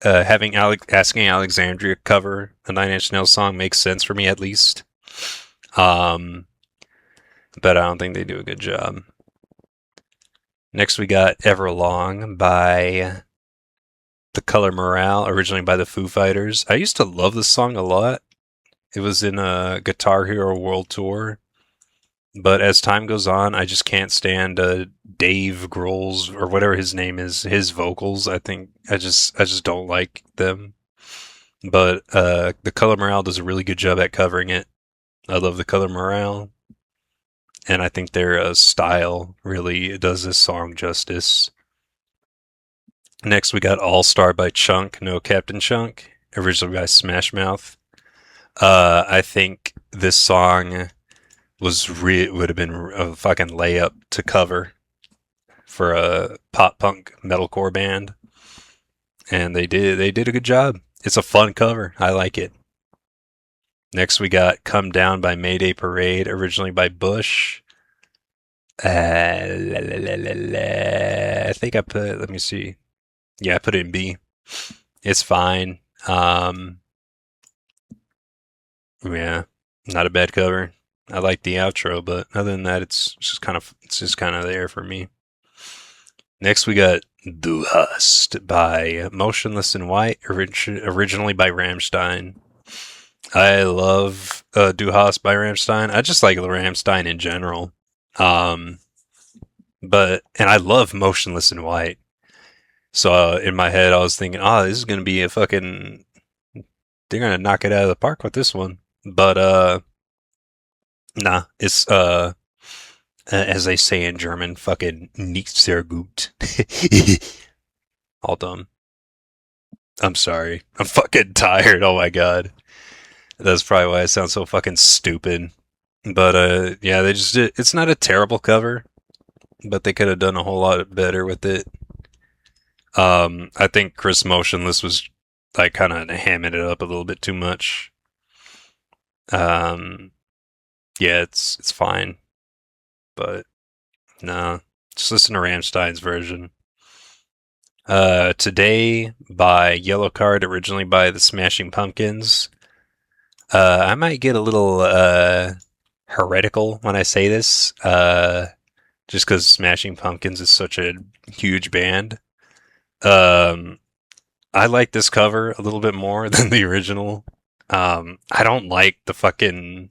having Asking Alexandria cover a Nine Inch Nails song makes sense for me at least. But I don't think they do a good job. Next, we got Everlong by The Color Morale, originally by the Foo Fighters. I used to love this song a lot. It was in a Guitar Hero World Tour. But as time goes on, I just can't stand Dave Grohl's or whatever his name is, his vocals. I think I just don't like them. But The Color Morale does a really good job at covering it. I love The Color Morale. And I think their style really does this song justice. Next, we got All Star by Chunk, No Captain Chunk, originally by Smash Mouth. I think this song would have been a fucking layup to cover for a pop punk metalcore band, and they did a good job. It's a fun cover. I like it. Next, we got Come Down by Mayday Parade, originally by Bush. I think I put, let me see. Yeah, I put it in B. It's fine. Yeah, not a bad cover. I like the outro, but other than that, it's just kind of there for me. Next, we got Du Hast by Motionless in White, originally by Rammstein. I love Du Hast by Rammstein. I just like Rammstein in general. And I love Motionless in White. So in my head, I was thinking, this is gonna be a fucking. They're gonna knock it out of the park with this one. But nah, it's as they say in German, fucking nicht sehr gut. All dumb. I'm sorry. I'm fucking tired. Oh my god. That's probably why I sound so fucking stupid. But yeah, they just did. It's not a terrible cover, but they could have done a whole lot better with it. I think Chris Motionless was like kind of hamming it up a little bit too much. Yeah, it's fine, but no, just listen to Rammstein's version. Today by Yellow Card, originally by the Smashing Pumpkins. I might get a little heretical when I say this, just because Smashing Pumpkins is such a huge band. I like this cover a little bit more than the original. I don't like the fucking.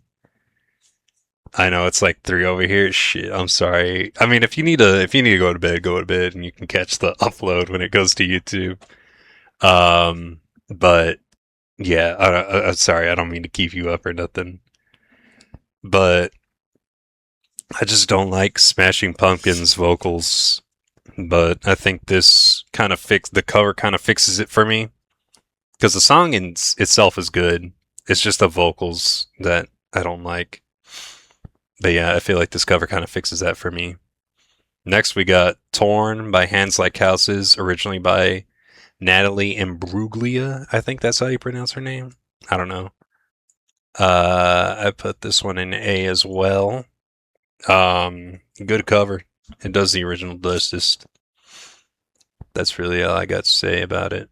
I know it's like 3 over here. Shit, I'm sorry. I mean, if you need to go to bed, and you can catch the upload when it goes to YouTube. But yeah, I'm sorry. I don't mean to keep you up or nothing. But I just don't like Smashing Pumpkins vocals. But I think this kind of the cover kind of fixes it for me. Because the song in itself is good. It's just the vocals that I don't like. But yeah, I feel like this cover kind of fixes that for me. Next, we got Torn by Hands Like Houses, originally by Natalie Imbruglia. I think that's how you pronounce her name. I don't know. I put this one in A as well. Good cover. It does the original justice. That's really all I got to say about it.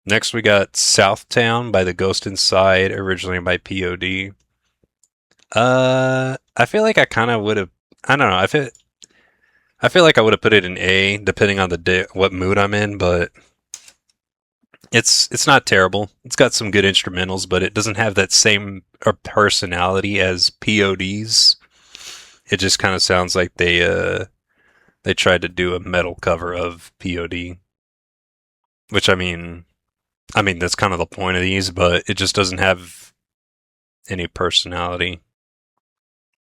Next, we got Southtown by The Ghost Inside, originally by POD. I feel like I kind of would have. I don't know. I feel like I would have put it in A, depending on the day, what mood I'm in. But it's not terrible. It's got some good instrumentals, but it doesn't have that same personality as POD's. It just kind of sounds like they tried to do a metal cover of POD, which I mean that's kind of the point of these, but it just doesn't have any personality,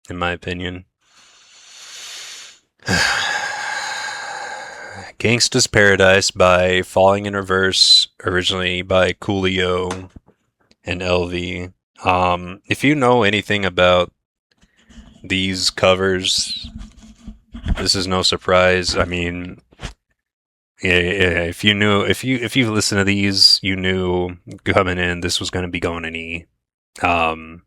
in my opinion. Gangsta's Paradise by Falling in Reverse, originally by Coolio and LV. If you know anything about these covers, this is no surprise. I mean, yeah, if you listen to these, you knew coming in this was going to be going in E. Um,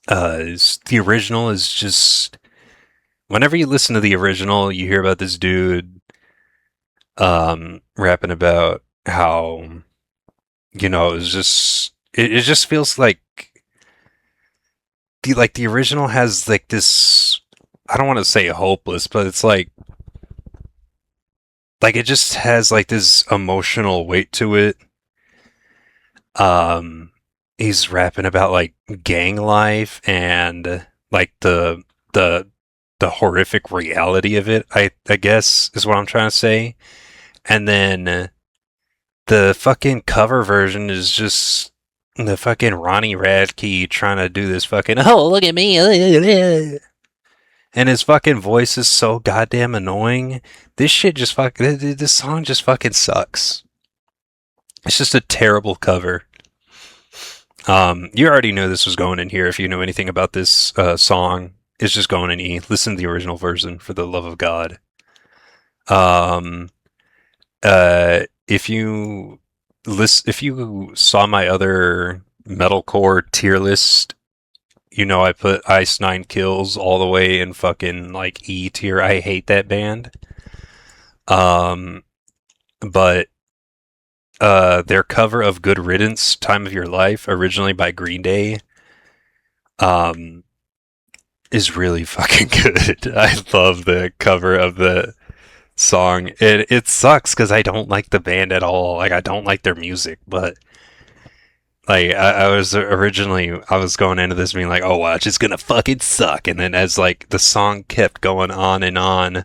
the original is just whenever you listen to the original, you hear about this dude rapping about how it just feels like the original has like this. I don't want to say hopeless, but it's like it just has like this emotional weight to it. Um, he's rapping about like gang life and like the the horrific reality of it. I guess is what I'm trying to say. And then the fucking cover version is just the fucking Ronnie Radke trying to do this fucking oh look at me and his fucking voice is so goddamn annoying. This shit just fucking this song just fucking sucks. It's just a terrible cover. You already knew this was going in here if you knew anything about this song. It's just going in E. Listen to the original version for the love of God. Um, if you saw my other metalcore tier list, I put Ice Nine Kills all the way in fucking like E tier. I hate that band. Um, but their cover of Good Riddance, Time of Your Life, originally by Green Day, um, is really fucking good. I love the cover of the song. It sucks because I don't like the band at all. Like I don't like their music, but like I was going into this being like, oh watch, it's gonna fucking suck. And then as like the song kept going on and on,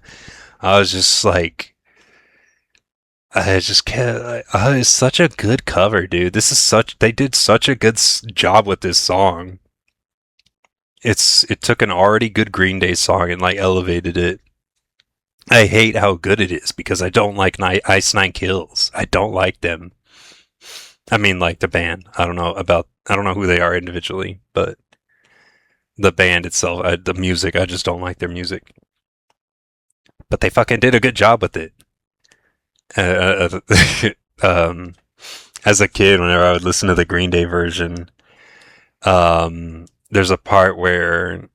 I was just like I just can't. It's such a good cover, dude. They did such a good job with this song. It took an already good Green Day song and like elevated it. I hate how good it is because I don't like Ice Nine Kills. I don't like them. I mean, like the band. I don't know who they are individually, but the band itself, the music, I just don't like their music. But they fucking did a good job with it. Um, as a kid, whenever I would listen to the Green Day version, there's a part where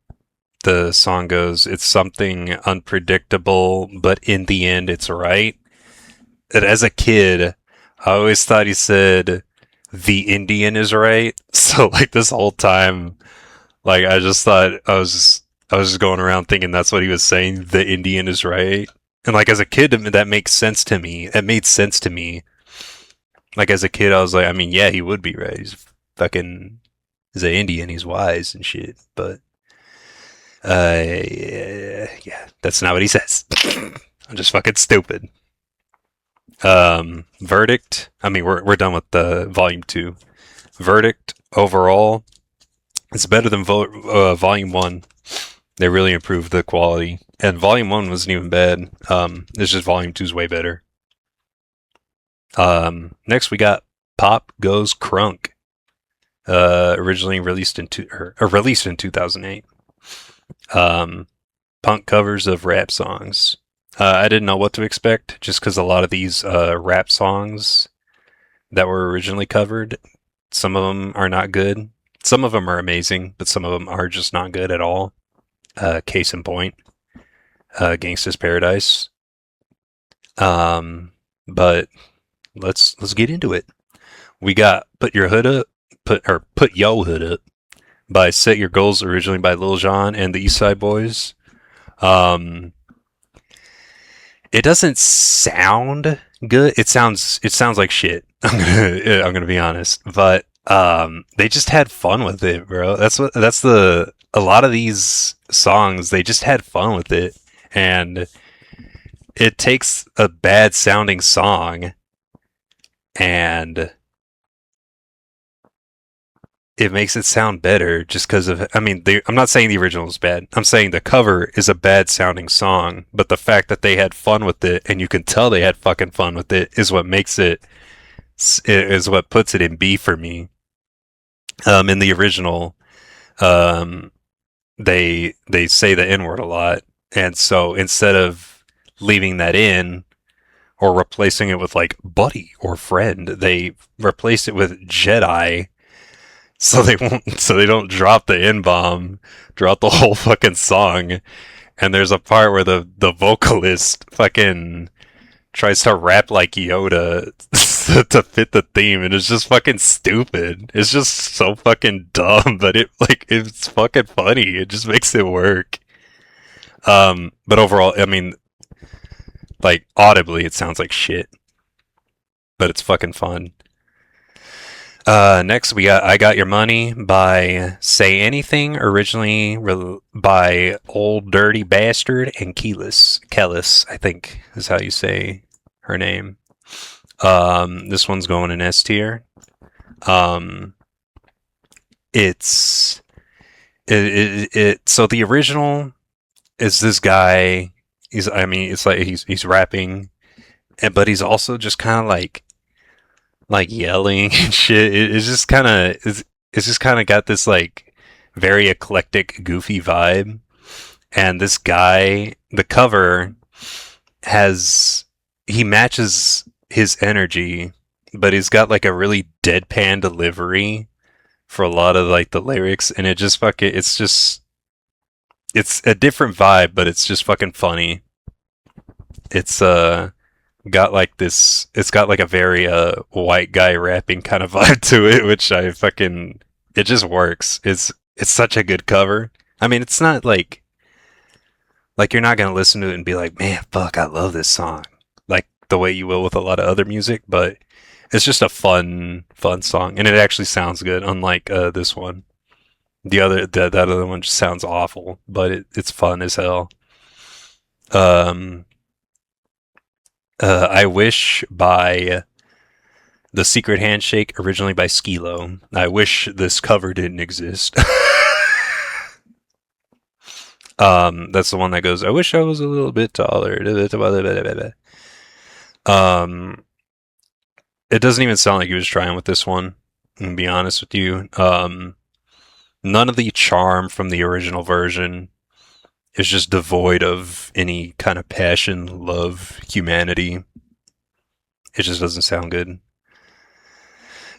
the song goes, "It's something unpredictable, but in the end, it's right." And as a kid, I always thought he said, "The Indian is right." So like this whole time, like I just thought I was just going around thinking that's what he was saying. The Indian is right. And like as a kid, that makes sense to me. It made sense to me. Like as a kid, I was like, I mean, yeah, he would be right. He's an Indian. He's wise and shit. But yeah, that's not what he says. I'm just fucking stupid. Verdict. I mean, we're done with the volume 2. Verdict overall, it's better than volume 1. They really improved the quality, and volume 1 wasn't even bad. It's just volume 2 is way better. Next we got Pop Goes Crunk Originally released in 2008. Um, Punk covers of rap songs. I didn't know what to expect just because a lot of these rap songs that were originally covered, some of them are not good. Some of them are amazing, but some of them are just not good at all. Case in point, Gangsta's Paradise. Um, but let's get into it. We got Put Your Hood Up, Put Yo Hood Up by Set Your Goals, originally by Lil Jon and the East Side Boys. Um, it doesn't sound good. It sounds like shit. I'm gonna be honest, but they just had fun with it, bro. That's the a lot of these songs they just had fun with it, and it takes a bad sounding song and it makes it sound better just because of I mean I'm not saying the original is bad. I'm saying the cover is a bad sounding song, but the fact that they had fun with it and you can tell they had fucking fun with it is what makes it is what puts it in B for me. In the original, um, they say the N word a lot, and so instead of leaving that in or replacing it with like buddy or friend, they replace it with Jedi so they don't drop the N bomb throughout the whole fucking song. And there's a part where the vocalist fucking tries to rap like Yoda to fit the theme, and it's just fucking stupid. It's just so fucking dumb, but it's fucking funny. It just makes it work. But overall, I mean, like audibly, it sounds like shit, but it's fucking fun. Next, we got "I Got Your Money" by Say Anything, originally by Old Dirty Bastard and Kellis, I think is how you say her name. This one's going in S tier. Um, it's so the original is this guy. I mean, it's like he's rapping, but he's also just kind of like yelling and shit. It's just kind of it's just kind of got this like very eclectic, goofy vibe. And this guy, the cover has he matches his energy, but he's got like a really deadpan delivery for a lot of like the lyrics, and it just fucking it's a different vibe, but it's just fucking funny. It's got like this it's got like a very white guy rapping kind of vibe to it, which I fucking it just works. It's such a good cover. I mean, it's not like you're not gonna listen to it and be like, man, fuck, I love this song, like the way you will with a lot of other music, but it's just a fun song, and it actually sounds good. Unlike this one, that other one just sounds awful, but it's fun as hell. Um, I Wish by The Secret Handshake, originally by Skilo. I wish this cover didn't exist. That's the one that goes, I wish I was a little bit taller. Um, it doesn't even sound like he was trying with this one, to be honest with you. None of the charm from the original version is just devoid of any kind of passion, love, humanity. It just doesn't sound good.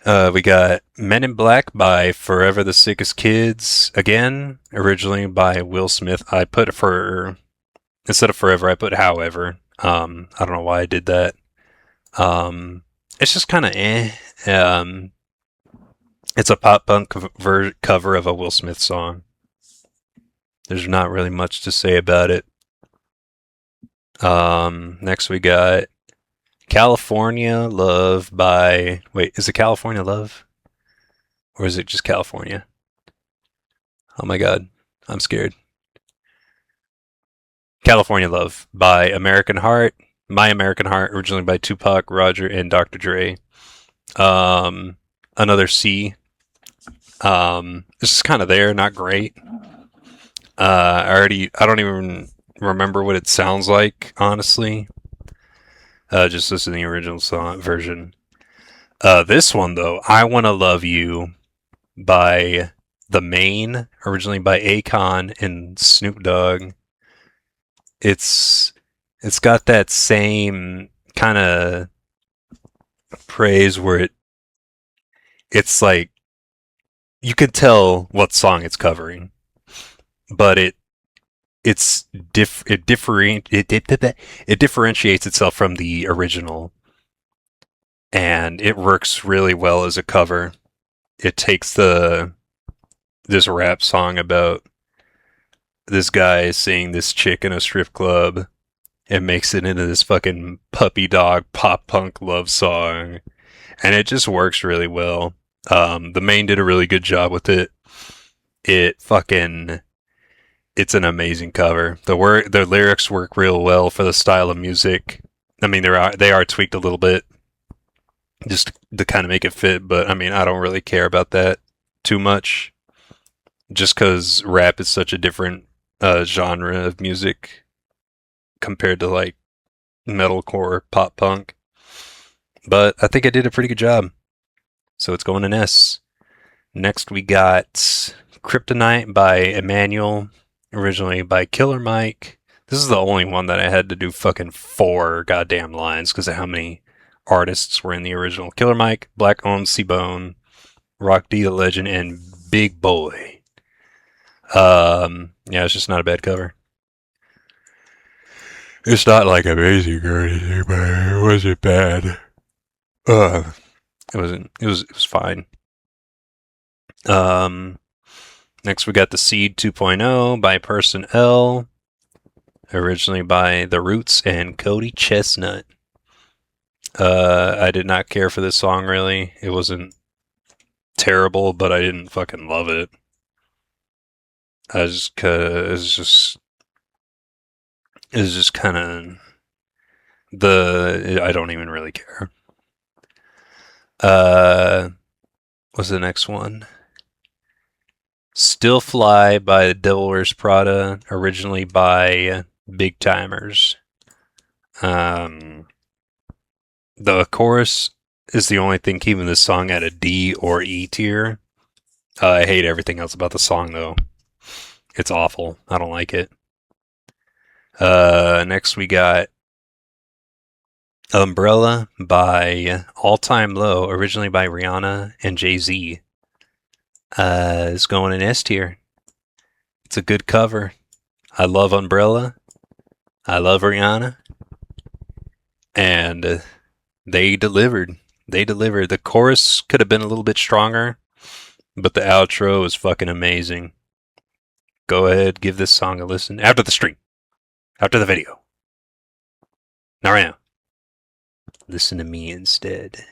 We got Men in Black by Forever the Sickest Kids, again, originally by Will Smith. I put it for, instead of Forever, I put However. I don't know why I did that. It's just kind of eh. It's a pop punk cover of a Will Smith song. There's not really much to say about it. Next we got California Love by... Wait, is it California Love? Or is it just California? Oh my god, I'm scared. California Love by American Heart. My American Heart, originally by Tupac, Roger, and Dr. Dre. Another C. It's just kind of there, not great. I don't even remember what it sounds like, honestly. Just listen to the original song version. This one though, I Wanna Love You. by The Main, originally by Akon and Snoop Dogg. It's it's got that same kind of praise where it's like you can tell what song it's covering, but it's it differentiates itself from the original, and it works really well as a cover. It takes the this rap song about this guy seeing this chick in a strip club and makes it into this fucking puppy dog pop punk love song, and it just works really well. The main did a really good job with it. It fucking it's an amazing cover. The lyrics work real well for the style of music. I mean, they are tweaked a little bit just to kind of make it fit, but I mean, I don't really care about that too much. Just because rap is such a different genre of music compared to like metalcore, pop punk. But I think I did a pretty good job. So it's going an S. Next, we got Kryptonite by Emmanuel, originally by Killer Mike. This is the only one that I had to do fucking 4 goddamn lines because of how many artists were in the original. Killer Mike, Black Om C-Bone, Rock D the Legend, and Big Boy. Yeah, it's just not a bad cover. It's not like amazing or anything, but it wasn't bad. Uh, it wasn't. It was fine. Um, Next we got the Seed 2.0 by Person L, originally by The Roots and Cody Chestnut. I did not care for this song really. It wasn't terrible, but I didn't fucking love it. I just it's just kind of I don't even really care. What's the next one? Still Fly by the Devil Wears Prada, originally by Big Timers. The chorus is the only thing keeping this song at a D or E tier. I hate everything else about the song though. It's awful. I don't like it. Next we got Umbrella by All Time Low, originally by Rihanna and Jay-Z. It's going in S tier. It's a good cover. I love Umbrella. I love Rihanna. And they delivered. They delivered. The chorus could have been a little bit stronger, but the outro is fucking amazing. Go ahead, give this song a listen after the stream, after the video. Not right now. Listen to me instead.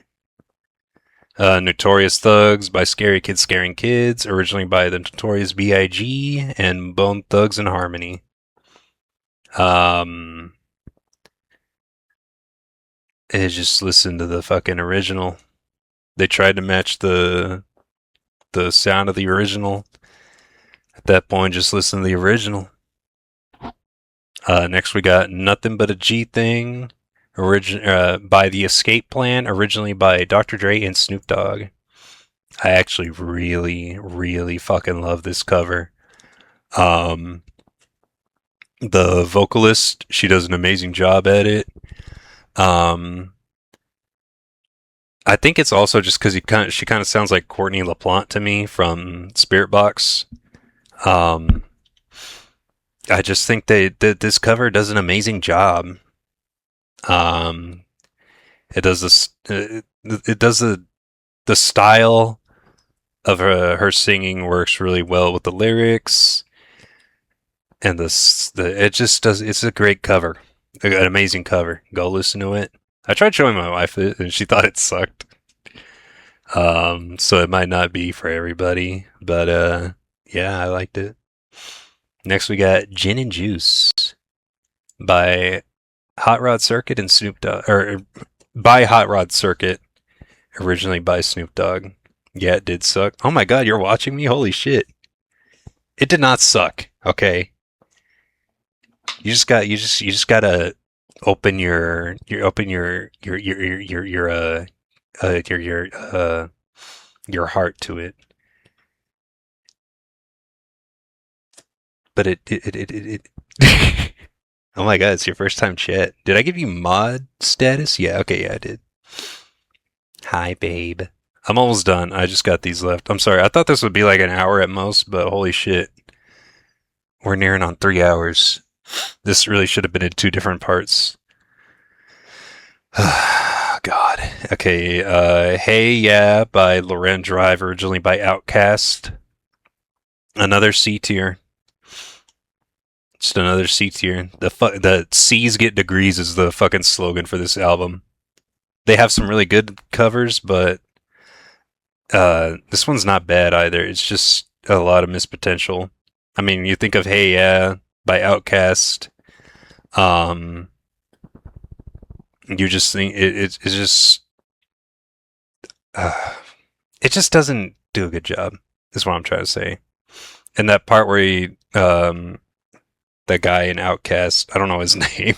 Notorious Thugs by Scary Kids Scaring Kids, originally by the Notorious B.I.G. and Bone Thugs and Harmony. Just listen to the fucking original. They tried to match the sound of the original. At that point, just listen to the original. Next, we got Nothing But a G Thing, by The Escape Plan, originally by Dr. Dre and Snoop Dogg. I actually really, really fucking love this cover. The vocalist, she does an amazing job at it. I think it's also just because she kind of sounds like Courtney LaPlante to me from Spirit Box. I just think this cover does an amazing job. It does this. It does the style of her singing works really well with the lyrics, and it just does. It's a great cover, an amazing cover. Go listen to it. I tried showing my wife it, and she thought it sucked. So it might not be for everybody, but yeah, I liked it. Next, we got Gin and Juice by Hot Rod Circuit and Snoop Dogg, or by Hot Rod Circuit, originally by Snoop Dogg. Yeah, it did suck. Oh my god, you're watching me? Holy shit! It did not suck. Okay, you just gotta open your heart to it. but it oh my god, it's your first time chat. Did I give you mod status? Yeah, okay, yeah, I did. Hi, babe. I'm almost done. I just got these left. I'm sorry. I thought this would be like an hour at most, but holy shit. We're nearing on 3 hours. This really should have been in two different parts. God. Okay, Hey Yeah by Loren Drive, originally by Outkast. Another C tier. Just another C tier. The C's get degrees is the fucking slogan for this album. They have some really good covers, but this one's not bad either. It's just a lot of missed potential. I mean, you think of Hey Yeah by Outkast. Um, you just think it's just uh, it just doesn't do a good job. Is what I'm trying to say. And that part where that guy in Outkast, I don't know his name,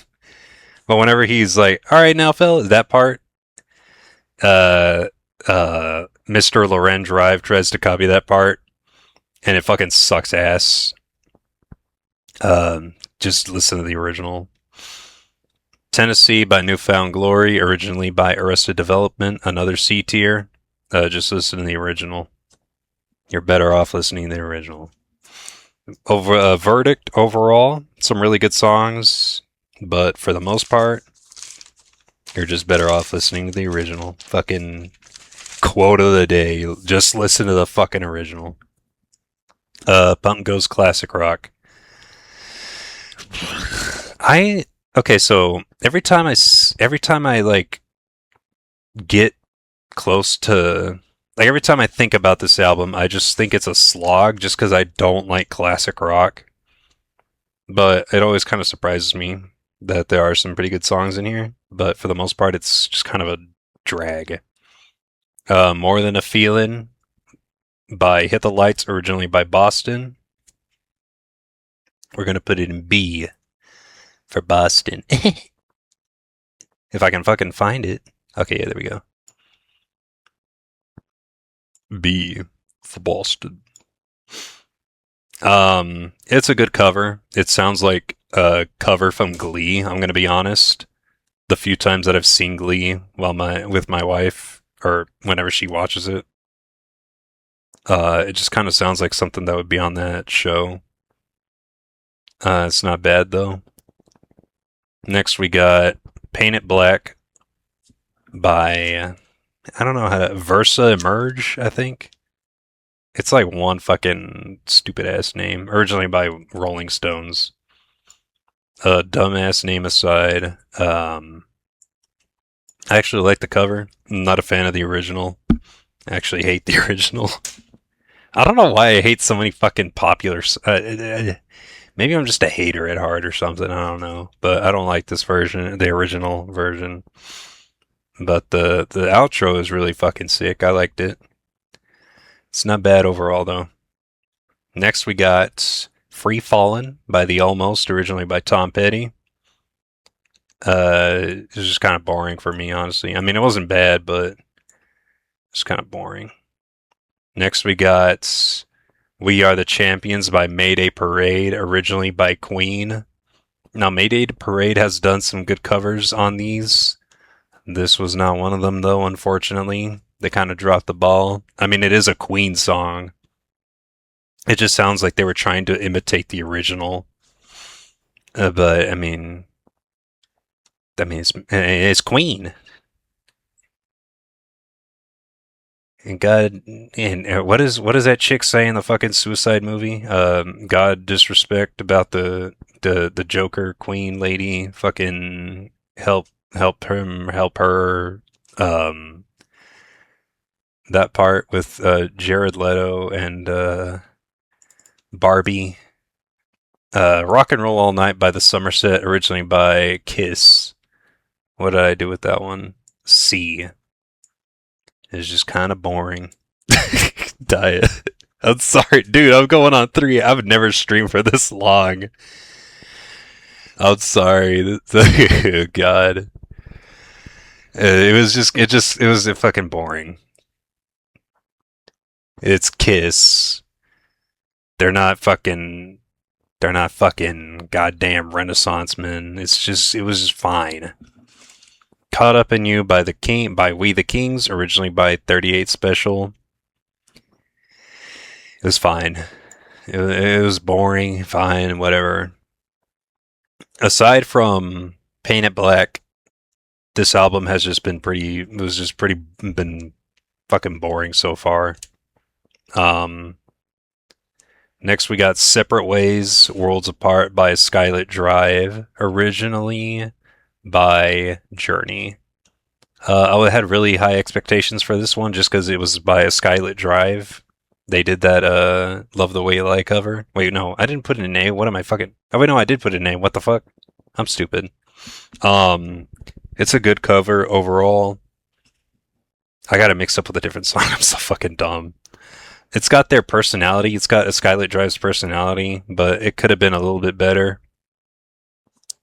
but whenever he's like, "All right, now, fellas," that part, uh, Mr. Loren Drive tries to copy that part, and it fucking sucks ass. Just listen to the original. Tennessee by Newfound Glory, originally by Arrested Development, another C tier. Just listen to the original. You're better off listening to the original. Verdict overall, some really good songs, but for the most part, you're just better off listening to the original. Fucking quote of the day: just listen to the fucking original. Pump Goes Classic Rock. I okay, so every time I like get close to like every time I think about this album, I just think it's a slog just because I don't like classic rock. But it always kind of surprises me that there are some pretty good songs in here. But for the most part, it's just kind of a drag. More Than a Feeling by Hit the Lights, originally by Boston. We're gonna put it in B for Boston. If I can fucking find it. Okay, yeah, there we go. B for Boston. It's a good cover. It sounds like a cover from Glee. I'm gonna be honest. The few times that I've seen Glee with my wife or whenever she watches it, it just kind of sounds like something that would be on that show. It's not bad though. Next we got Paint It Black by I don't know how to Versa Emerge. I think it's like one fucking stupid ass name. Originally by Rolling Stones. Dumbass name aside, I actually like the cover. I'm not a fan of the original. I actually hate the original. I don't know why I hate so many fucking popular. Maybe I'm just a hater at heart or something. I don't know, but I don't like this version, the original version. But the outro is really fucking sick. I liked it. It's not bad overall though. Next we got Free Fallin' by The Almost, originally by Tom Petty. It's just kind of boring for me, honestly. I mean, it wasn't bad, but it's kind of boring. Next we got We Are the Champions by Mayday Parade, originally by Queen. Now, Mayday Parade has done some good covers on these. This was not one of them, though, unfortunately. They kind of dropped the ball. I mean, it is a Queen song. It just sounds like they were trying to imitate the original. But, it's Queen. And God, and what does that chick say in the fucking Suicide movie? God disrespect about the Joker Queen lady. Fucking help him, help her. Um, that part with Jared Leto and Barbie. Rock and Roll All Night by the Somerset, originally by Kiss. What did I do with that one? C. It's just kind of boring. Diet. I'm sorry, dude. I'm going on 3. I would never stream for this long. I'm sorry. God. It was fucking boring. It's Kiss. They're not fucking They're not fucking goddamn Renaissance men. It was just fine. Caught Up in You by We the Kings, originally by 38 Special. It was fine. It was boring, fine, whatever. Aside from Paint It Black, this album has just been been fucking boring so far. Um, Next we got Separate Ways, Worlds Apart by Skylit Drive, originally by Journey. I had really high expectations for this one just because it was by a Skylit Drive. They did that Love the Way You Lie cover. Wait, no, I didn't put in an A. What am I fucking... Oh, wait, no, I did put in an A. What the fuck? I'm stupid. It's a good cover overall. I got it mixed up with a different song. I'm so fucking dumb. It's got their personality. It's got a Skylit Drive's personality, but it could have been a little bit better.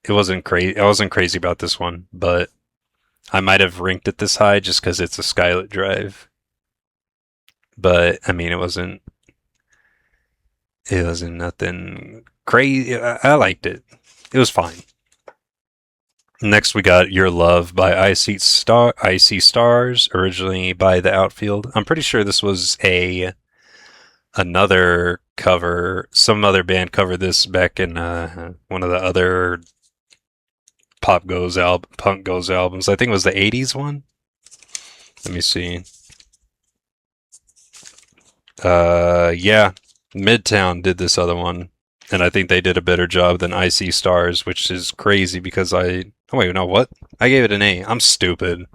It wasn't crazy. I wasn't crazy about this one, but I might have ranked it this high just because it's a Skylit Drive. But I mean, it wasn't nothing crazy. I liked it. It was fine. Next, we got Your Love by Icy Stars, originally by The Outfield. I'm pretty sure this was another cover. Some other band covered this back in one of the other Punk Goes albums. I think it was the 80s one. Let me see. Yeah, Midtown did this other one, and I think they did a better job than Icy Stars, which is crazy because oh wait, no, what? I gave it an A. I'm stupid.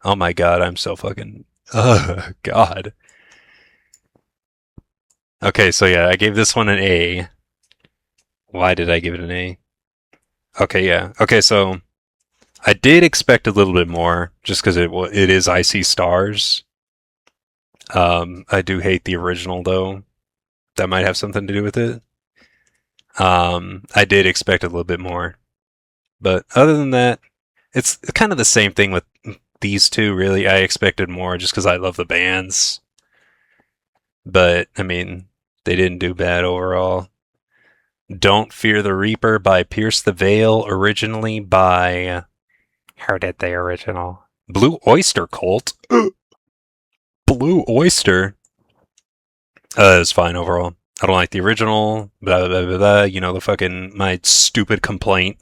Oh my god, I'm so fucking... Oh god. Okay, so yeah, I gave this one an A. Why did I give it an A? Okay, yeah. Okay, so I did expect a little bit more, just because it is Icy Stars. I do hate the original though. That might have something to do with it. I did expect a little bit more, but other than that, it's kind of the same thing with these two. Really, I expected more just because I love the bands, but I mean, they didn't do bad overall. Don't Fear the Reaper by Pierce the Veil, originally by... How did they original? Blue Oyster Cult? Blue Oyster? It's fine overall. I don't like the original, blah, blah, blah, blah, you know, my stupid complaint.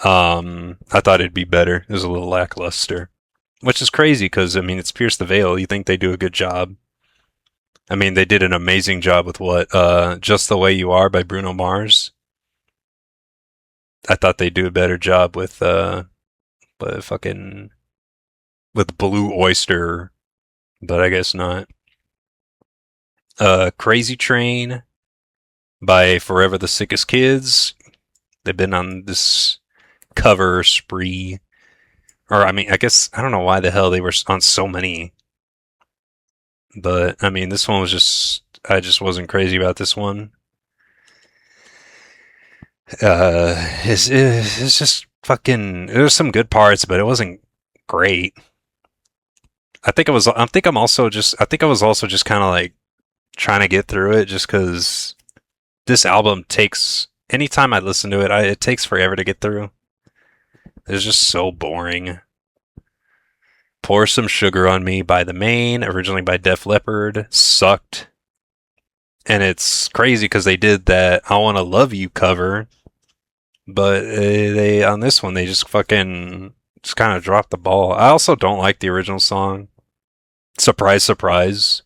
I thought it'd be better. It was a little lackluster. Which is crazy, because, I mean, it's Pierce the Veil. You think they do a good job. I mean, they did an amazing job with Just the Way You Are by Bruno Mars. I thought they'd do a better job with Blue Oyster, but I guess not. Crazy Train by Forever the Sickest Kids. They've been on this cover spree. Or, I mean, I guess, I don't know why the hell they were on so many. But, I mean, this one was I just wasn't crazy about this one. It's just fucking, there's some good parts, but it wasn't great. I think I was also just kind of like trying to get through it just because this album takes, anytime I listen to it, it takes forever to get through. It's just so boring. Pour Some Sugar on Me by The Main, originally by Def Leppard, sucked. And it's crazy because they did that I Wanna Love You cover, but they on this one, they just kind of dropped the ball. I also don't like the original song. Surprise, surprise.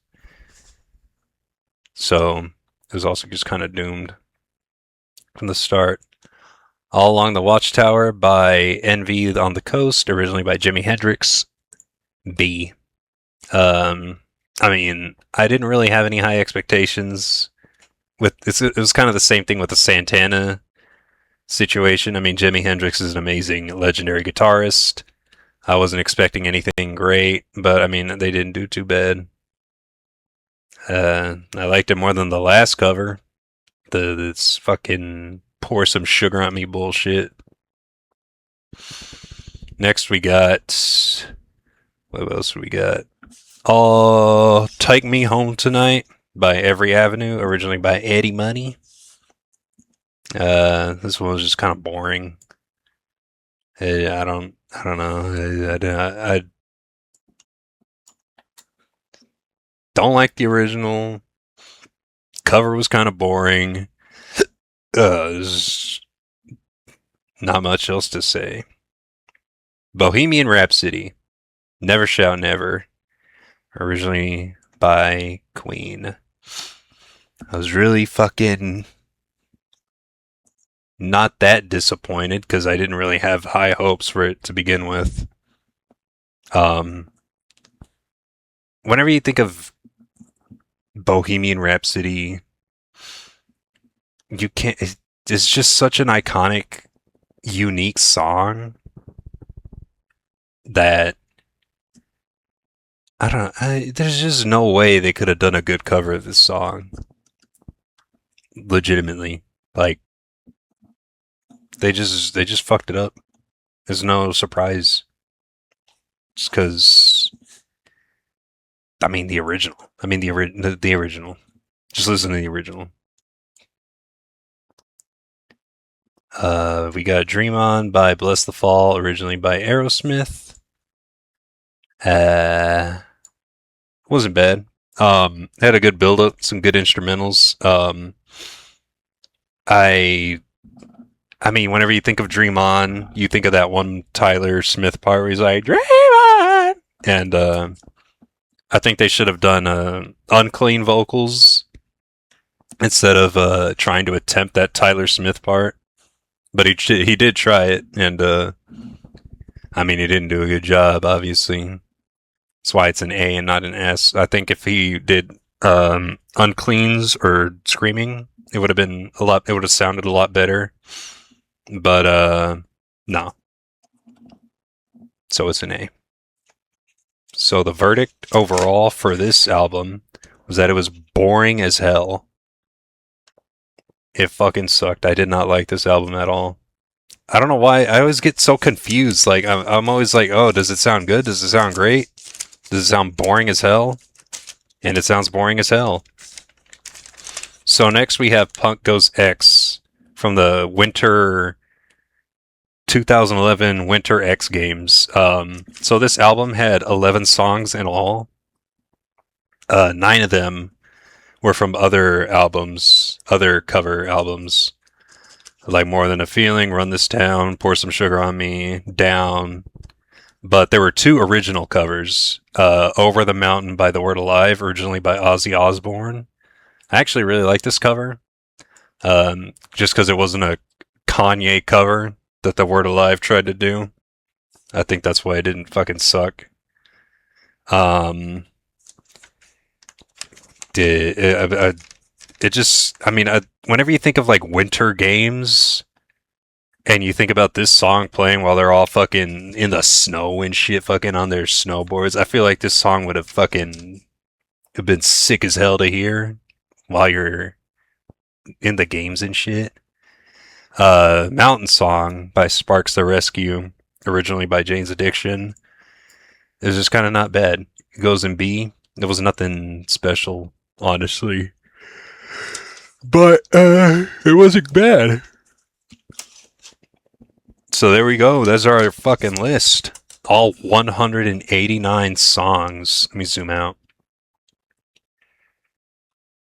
So it was also just kind of doomed from the start. All Along the Watchtower by Envy on the Coast, originally by Jimi Hendrix. B. I mean, I didn't really have any high expectations. It was kind of the same thing with the Santana situation. I mean, Jimi Hendrix is an amazing, legendary guitarist. I wasn't expecting anything great, but I mean, they didn't do too bad. I liked it more than the last cover. This fucking Pour Some Sugar on Me bullshit. Next we got... What else we got? Take Me Home Tonight by Every Avenue, originally by Eddie Money. This one was just kind of boring. I don't know. I don't like the original. Cover was kind of boring. There's not much else to say. Bohemian Rhapsody, Never Shall Never, originally by Queen. I was really fucking not that disappointed because I didn't really have high hopes for it to begin with. Um, Whenever you think of Bohemian Rhapsody, you can't. It's just such an iconic, unique song that I don't. There's just no way they could have done a good cover of this song. Legitimately, like they just fucked it up. There's no surprise. Just because I mean the original. I mean the original. Just listen to the original. We got Dream On by Bless the Fall, originally by Aerosmith. Uh, wasn't bad. Had a good build up, some good instrumentals. I I mean, whenever you think of Dream On, you think of that one Tyler Smith part where he's like Dream On, and I think they should have done unclean vocals instead of trying to attempt that Tyler Smith part. But he did try it, and I mean, he didn't do a good job. Obviously, that's why it's an A and not an S. I think if he did uncleans or screaming, it would have been a lot. It would have sounded a lot better. But no. So it's an A. So the verdict overall for this album was that it was boring as hell. It fucking sucked. I did not like this album at all. I don't know why. I always get so confused. Like I'm always like, oh, does it sound good? Does it sound great? Does it sound boring as hell? And it sounds boring as hell. So next we have Punk Goes X from the Winter 2011 Winter X Games. So this album had 11 songs in all. 9 of them were from other albums, other cover albums, like More Than a Feeling, Run This Town, Pour Some Sugar on Me, Down. But there were 2 original covers. Over the Mountain by The Word Alive, originally by Ozzy Osbourne. I actually really like this cover. Just because it wasn't a Kanye cover that The Word Alive tried to do. I think that's why it didn't fucking suck. It just, I mean, whenever you think of like winter games and you think about this song playing while they're all fucking in the snow and shit, fucking on their snowboards, I feel like this song would have fucking been sick as hell to hear while you're in the games and shit. Mountain Song by Sparks the Rescue, originally by Jane's Addiction, is just kind of not bad. It goes in B. There was nothing special, honestly. But it wasn't bad. So there we go. That's our fucking list. All 189 songs. Let me zoom out.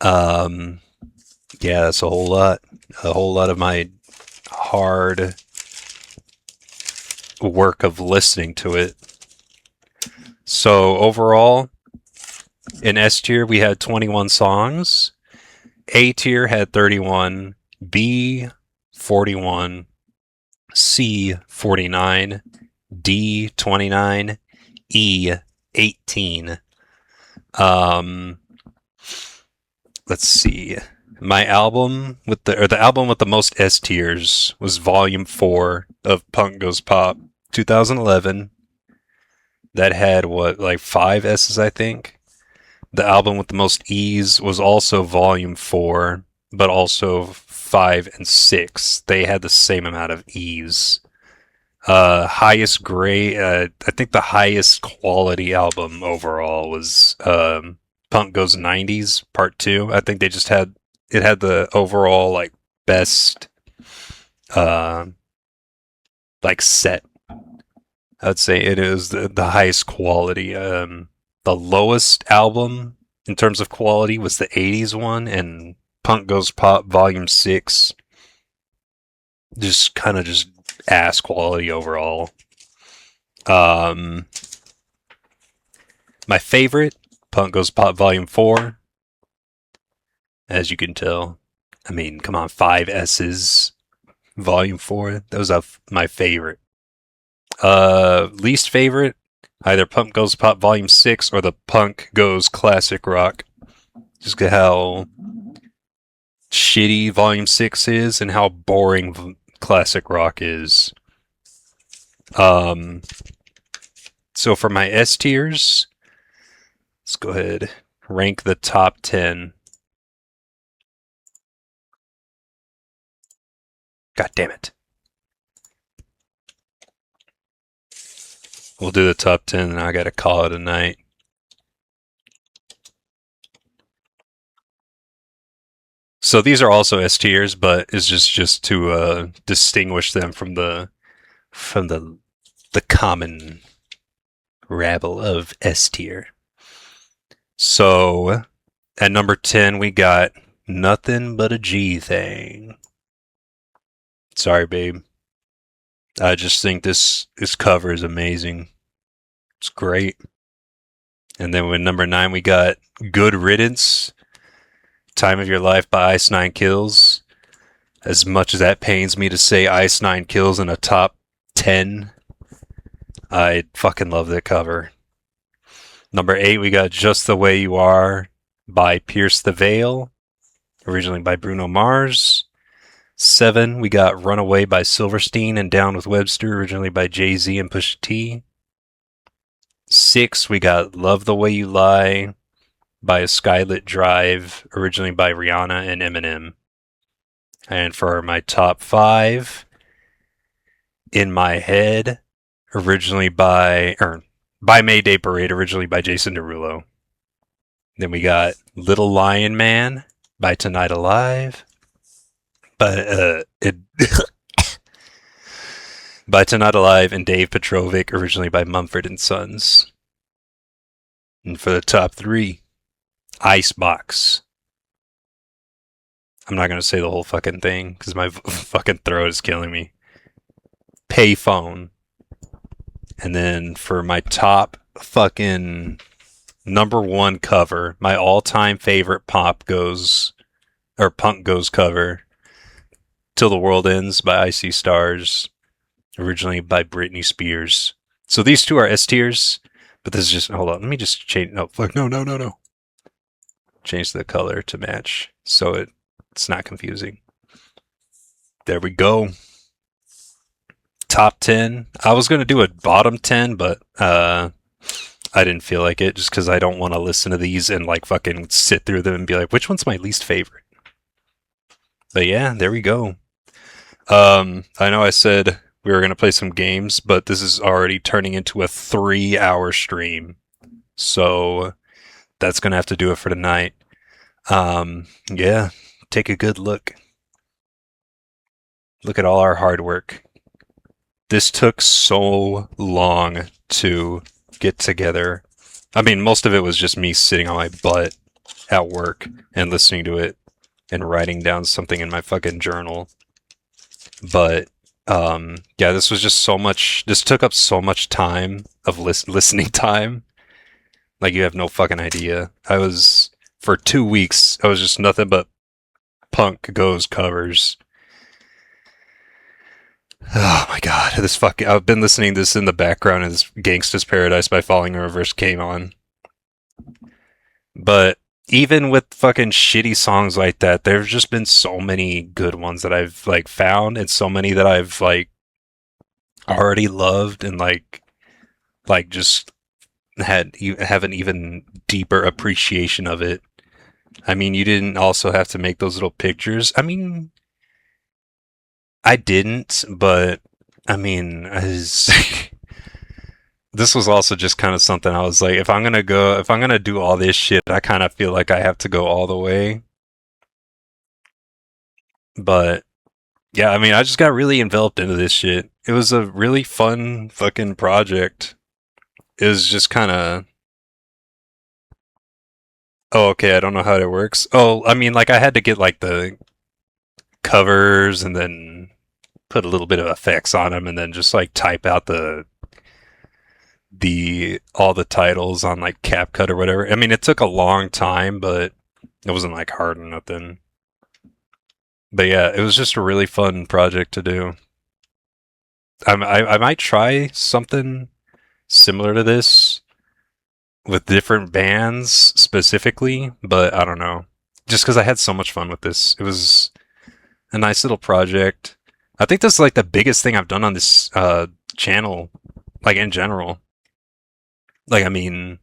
Yeah, that's a whole lot. A whole lot of my hard work of listening to it. So overall, in S tier, we had 21 songs. A tier had 31. B, 41. C, 49. D, 29. E, 18. Let's see. My album with the album with the most S tiers was Volume 4 of Punk Goes Pop, 2011. That had what, like 5 S's, I think. The album with the most E's was also Volume 4, but also 5 and 6. They had the same amount of E's. Highest grade, I think the highest quality album overall was Punk Goes 90s Part 2. I think they just had, it had the overall like best uh, like set. I would say it is the highest quality. The lowest album in terms of quality was the '80s one, and Punk Goes Pop Volume 6. Just kind of just ass quality overall. Um, my favorite, Punk Goes Pop Volume 4. As you can tell, I mean, come on, 5 S's, Volume 4. That was my favorite. Least favorite, either Punk Goes Pop Volume 6 or the Punk Goes Classic Rock. Just how shitty Volume 6 is and how boring Classic Rock is. So for my S tiers, let's go ahead, rank the top 10. God damn it. We'll do the top 10 and I gotta call it a night. So these are also S tiers, but it's just to distinguish them from the common rabble of S tier. So at number 10 we got Nothing But a G Thing. Sorry, babe. I just think this cover is amazing. It's great. And then with number 9 we got Good Riddance, Time of Your Life by Ice Nine Kills. As much as that pains me to say Ice Nine Kills in a top 10, I fucking love that cover. Number 8 we got Just the Way You Are by Pierce the Veil, originally by Bruno Mars. 7 we got Runaway by Silverstein and Down with Webster, originally by Jay-Z and Pusha T. 6 we got Love the Way You Lie by A Skylit Drive, originally by Rihanna and Eminem. And for my top 5, In My Head, originally by Mayday Parade, originally by Jason Derulo. Then we got Little Lion Man by Tonight Alive, by Tonight Alive and Dave Petrovic, originally by Mumford & Sons. And for the top 3, Icebox. I'm not going to say the whole fucking thing because my fucking throat is killing me. Payphone. And then for my top fucking number 1 cover, my all-time favorite Punk Goes cover, Till the World Ends by Icy Stars, originally by Britney Spears. So these two are S tiers, but this is just, hold on, let me just change, no, change the color to match so it's not confusing. There we go. Top 10. I was going to do a bottom 10, but I didn't feel like it just because I don't want to listen to these and like fucking sit through them and be like, which one's my least favorite? But yeah, there we go. I know I said we were going to play some games, but this is already turning into a 3-hour stream. So that's going to have to do it for tonight. Yeah, take a good look. Look at all our hard work. This took so long to get together. I mean, most of it was just me sitting on my butt at work and listening to it and writing down something in my fucking journal. But yeah, this was just so much. This took up so much time of listening time. Like, you have no fucking idea. For 2 weeks, I was just nothing but Punk Goes covers. Oh my god, I've been listening to this in the background as Gangsta's Paradise by Falling in Reverse came on. But even with fucking shitty songs like that, there's just been so many good ones that I've like found, and so many that I've like already loved and like just have an even deeper appreciation of it. I mean, you didn't also have to make those little pictures. I mean, I didn't, but I mean, this was also just kind of something I was like, if I'm gonna do all this shit, I kind of feel like I have to go all the way. But Yeah, I mean, I just got really enveloped into this shit. It was a really fun fucking project. It was just kind of. Oh, okay. I don't know how it works. Oh, I mean, like I had to get like the covers and then put a little bit of effects on them, and then just like type out the all the titles on like CapCut or whatever. I mean, it took a long time, but it wasn't like hard or nothing. But yeah, it was just a really fun project to do. I might try something similar to this with different bands specifically, but I don't know. Just because I had so much fun with this, it was a nice little project. I think this is like the biggest thing I've done on this channel, like in general. Like, I mean,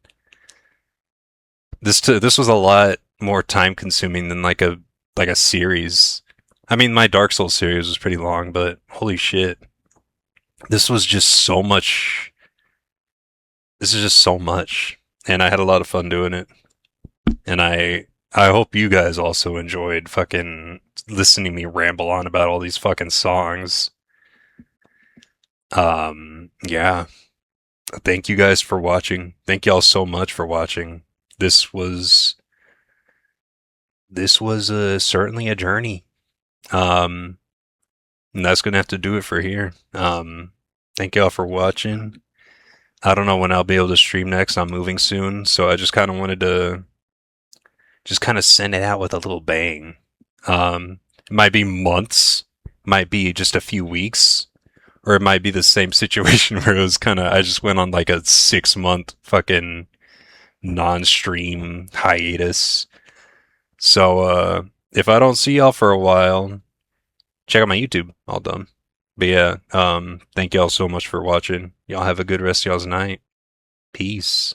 this was a lot more time consuming than like a series. I mean, my Dark Souls series was pretty long, but holy shit, this was just so much. This is just so much, and I had a lot of fun doing it. And I hope you guys also enjoyed fucking listening to me ramble on about all these fucking songs. Yeah. Thank you guys for watching. Thank y'all so much for watching. This was this was certainly a journey. Um, and that's gonna have to do it for here. Thank y'all for watching. I don't know when I'll be able to stream next. I'm moving soon, so I just kind of wanted to just kind of send it out with a little bang. It might be months, might be just a few weeks, or it might be the same situation where it was kind of I just went on like a 6 month fucking non-stream hiatus. So if I don't see y'all for a while, check out my YouTube. All done. But yeah, thank y'all so much for watching. Y'all have a good rest of y'all's night. Peace.